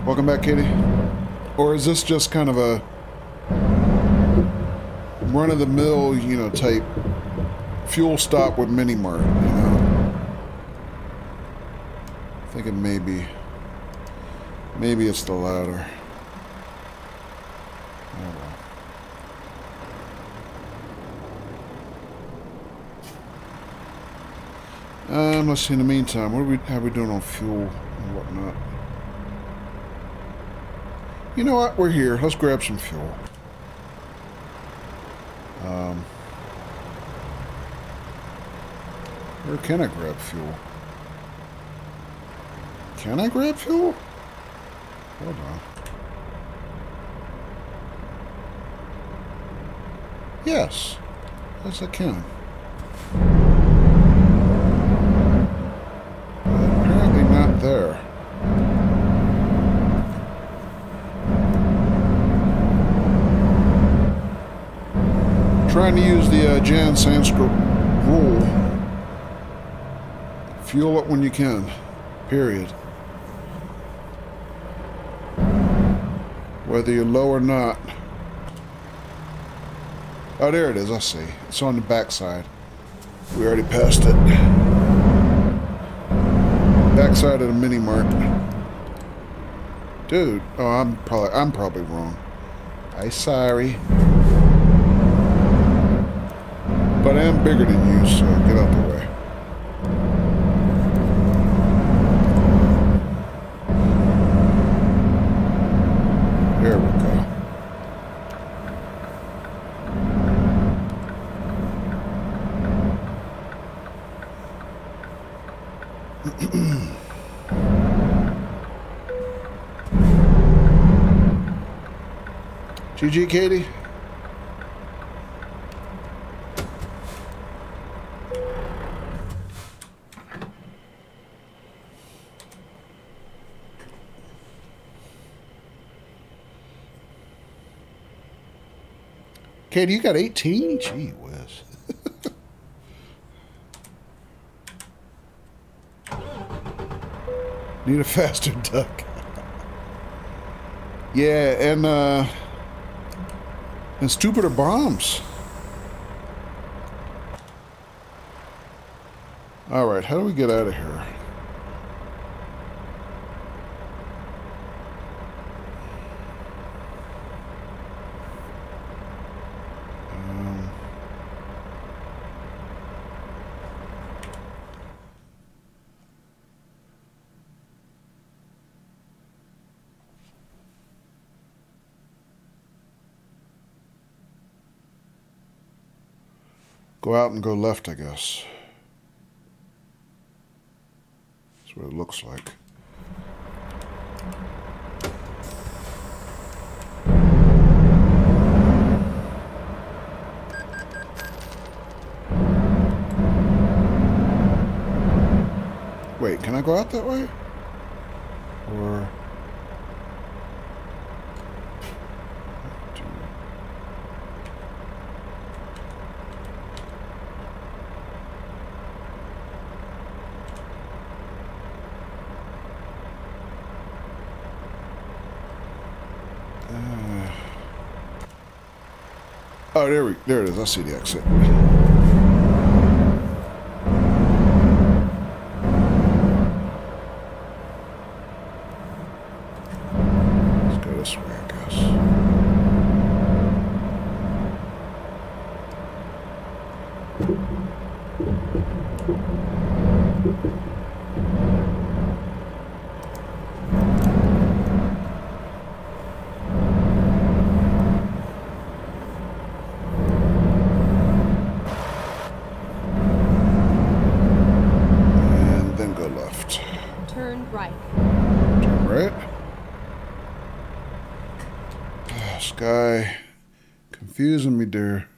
S1: Welcome back, Katie. Or is this just kind of a run-of-the-mill, you know, type fuel stop with mini-mart, you know? Thinking maybe it's the latter. Oh well. Let's see, in the meantime, how are we doing on fuel and whatnot? You know what? We're here. Let's grab some fuel. Where can I grab fuel? Can I grab fuel? Hold on. Yes. Yes, I can. Apparently not there. Trying to use the Jan Sanskrit rule. Fuel it when you can. Period. Whether you're low or not. Oh, there it is. I see. It's on the back side. We already passed it. Backside of the mini mart. Dude. Oh, I'm probably wrong. I'm sorry. But I am bigger than you, so get out the way. There we go. GG, Katie. Katie, you got 18? Gee whiz. Need a faster duck. Yeah, and stupider bombs. Alright, how do we get out of here? Go out and go left, I guess. That's what it looks like. Wait, can I go out that way? Or... oh, there it is. I see the exit. Let's go this way, I guess.
S2: Turn right.
S1: Turn right. Oh, Sky, confusing me, dear.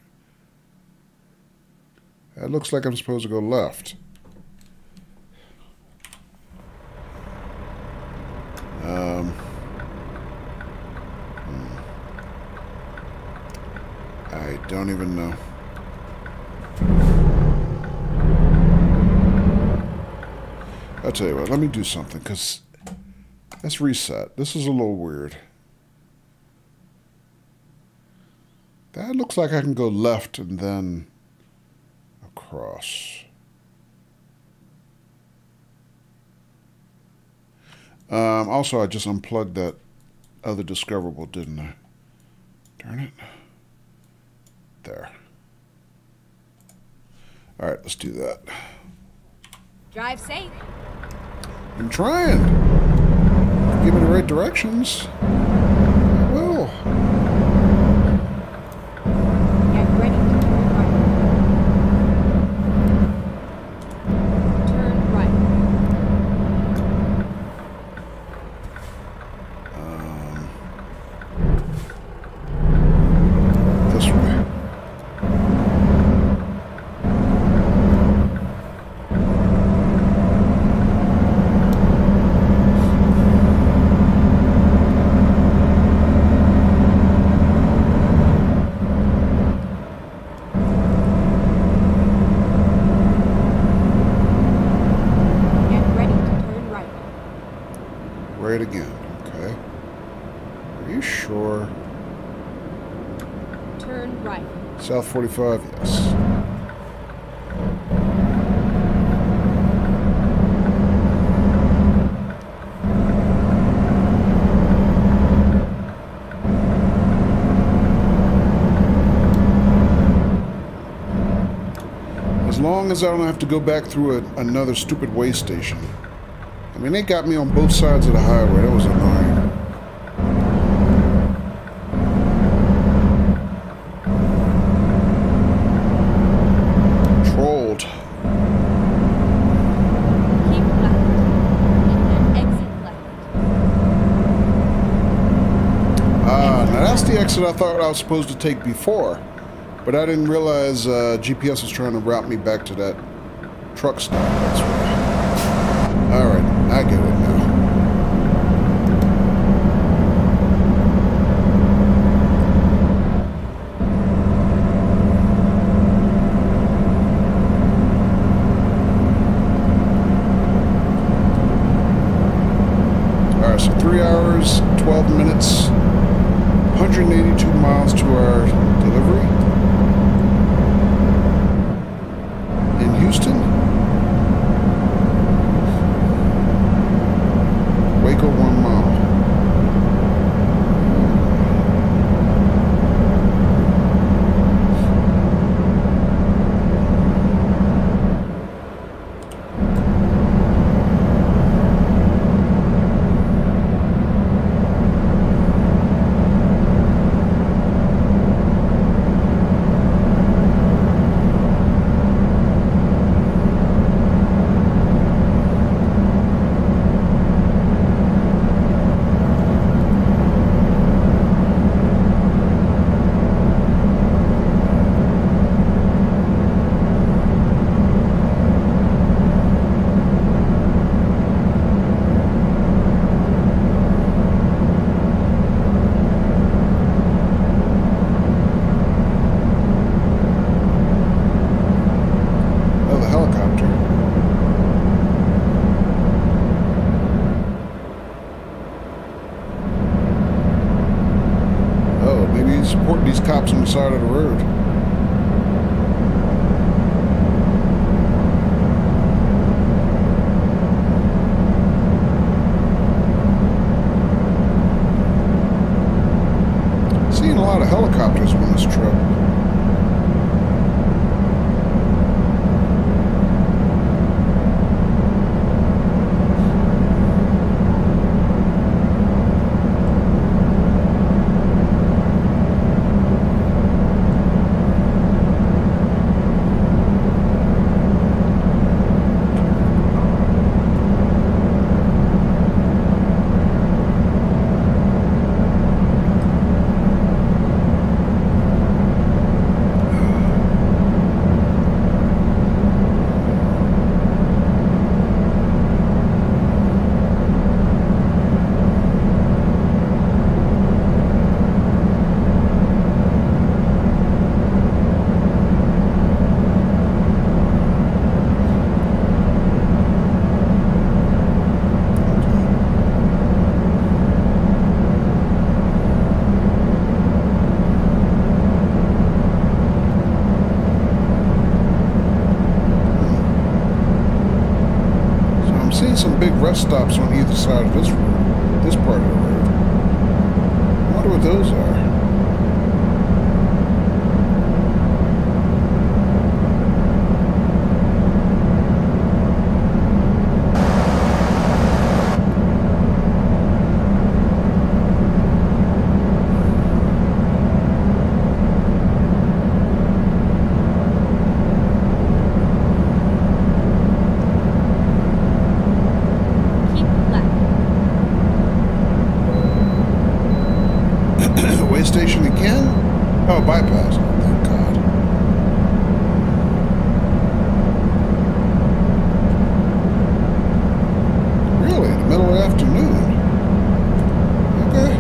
S1: That looks like I'm supposed to go left. I don't even know. I'll tell you what, let me do something, because let's reset. This is a little weird. That looks like I can go left and then across. Also, I just unplugged that other discoverable, didn't I? Darn it. There. All right, let's do that.
S2: Drive safe.
S1: I'm trying. Give me the right directions. I will.
S2: Get ready to turn right. Turn right.
S1: This way. Right again, okay. Are you sure?
S2: Turn right.
S1: South 45, yes. As long as I don't have to go back through another stupid way station. I mean, they got me on both sides of the highway. That was annoying. Trolled.
S2: Keep left. And exit left.
S1: Ah, now that's the exit I thought I was supposed to take before. But I didn't realize GPS was trying to route me back to that truck stop. That's right. Alright, I get it now. Alright, so 3 hours, 12 minutes, 182 miles to our delivery in Houston. reporting these cops on the side of the road. Seeing a lot of helicopters on this trip. Some big rest stops on either side of this road, this part of the road. I wonder what those are. Station again? Oh, bypass. Oh, thank God. Really? In the middle of the afternoon? Okay.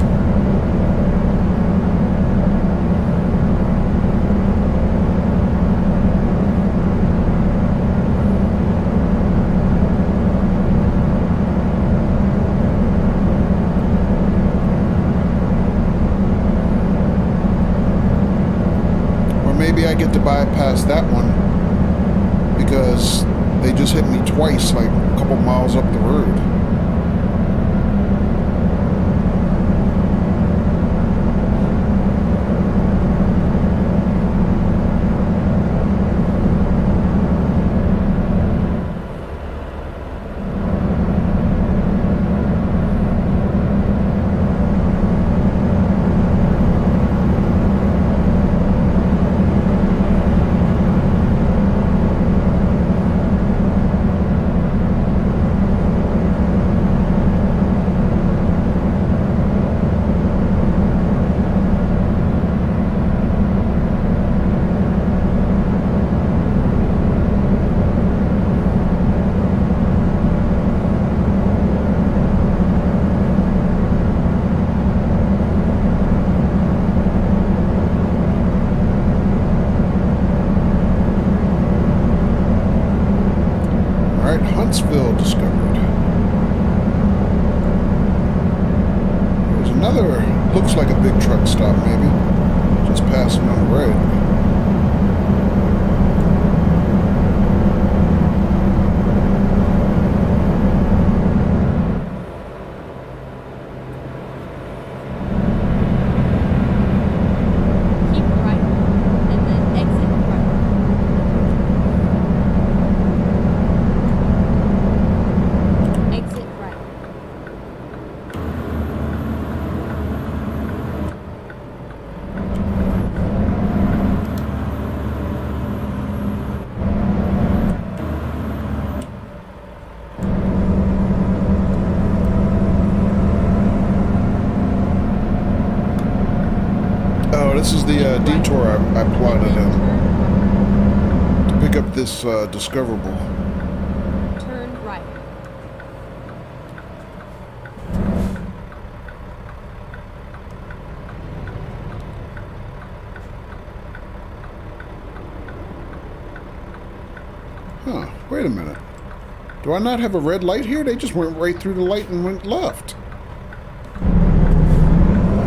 S1: Maybe I get to bypass that one because they just hit me twice, like a couple miles up the road. Huntsville discovered. There's another, looks like a big truck stop maybe, just passing on the road. This is the detour I plotted in to pick up this discoverable.
S2: Turn right.
S1: Huh, wait a minute. Do I not have a red light here? They just went right through the light and went left.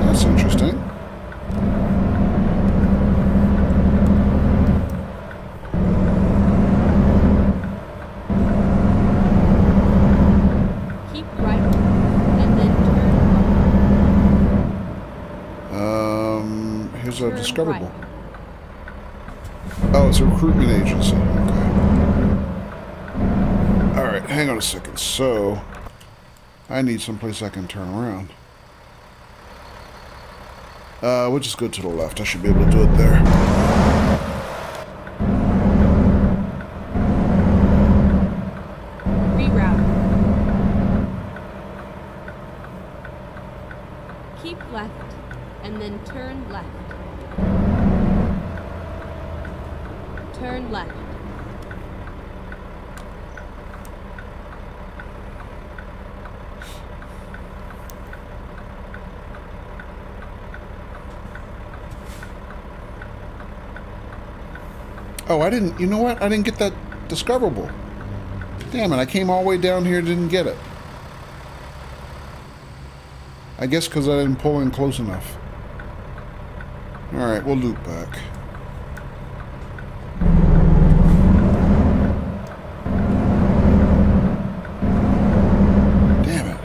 S1: That's interesting. Where's
S2: Turn
S1: Discoverable?
S2: right.
S1: Oh, it's a recruitment agency. Okay. Alright, hang on a second. So, I need someplace I can turn around. We'll just go to the left. I should be able to do it there.
S2: Reroute. Keep left, and then turn left. Turn left.
S1: Oh, I didn't... You know what? I didn't get that discoverable. Damn it, I came all the way down here and didn't get it. I guess because I didn't pull in close enough. Alright, we'll loop back. Damn it.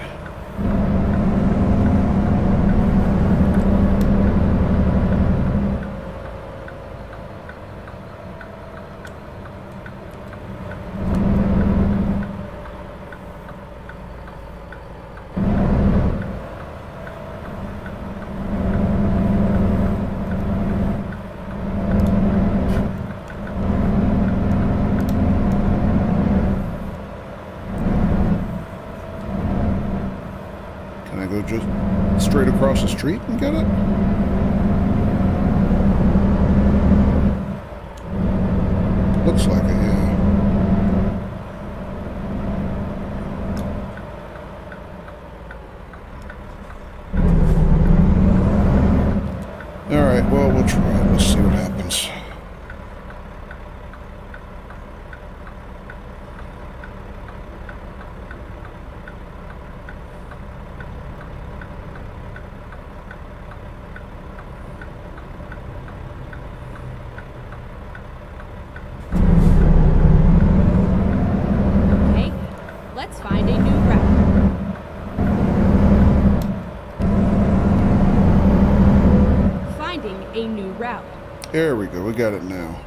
S1: Just straight across the street and get it? Looks like it, yeah. Alright, well, we'll try it. Let's see what happens. There we go, we got it now.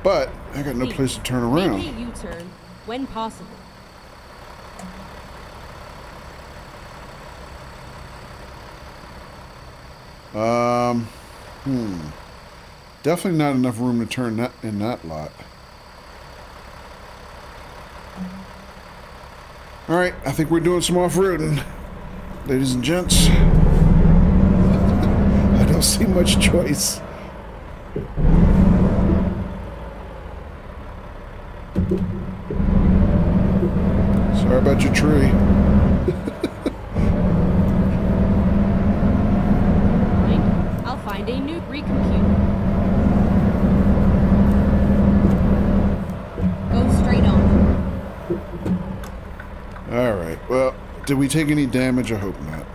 S1: But I got no place to turn around.
S2: Make a U-turn when possible.
S1: Definitely not enough room to turn that in that lot. Alright, I think we're doing some off-roading. Ladies and gents. I don't see much choice. Sorry about your tree.
S2: I'll find a new recompute. Go straight on.
S1: Alright, well, did we take any damage? I hope not.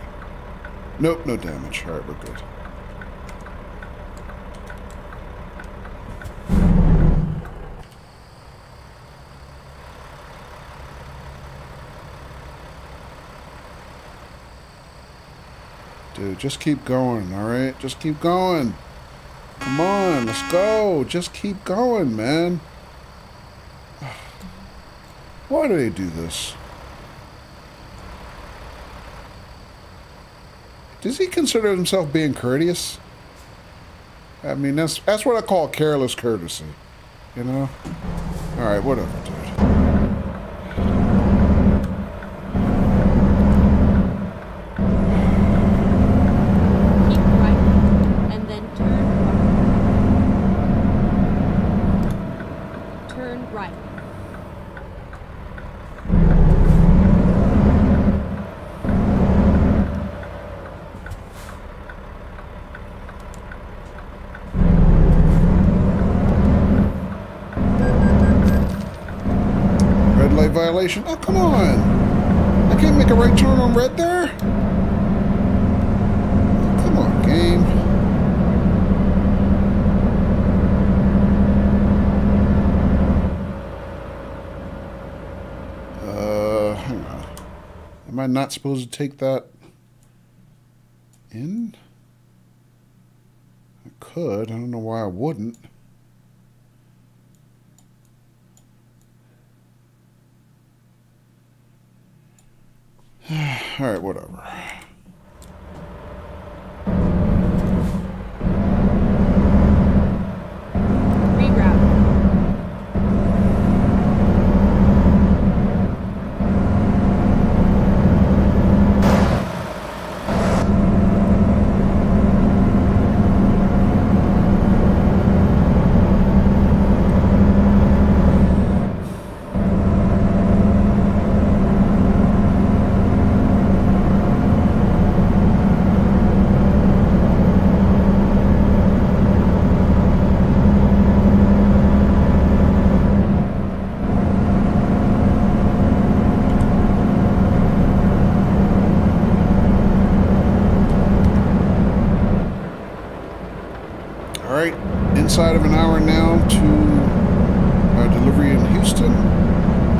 S1: Nope, no damage. Alright, we're good. Dude, just keep going, alright? Just keep going. Come on, let's go. Just keep going, man. Why do they do this? Does he consider himself being courteous? I mean, that's what I call careless courtesy. You know? Alright, whatever, dude. Violation? Oh, come on! I can't make a right turn on red there? Come on, game. Hang on. Am I not supposed to take that in? could. I don't know why I wouldn't. Alright, whatever. Inside of an hour now to our delivery in Houston,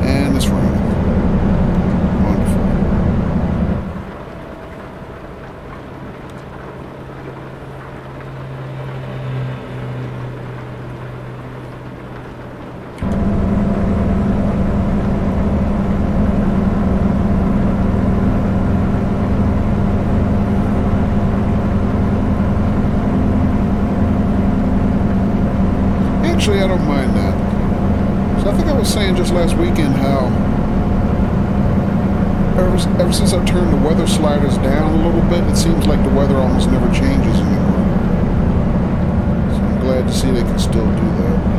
S1: and it's raining. Wonderful. Actually, I don't mind that. So I think I was saying just last weekend how ever since I turned the weather sliders down a little bit, it seems like the weather almost never changes anymore. So I'm glad to see they can still do that.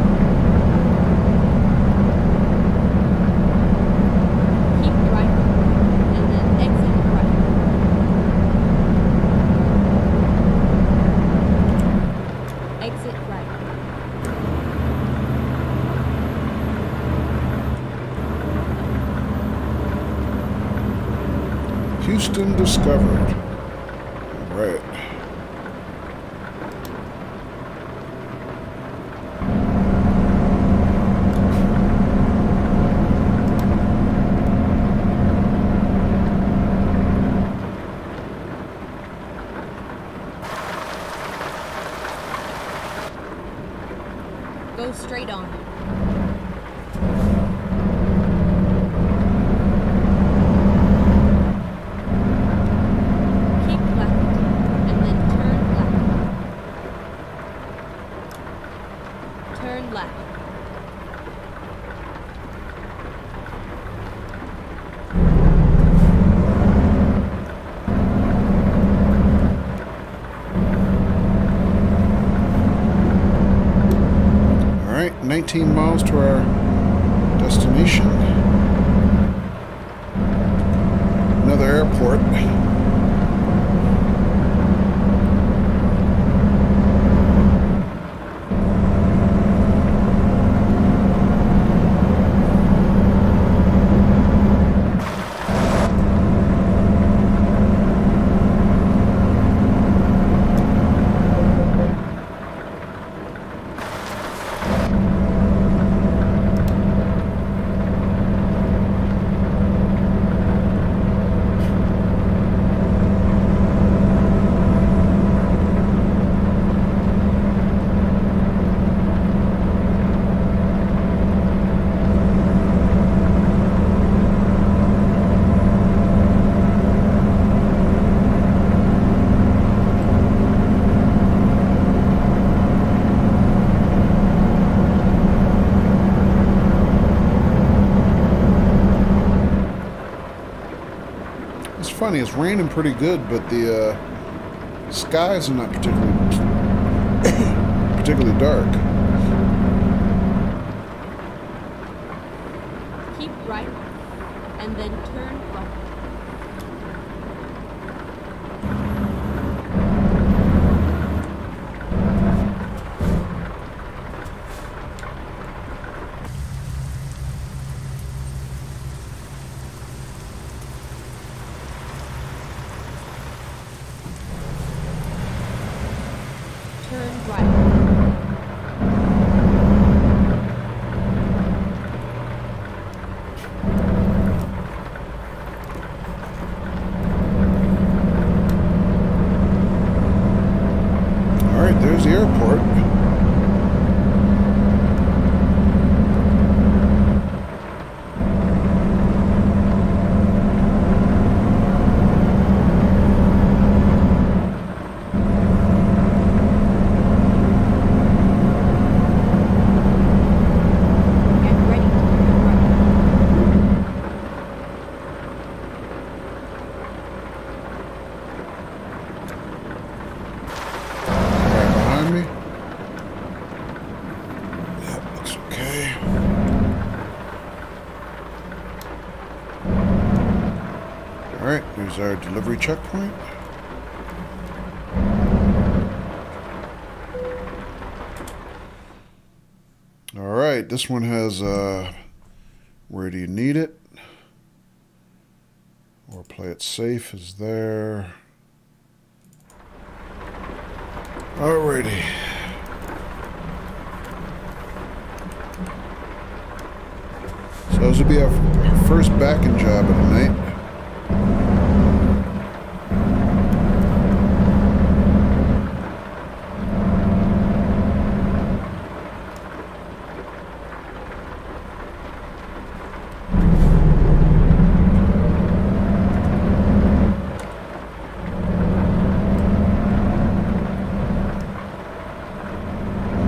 S1: Houston discovered. All right.
S2: Go straight on.
S1: All right, 19 miles to our destination. Another airport. Funny, it's raining pretty good, but the skies are not particularly dark.
S2: Keep right, and then turn right. Turn right.
S1: there's the airport. Our delivery checkpoint. All right, this one has where do you need it? Or play it safe is there. Alrighty. So this will be our first backing job of the night.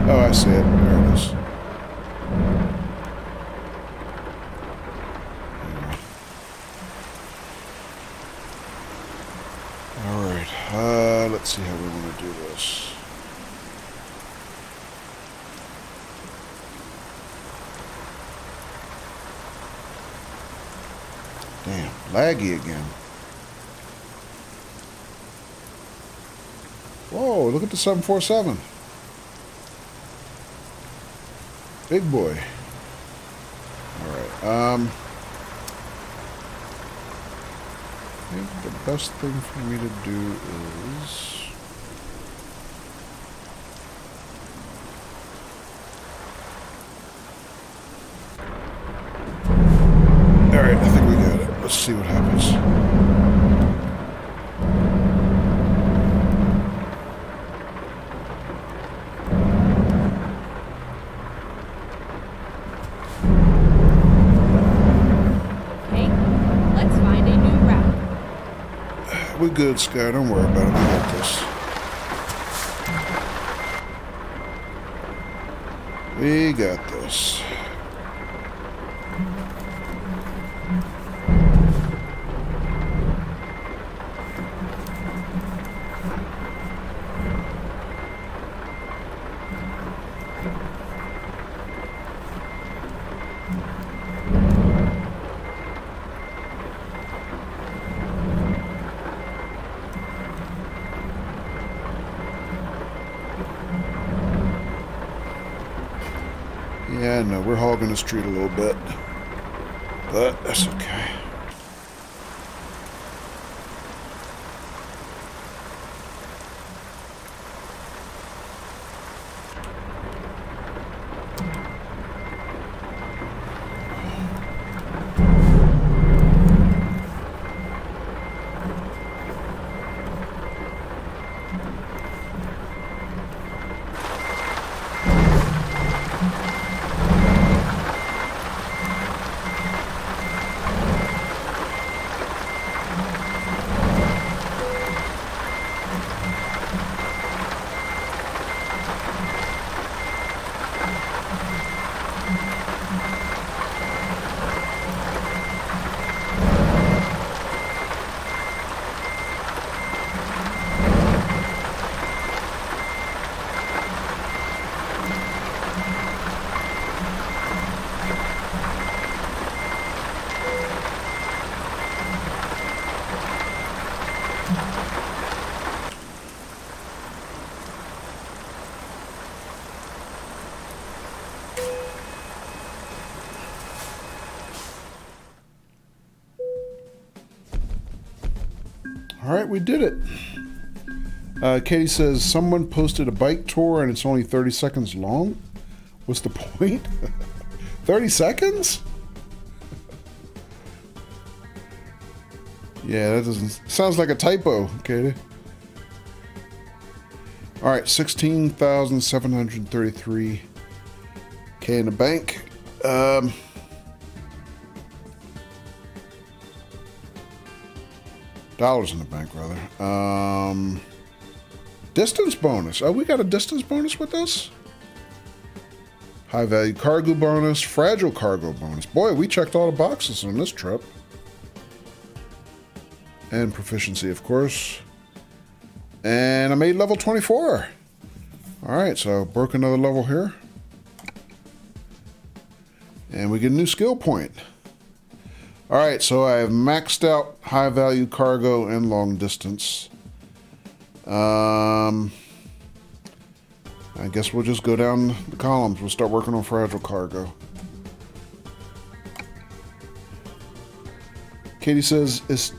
S1: Oh, I see it. There it is. Alright, let's see how we want to do this. Damn, laggy again. Whoa, look at the 747. Big boy. Alright, I think the best thing for me to do is... Alright, I think we got it. Let's see what happens. We're good, Sky. Don't worry about it. We got this. We got this. Yeah, no, we're hogging the street a little bit, but that's okay. All right, we did it. Katie says, someone posted a bike tour and it's only 30 seconds long. What's the point? 30 seconds? Yeah, that doesn't... Sounds like a typo, Katie. All right, 16,733K in the bank. Dollars in the bank, rather. Distance bonus. Oh, we got a distance bonus with this? High value cargo bonus, fragile cargo bonus. Boy, we checked all the boxes on this trip. And proficiency, of course. And I made level 24. All right, so broke another level here. And we get a new skill point. All right, so I have maxed out high value cargo and long distance. I guess we'll just go down the columns. We'll start working on fragile cargo. Katie says it's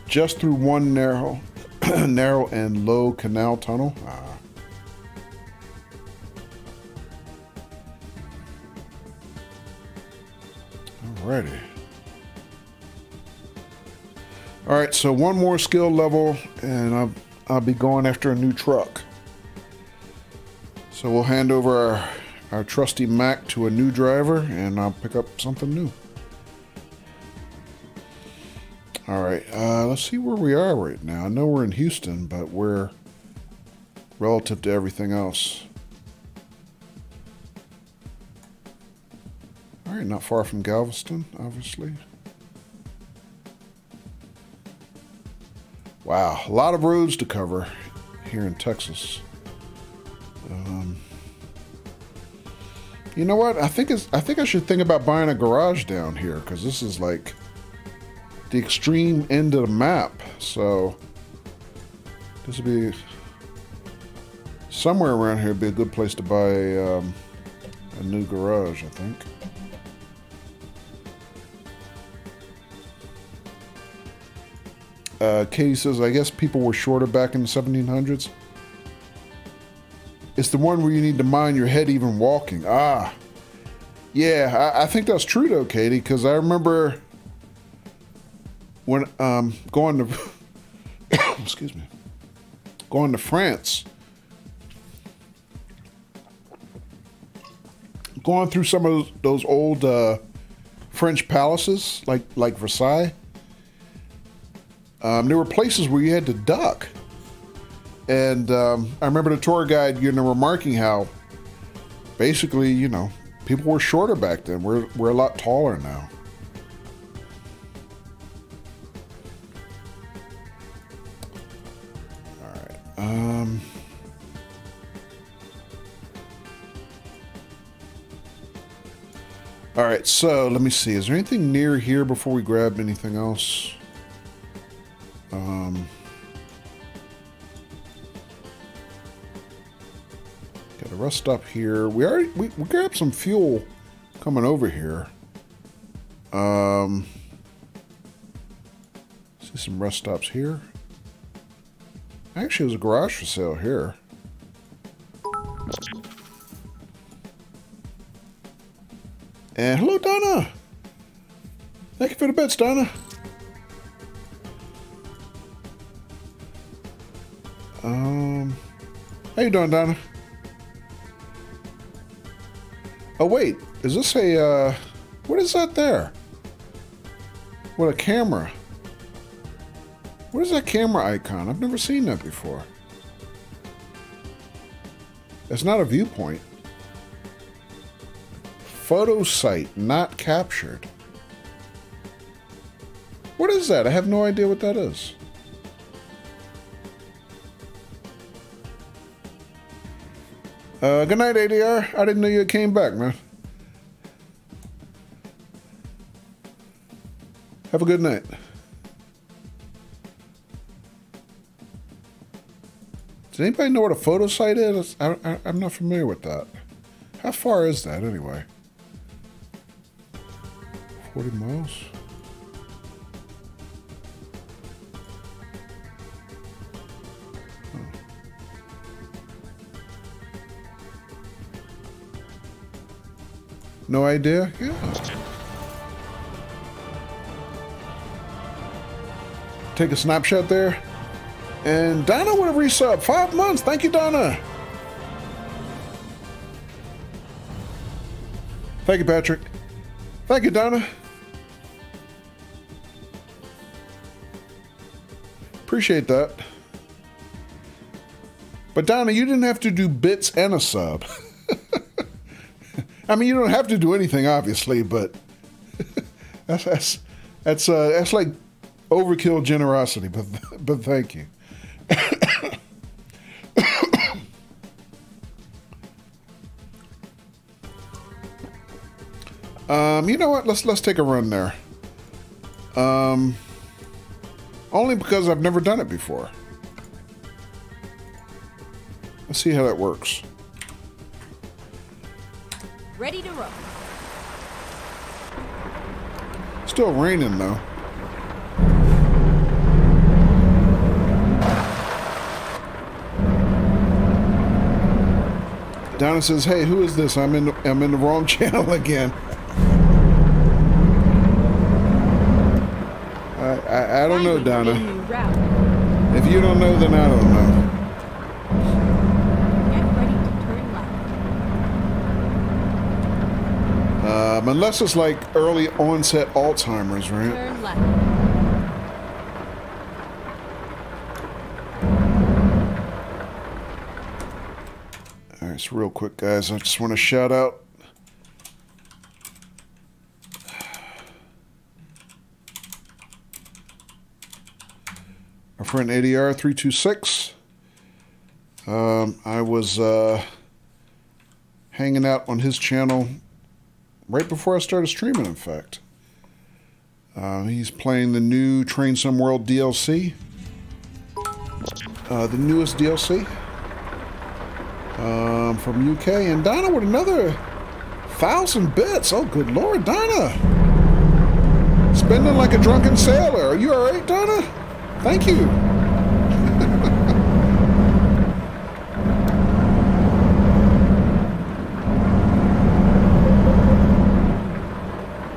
S1: just through one narrow and low canal tunnel. Alrighty. Alright, so one more skill level and I'll be going after a new truck. So we'll hand over our trusty Mac to a new driver and I'll pick up something new. Alright, let's see where we are right now. I know we're in Houston, but we're relative to everything else. Alright, not far from Galveston, obviously. Wow, a lot of roads to cover here in Texas. You know what? I think I should think about buying a garage down here because this is like the extreme end of the map. So this would be somewhere around here. Would be a good place to buy a new garage, I think. Katie says, I guess people were shorter back in the 1700s. It's the one where you need to mind your head even walking. Ah, yeah, I think that's true though, Katie, because I remember when going to excuse me, going to France, going through some of those old French palaces, like Versailles. There were places where you had to duck. And I remember the tour guide, remarking how basically, people were shorter back then. We're a lot taller now. All right. All right, so let me see. Is there anything near here before we grab anything else? Got a rest stop here. We grabbed some fuel coming over here. See some rest stops here. Actually, there's a garage for sale here. And hello, Donna. Thank you for the bits, Donna. How you doing, Donna? Oh wait, is this a what is that there? What, a camera? What is that camera icon? I've never seen that before. It's not a viewpoint. Photo site not captured. What is that? I have no idea what that is. Good night, ADR. I didn't know you came back, man. Have a good night. Does anybody know what a photo site is? I'm not familiar with that. How far is that, anyway? 40 miles? No idea? Yeah. Take a snapshot there. And Donna with a resub. 5 months. Thank you, Donna. Thank you, Patrick. Thank you, Donna. Appreciate that. But Donna, you didn't have to do bits and a sub. I mean, you don't have to do anything, obviously, but that's like overkill generosity. But thank you. You know what? Let's take a run there. Only because I've never done it before. Let's see how that works.
S2: Ready to roll.
S1: Still raining though. Donna says, "Hey, who is this? I'm in the wrong channel again." I don't know, Donna. If you don't know, then I don't know.
S2: Get ready to turn left.
S1: Unless it's like early onset Alzheimer's, right?
S2: Turn left.
S1: All right, so real quick, guys, I just want to shout out our friend ADR326. I was hanging out on his channel right before I started streaming, in fact. He's playing the new Train Sim World DLC. The newest DLC from UK. And Donna with another 1,000 bits. Oh, good Lord, Donna. Spending like a drunken sailor. Are you all right, Donna? Thank you.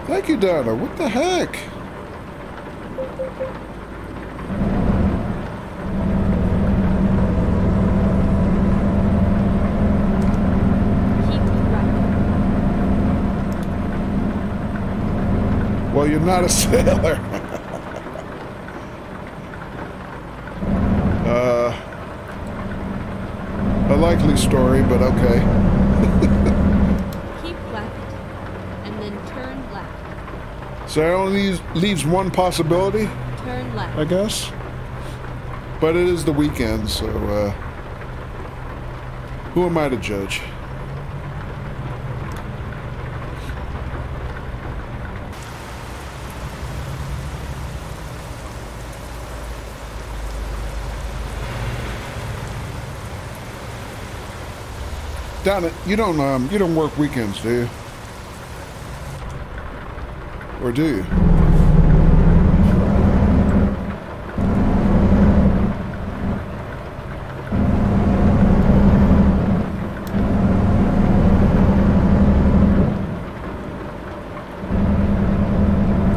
S1: Thank you, Donna. What the heck?
S2: Keep right.
S1: Well, you're not a sailor. A likely story, but okay.
S2: Keep left, and then turn left.
S1: So it only leaves one possibility,
S2: Turn left.
S1: I guess. But it is the weekend, so who am I to judge? Donna, you don't work weekends, do you? Or do you?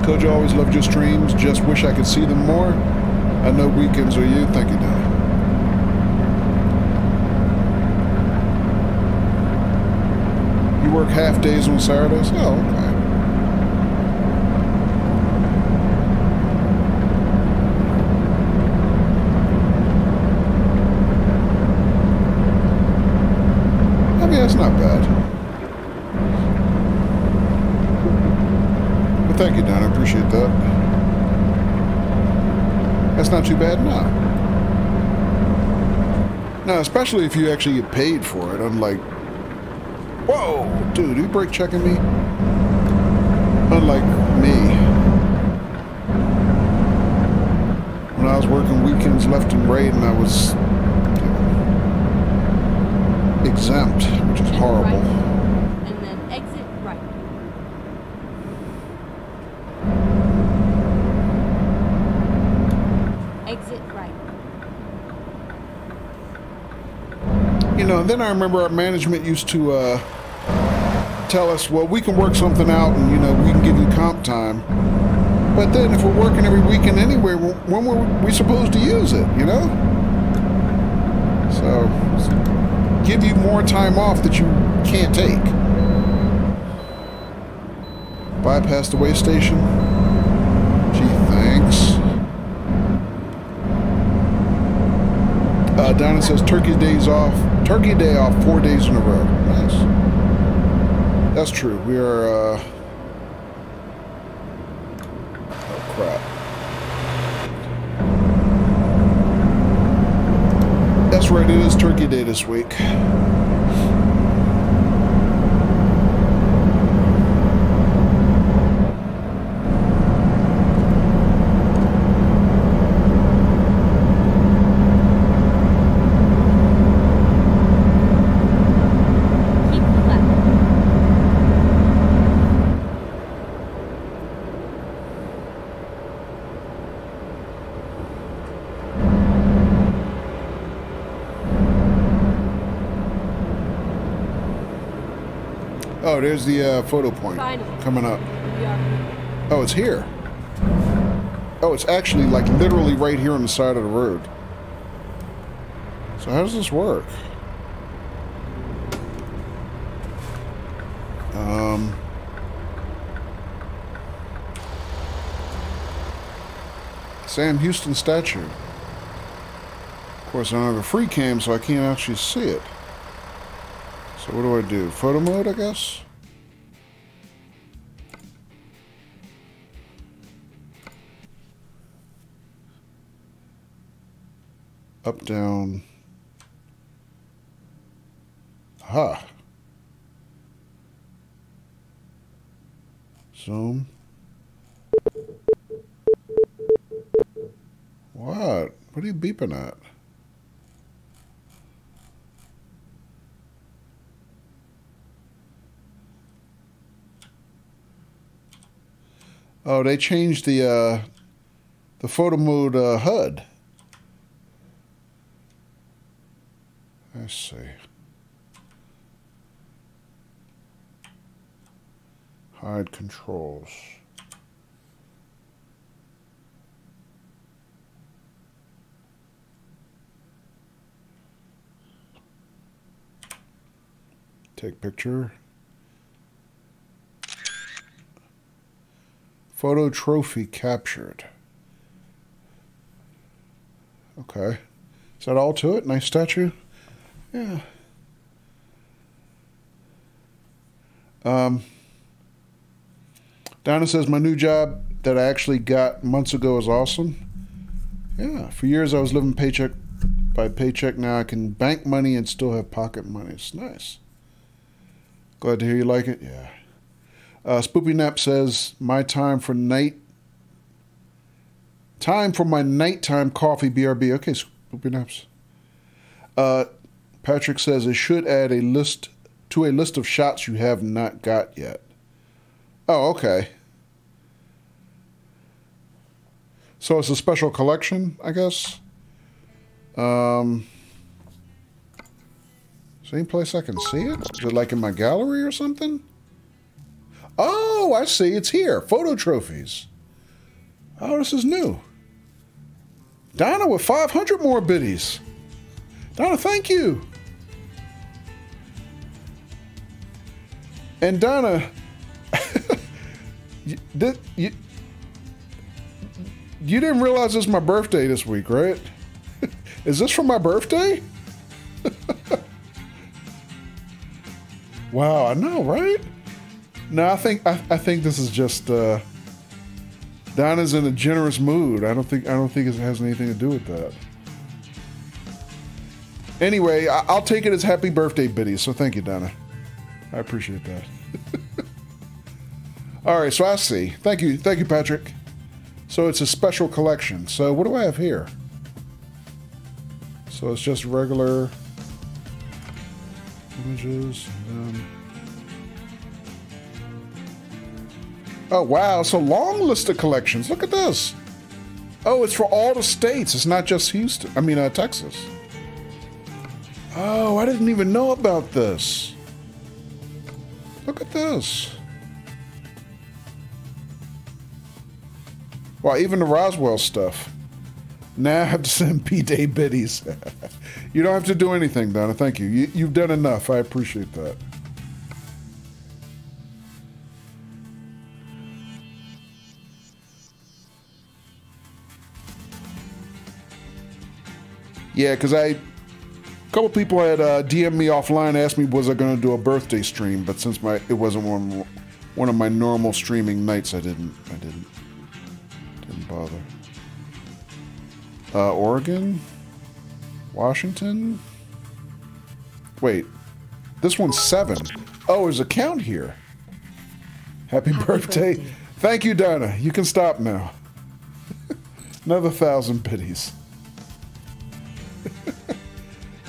S1: Coach, I always loved your streams. Just wish I could see them more. I know weekends are you. Thank you, Donna. You work half days on Saturdays? Oh, okay. I mean, that's not bad. Well, thank you, Don. I appreciate that. That's not too bad, no. No, especially if you actually get paid for it, unlike... Whoa! Dude, you brake checking me? Unlike me. When I was working weekends left and right and I was... exempt, which is horrible.
S2: Right, and then exit right. Exit right.
S1: You know, then I remember our management used to tell us, well, we can work something out and, you know, we can give you comp time. But then if we're working every weekend anyway, when were we supposed to use it, you know? So, give you more time off that you can't take. Bypass the way station. Gee, thanks. Donna says Turkey Day off 4 days in a row. Nice. That's true. We are, oh, crap. That's right, it is Turkey Day this week. Oh, there's the photo point coming up. Oh, it's here. Oh, it's actually like literally right here on the side of the road. So how does this work? Sam Houston statue. Of course, I don't have a free cam, so I can't actually see it. So what do I do? Photo mode, I guess? Up, down. Aha. Zoom. What? What are you beeping at? Oh, they changed the photo mode HUD. Let's see. Hide controls. Take picture. Photo trophy captured. Okay. Is that all to it? Nice statue? Yeah. Donna says my new job that I actually got months ago is awesome. Yeah. For years I was living paycheck by paycheck. Now I can bank money and still have pocket money. It's nice. Glad to hear you like it. Yeah. Spoopy Nap says, my time for my nighttime coffee, BRB. Okay, Spoopy Naps. Patrick says, it should add a list of shots you have not got yet. Oh, okay. So it's a special collection, I guess. Is there any place I can see it? Is it like in my gallery or something? Oh, I see. It's here. Photo trophies. Oh, this is new. Donna with 500 more biddies. Donna, thank you. And Donna, you didn't realize it's my birthday this week, right? Is this for my birthday? Wow, I know, right? No, I think this is just Donna's in a generous mood. I don't think it has anything to do with that. Anyway, I'll take it as happy birthday, Biddy. So thank you, Donna. I appreciate that. All right, so I see. Thank you, Patrick. So it's a special collection. So what do I have here? So it's just regular images. Oh, wow. It's a long list of collections. Look at this. Oh, it's for all the states. It's not just Houston. I mean, Texas. Oh, I didn't even know about this. Look at this. Wow, even the Roswell stuff. Now I have to send P-Day biddies. You don't have to do anything, Donna. Thank you. You've done enough. I appreciate that. Yeah, because a couple people had DM'd me offline, asked me was I going to do a birthday stream, but since it wasn't one of my normal streaming nights, I didn't bother. Oregon, Washington. Wait, this one's 7. Oh, there's a count here. Happy birthday. Thank you, Donna. You can stop now. Another 1,000 biddies.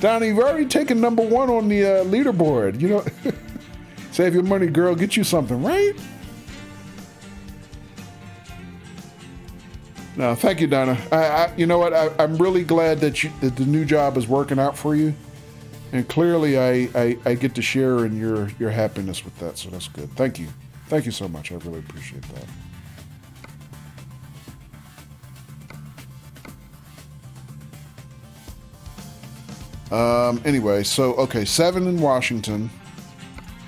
S1: Donnie, you've already taken #1 on the leaderboard. You know, save your money, girl. Get you something, right? No, thank you, Donna. You know what? I'm really glad that the new job is working out for you, and clearly I get to share in your happiness with that. So that's good. Thank you. Thank you so much. I really appreciate that. Anyway, so, okay, 7 in Washington.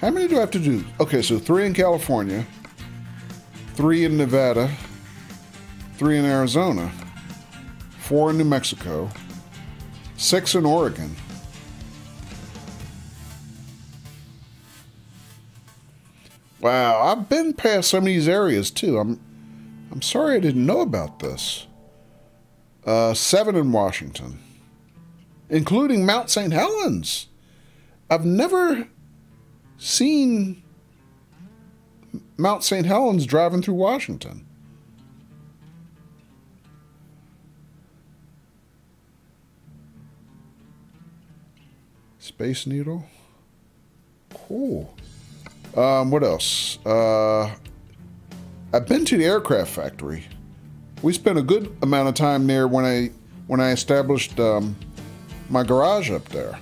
S1: How many do I have to do? Okay, so 3 in California, 3 in Nevada, 3 in Arizona, 4 in New Mexico, 6 in Oregon. Wow, I've been past some of these areas too. I'm sorry I didn't know about this. 7 in Washington, including Mount St. Helens. I've never seen Mount St. Helens driving through Washington. Space Needle. Cool. What else? I've been to the aircraft factory. We spent a good amount of time there when I established my garage up there.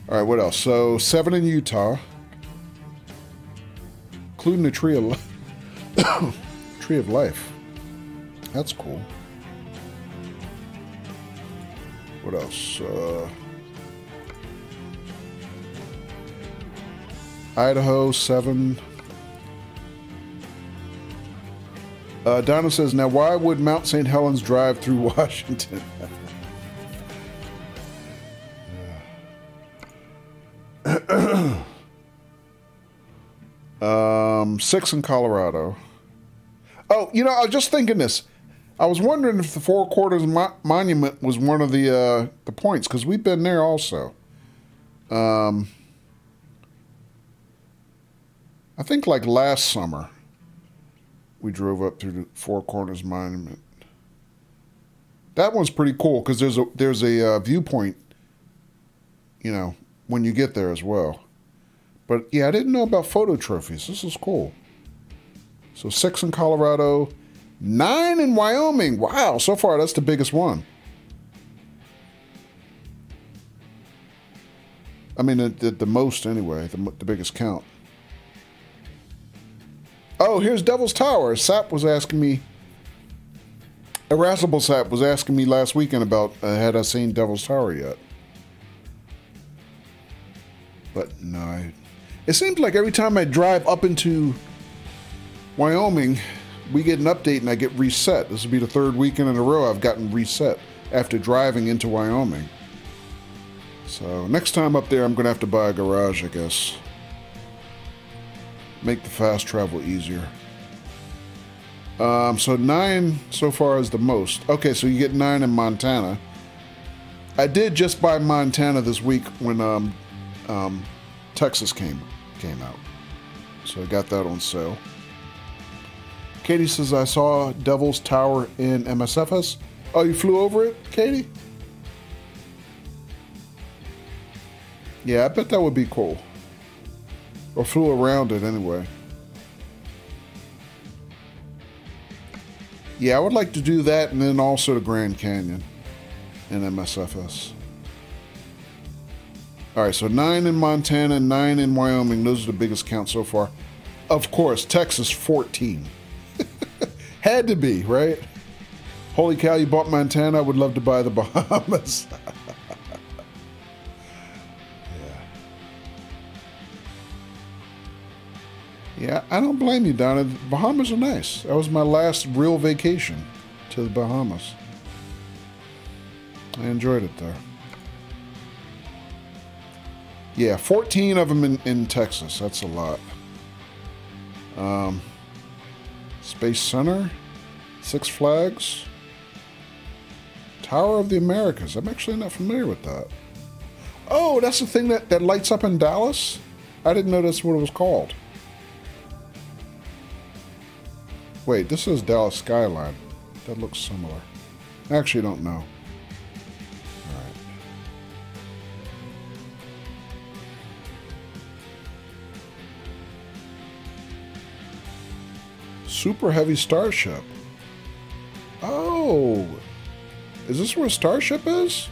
S1: All right, what else? So 7 in Utah, including the Tree of Life. That's cool. What else? Idaho, 7. Donna says, now why would Mount St. Helens drive through Washington? 6 in Colorado. Oh, you know, I was just thinking this. I was wondering if the Four Quarters Monument was one of the points, because we've been there also. I think like last summer, we drove up through the Four Corners Monument. That one's pretty cool because there's a viewpoint, you know, when you get there as well. But yeah, I didn't know about photo trophies. This is cool. So 6 in Colorado, 9 in Wyoming. Wow, so far that's the biggest one. I mean, the most anyway, the biggest count. Oh, here's Devil's Tower. Sap was asking me, Irascible Sap was asking me last weekend about had I seen Devil's Tower yet. But no, it seems like every time I drive up into Wyoming, we get an update and I get reset. This will be the 3rd weekend in a row I've gotten reset after driving into Wyoming. So next time up there, I'm going to have to buy a garage, I guess. Make the fast travel easier. So 9 so far is the most. Okay, so you get 9 in Montana. I did just buy Montana this week when Texas came out. So I got that on sale. Katie says, I saw Devil's Tower in MSFS. Oh, you flew over it, Katie? Yeah, I bet that would be cool. Or flew around it anyway. Yeah, I would like to do that and then also the Grand Canyon in MSFS. All right, so 9 in Montana, 9 in Wyoming. Those are the biggest counts so far. Of course, Texas, 14. Had to be, right? Holy cow, you bought Montana. I would love to buy the Bahamas. Yeah, I don't blame you, Donna. The Bahamas are nice. That was my last real vacation to the Bahamas. I enjoyed it there. Yeah, 14 of them in Texas. That's a lot. Space Center, Six Flags, Tower of the Americas. I'm actually not familiar with that. Oh, that's the thing that lights up in Dallas? I didn't know that's what it was called. Wait, this is Dallas Skyline. That looks similar. I actually don't know. Alright. Super Heavy Starship. Oh! Is this where Starship is?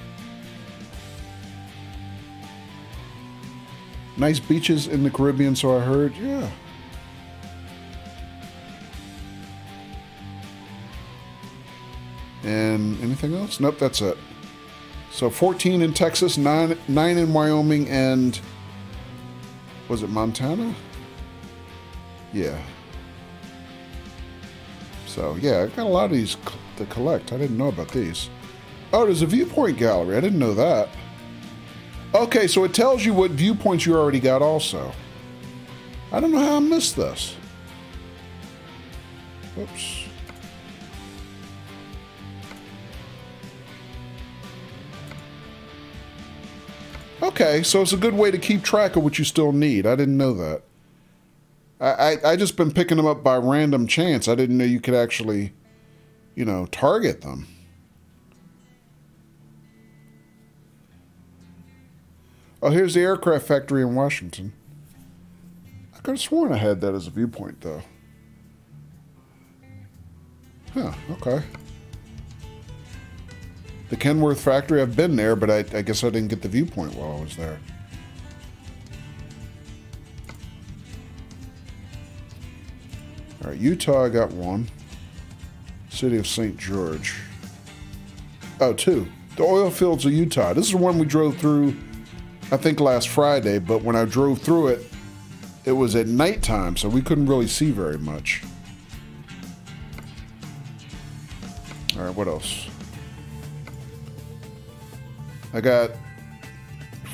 S1: Nice beaches in the Caribbean, so I heard. Yeah. And anything else? Nope, that's it. So 14 in Texas, 9 in Wyoming, and was it Montana? Yeah. So yeah, I got a lot of these to collect. I didn't know about these. Oh, there's a viewpoint gallery. I didn't know that. Okay, so it tells you what viewpoints you already got also. I don't know how I missed this. Whoops. Okay, so it's a good way to keep track of what you still need. I didn't know that. I just been picking them up by random chance. I didn't know you could actually, you know, target them. Oh, here's the aircraft factory in Washington. I could have sworn I had that as a viewpoint, though. Huh, okay. The Kenworth factory, I've been there, but I guess I didn't get the viewpoint while I was there. All right, Utah, I got one. City of St. George. Oh, 2. The oil fields of Utah. This is the one we drove through, I think, last Friday, but when I drove through it, it was at nighttime, so we couldn't really see very much. All right, what else? I got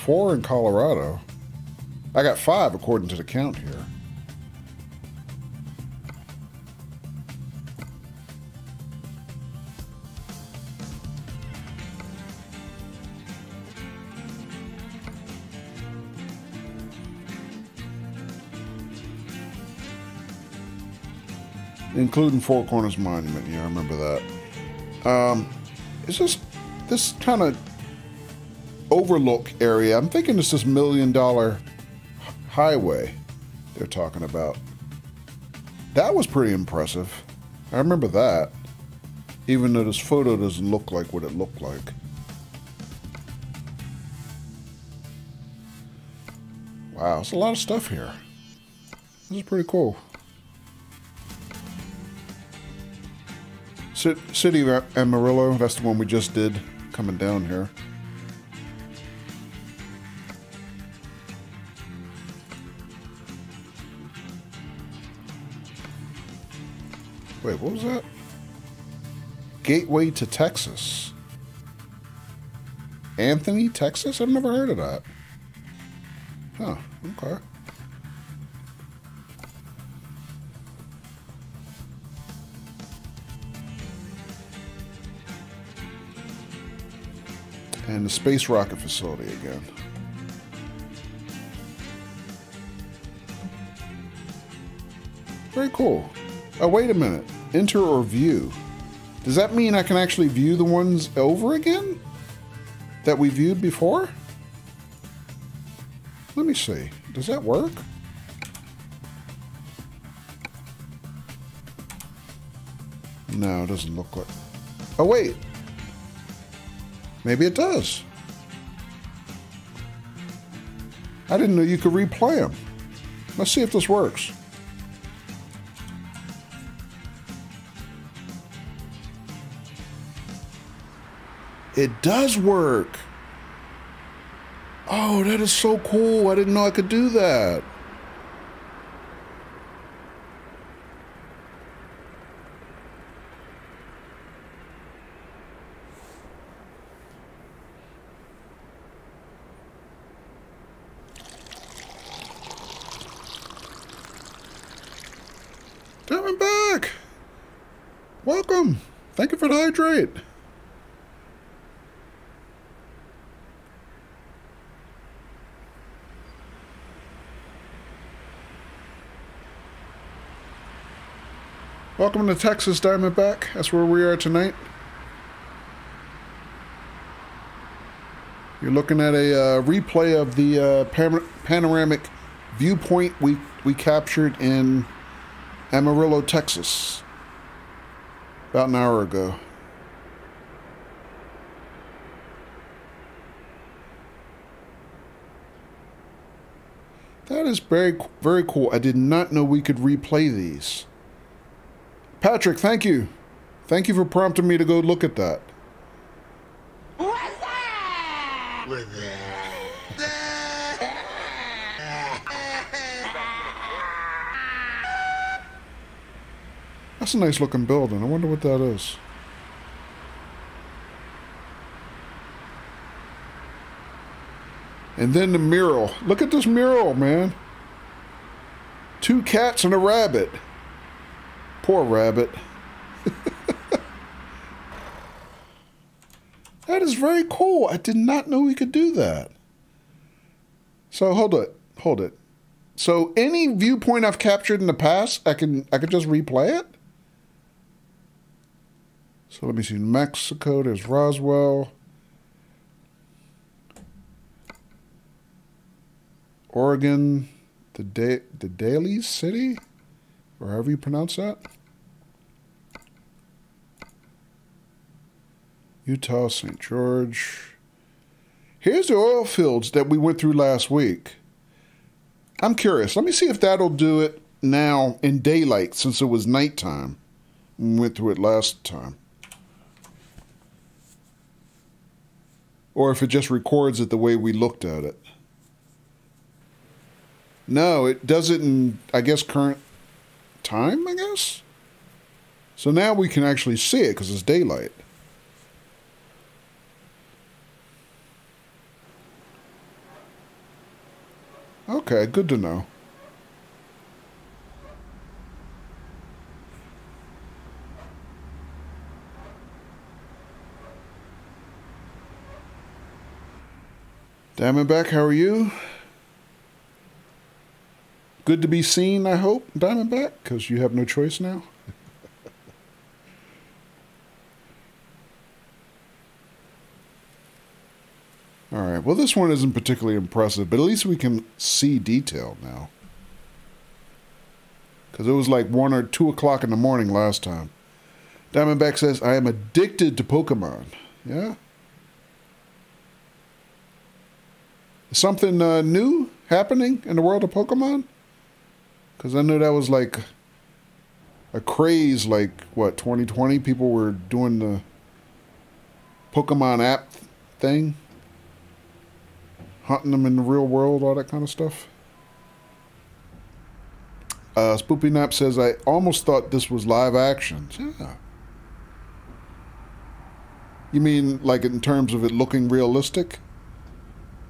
S1: 4 in Colorado. I got 5 according to the count here. Including Four Corners Monument. Yeah, I remember that. It's just this kind of overlook area. I'm thinking it's this $1 million highway they're talking about. That was pretty impressive. I remember that. Even though this photo doesn't look like what it looked like. Wow, it's a lot of stuff here. This is pretty cool. City of Amarillo, that's the one we just did, coming down here. Wait, what was that? Gateway to Texas. Anthony, Texas? I've never heard of that. Huh, okay. And the space rocket facility again. Very cool. Oh, wait a minute. Enter or view. Does that mean I can actually view the ones over again that we viewed before? Let me see. Does that work? No, it doesn't look like... Oh, wait. Maybe it does. I didn't know you could replay them. Let's see if this works. It does work. Oh, that is so cool. I didn't know I could do that. Diamondback! Welcome. Thank you for the hydrate. Welcome to Texas, Diamondback. That's where we are tonight. You're looking at a replay of the panoramic viewpoint we captured in Amarillo, Texas, about an hour ago. That is very, very cool. I did not know we could replay these. Patrick, thank you. Thank you for prompting me to go look at that.
S3: What's that? What's that?
S1: That's a nice looking building. I wonder what that is. And then the mural. Look at this mural, man. 2 cats and a rabbit. Poor rabbit. That is very cool. I did not know we could do that. So hold it. So any viewpoint I've captured in the past, I could just replay it? So let me see. Mexico, there's Roswell. Oregon, the Daly City, or however you pronounce that. Utah, St. George. Here's the oil fields that we went through last week. I'm curious. Let me see if that'll do it now in daylight, since it was nighttime. We went through it last time. Or if it just records it the way we looked at it. No, it does it in, I guess, current time, I guess? So now we can actually see it because it's daylight. Okay, good to know. Diamondback, how are you? Good to be seen, I hope, Diamondback, because you have no choice now. All right, well, this one isn't particularly impressive, but at least we can see detail now. Because it was like 1 or 2 o'clock in the morning last time. Diamondback says, I am addicted to Pokemon. Yeah? Is something new happening in the world of Pokemon? Because I know that was like a craze, like, what, 2020? People were doing the Pokemon app thing. Hunting them in the real world, all that kind of stuff. Spoopy Nap says, I almost thought this was live action. Yeah. You mean like in terms of it looking realistic?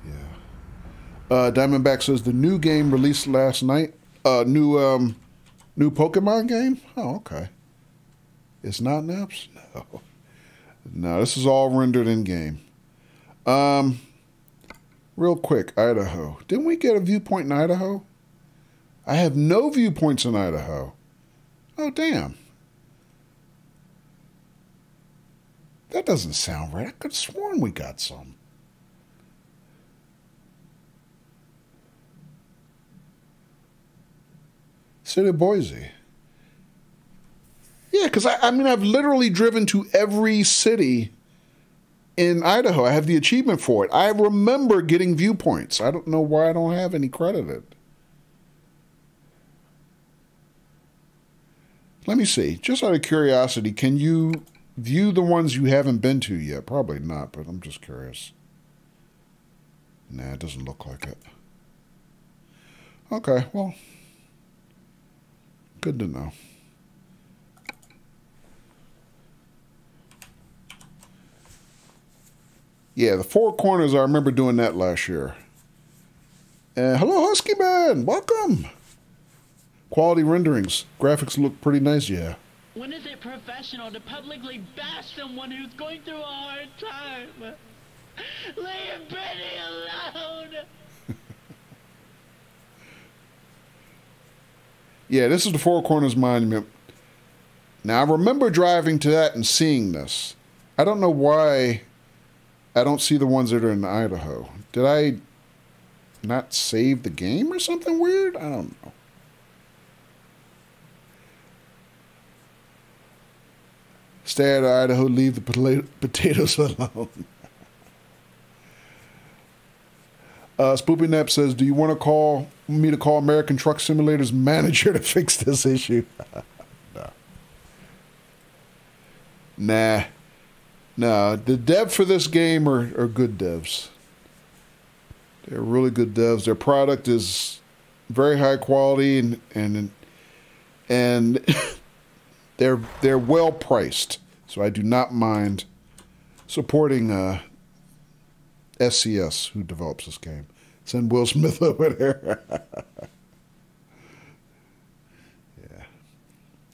S1: Yeah. Diamondback says, the new game released last night. New Pokemon game? Oh, okay. It's not Naps? No. No, this is all rendered in game. Real quick, Idaho. Didn't we get a viewpoint in Idaho? I have no viewpoints in Idaho. Oh, damn. That doesn't sound right. I could have sworn we got some. City of Boise. Yeah, because I mean, I've literally driven to every city in Idaho. I have the achievement for it. I remember getting viewpoints. I don't know why I don't have any credited. Let me see. Just out of curiosity, can you view the ones you haven't been to yet? Probably not, but I'm just curious. Nah, it doesn't look like it. Okay, well, good to know. Yeah, the Four Corners, I remember doing that last year. And hello, Husky Man, welcome. Quality renderings. Graphics look pretty nice, yeah.
S5: When is it professional to publicly bash someone who's going through a hard time? Leave Benny alone!
S1: Yeah, this is the Four Corners Monument. Now, I remember driving to that and seeing this. I don't know why I don't see the ones that are in Idaho. Did I not save the game or something weird? I don't know. Stay out of Idaho, leave the potatoes alone. Spoopy Nap says, do you want me to call American Truck Simulator's manager to fix this issue? No. Nah. The dev for this game are good devs. They're really good devs. Their product is very high quality and they're well priced. So I do not mind supporting SCS, who develops this game. Send Will Smith over there. Yeah.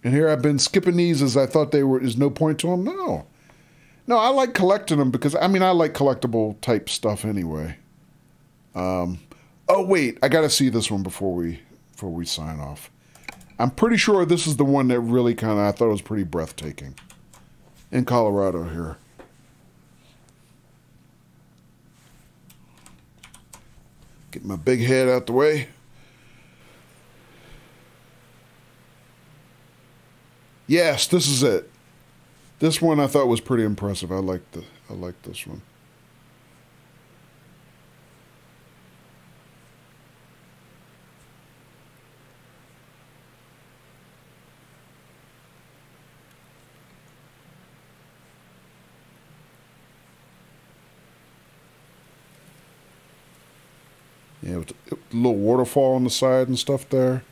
S1: And here I've been skipping these as I thought there's no point to them. No, I like collecting them because, I mean, I like collectible type stuff anyway. Oh, wait, I got to see this one before we sign off. I'm pretty sure this is the one that really I thought was pretty breathtaking. In Colorado here. Get my big head out the way. Yes, this is it. This one I thought was pretty impressive. I like this one. Yeah, with the little waterfall on the side and stuff there.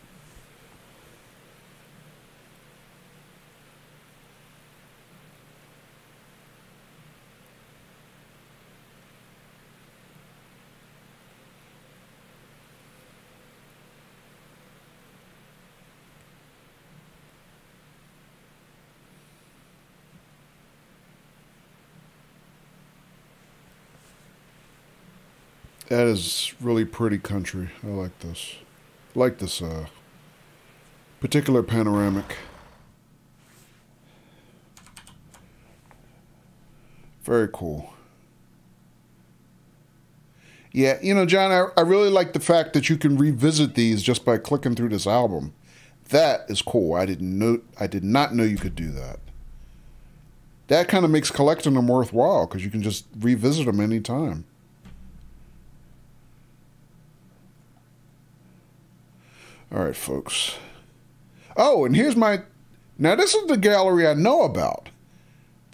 S1: That is really pretty country. I like this. I like this particular panoramic. Very cool. Yeah, you know, John, I really like the fact that you can revisit these just by clicking through this album. That is cool. I did not know you could do that. That kind of makes collecting them worthwhile because you can just revisit them anytime. All right, folks. Oh, and here's my... Now, this is the gallery I know about.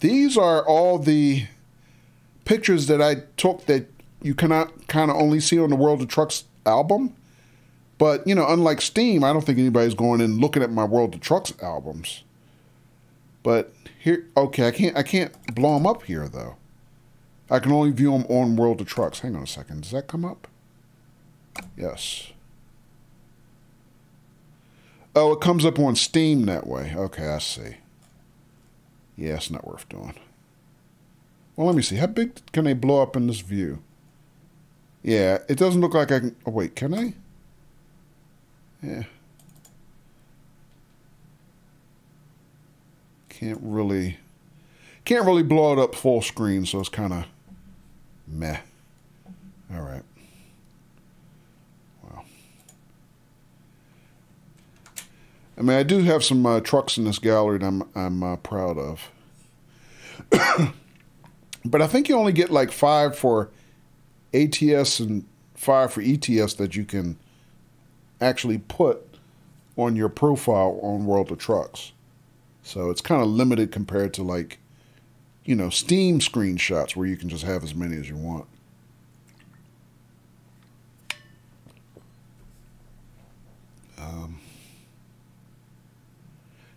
S1: These are all the pictures that I took that you cannot kind of only see on the World of Trucks album. But, you know, unlike Steam, I don't think anybody's going in looking at my World of Trucks albums. But here... Okay, I can't blow them up here, though. I can only view them on World of Trucks. Hang on a second. Does that come up? Yes. Oh, it comes up on Steam that way. Okay, I see. Yeah, it's not worth doing. Well, let me see. How big can they blow up in this view? Yeah, it doesn't look like I can... Oh, wait, can I? Yeah. Can't really blow it up full screen, so it's kind of meh. All right. I mean, I do have some trucks in this gallery that I'm proud of. But I think you only get like 5 for ATS and 5 for ETS that you can actually put on your profile on World of Trucks. So it's kind of limited compared to like you know, Steam screenshots where you can just have as many as you want.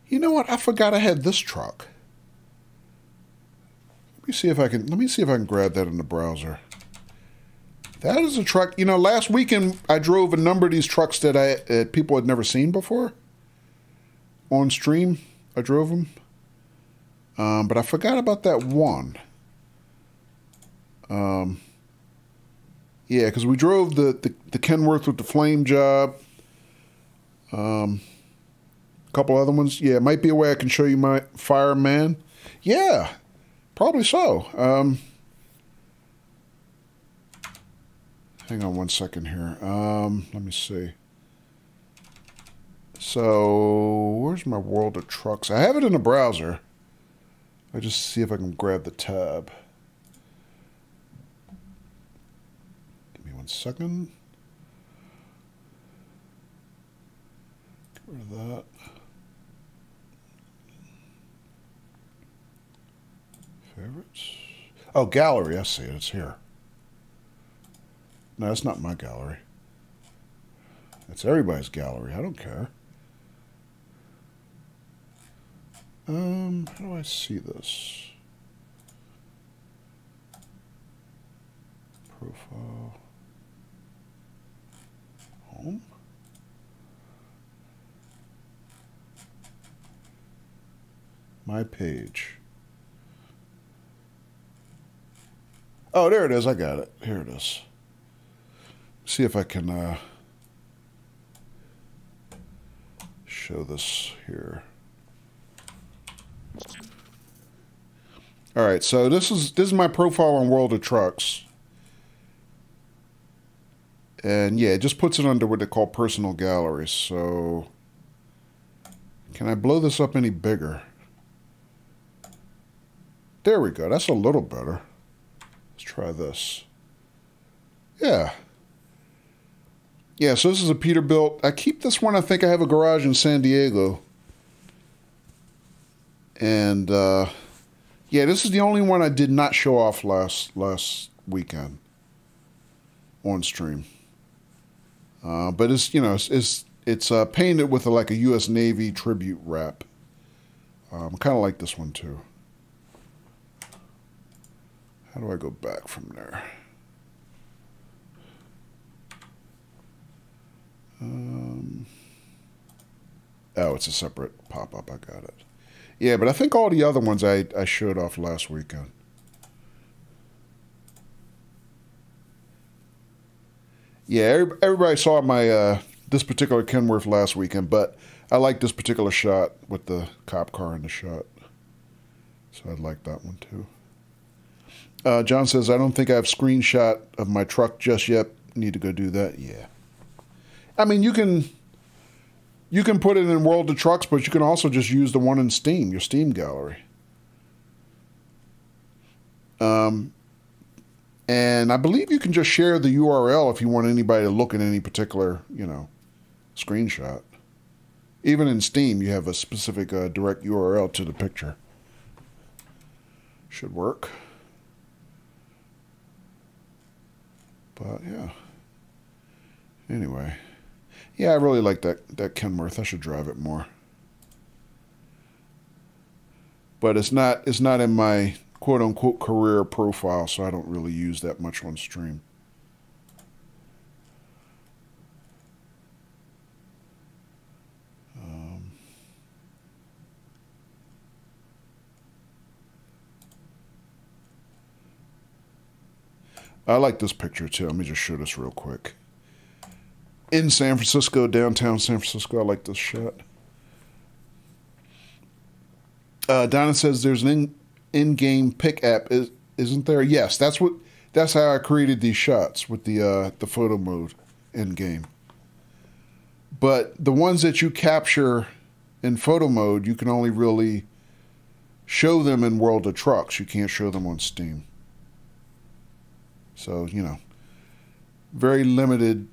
S1: You know what? I forgot I had this truck. Let me see if I can grab that in the browser. That is a truck. You know, last weekend I drove a number of these trucks that people had never seen before. On stream, I drove them. But I forgot about that one. Yeah, because we drove the Kenworth with the flame job. A couple other ones. Yeah, it might be a way I can show you my Fireman. Yeah, probably so. Hang on one second here. Let me see. So, where's my World of Trucks? I have it in the browser. I just see if I can grab the tab. Give me 1 second. Get rid of that. Favorites. Oh, gallery. I see it. It's here. No, that's not my gallery. It's everybody's gallery. I don't care. How do I see this? Profile. Home. My page. Oh, there it is. I got it. Here it is. See if I can show this here. All right, so this is my profile on World of Trucks. And yeah, it just puts it under what they call personal galleries. So can I blow this up any bigger? There we go. That's a little better. Let's try this. Yeah. Yeah, so this is a Peterbilt. I keep this one. I think I have a garage in San Diego. And yeah, this is the only one I did not show off last weekend on stream. But it's, you know, it's painted with like a U.S. Navy tribute wrap. I kind of like this one too. How do I go back from there? Oh, it's a separate pop-up. I got it. Yeah, but I think all the other ones I showed off last weekend. Yeah, everybody saw my this particular Kenworth last weekend, but I like this particular shot with the cop car in the shot. So I'd like that one too. John says, I don't think I have screenshot of my truck just yet. Need to go do that. Yeah. I mean, you can put it in World of Trucks, but you can also just use the one in Steam, your Steam gallery. And I believe you can just share the URL if you want anybody to look at any particular, you know, screenshot. Even in Steam, you have a specific direct URL to the picture. Should work. But, yeah. Anyway. Yeah, I really like that Kenworth. I should drive it more. But it's not in my quote-unquote career profile, so I don't really use that much on stream. I like this picture too. Let me just show this real quick. In San Francisco, downtown San Francisco, I like this shot. Donna says there's an in-game pick app, isn't there? Yes, that's how I created these shots with the photo mode in-game. But the ones that you capture in photo mode, you can only really show them in World of Trucks. You can't show them on Steam. So, you know, very limited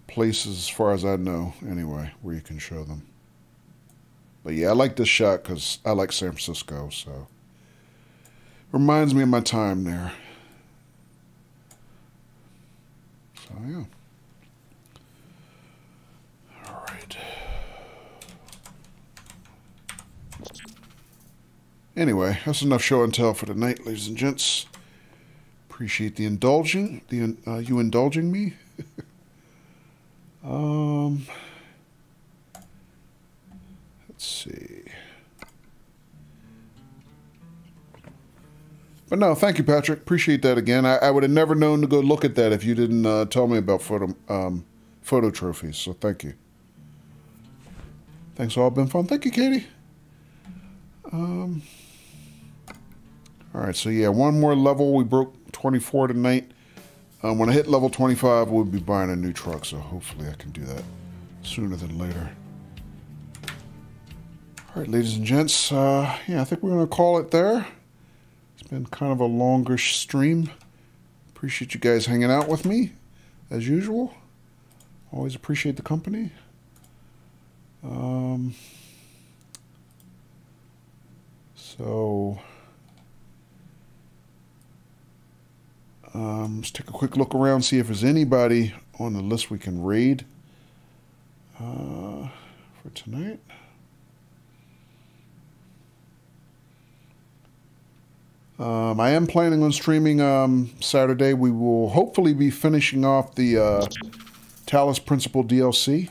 S1: places as far as I know, anyway, where you can show them. But yeah, I like this shot because I like San Francisco, so. Reminds me of my time there. So, yeah. All right. Anyway, that's enough show and tell for tonight, ladies and gents. Appreciate the indulging, you indulging me. Let's see. But no, thank you, Patrick. Appreciate that again. I would have never known to go look at that if you didn't tell me about photo trophies. So thank you. Thanks, all been fun. Thank you, Katie. All right, so yeah, one more level. We broke 24 tonight. When I hit level 25, we'll be buying a new truck. So hopefully I can do that sooner than later. All right, ladies and gents. Yeah, I think we're going to call it there. Been kind of a longer stream. Appreciate you guys hanging out with me, as usual. Always appreciate the company. Let's take a quick look around, see if there's anybody on the list we can raid for tonight. I am planning on streaming Saturday. We will hopefully be finishing off the Talus Principle DLC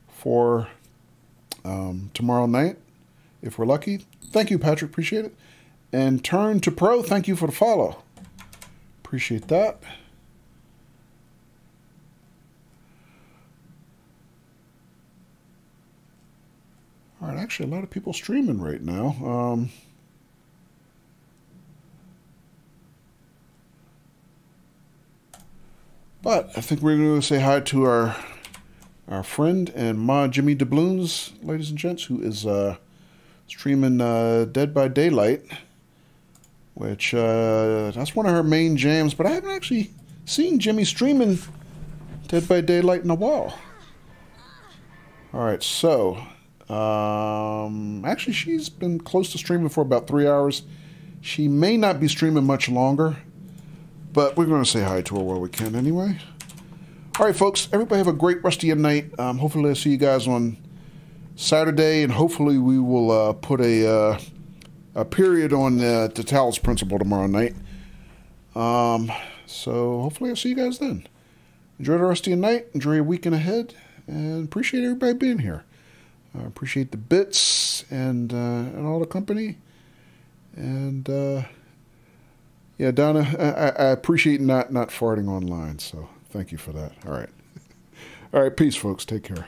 S1: for tomorrow night, if we're lucky. Thank you, Patrick. Appreciate it. And Turn to Pro, thank you for the follow. Appreciate that. All right, actually, a lot of people streaming right now. But I think we're going to say hi to our friend and Ma Jimmy Doubloons, ladies and gents, who is streaming Dead by Daylight, which that's one of her main jams. But I haven't actually seen Jimmy streaming Dead by Daylight in a while. All right, so actually she's been close to streaming for about 3 hours. She may not be streaming much longer. But we're going to say hi to her while we can anyway. All right, folks. Everybody have a great rest of your night. Hopefully I'll see you guys on Saturday. And hopefully we will put a period on the Talus Principle tomorrow night. So hopefully I'll see you guys then. Enjoy the rest of your night. Enjoy your weekend ahead. And appreciate everybody being here. Appreciate the bits and all the company. And... yeah, Donna, I appreciate not farting online, so thank you for that. All right. All right, peace, folks. Take care.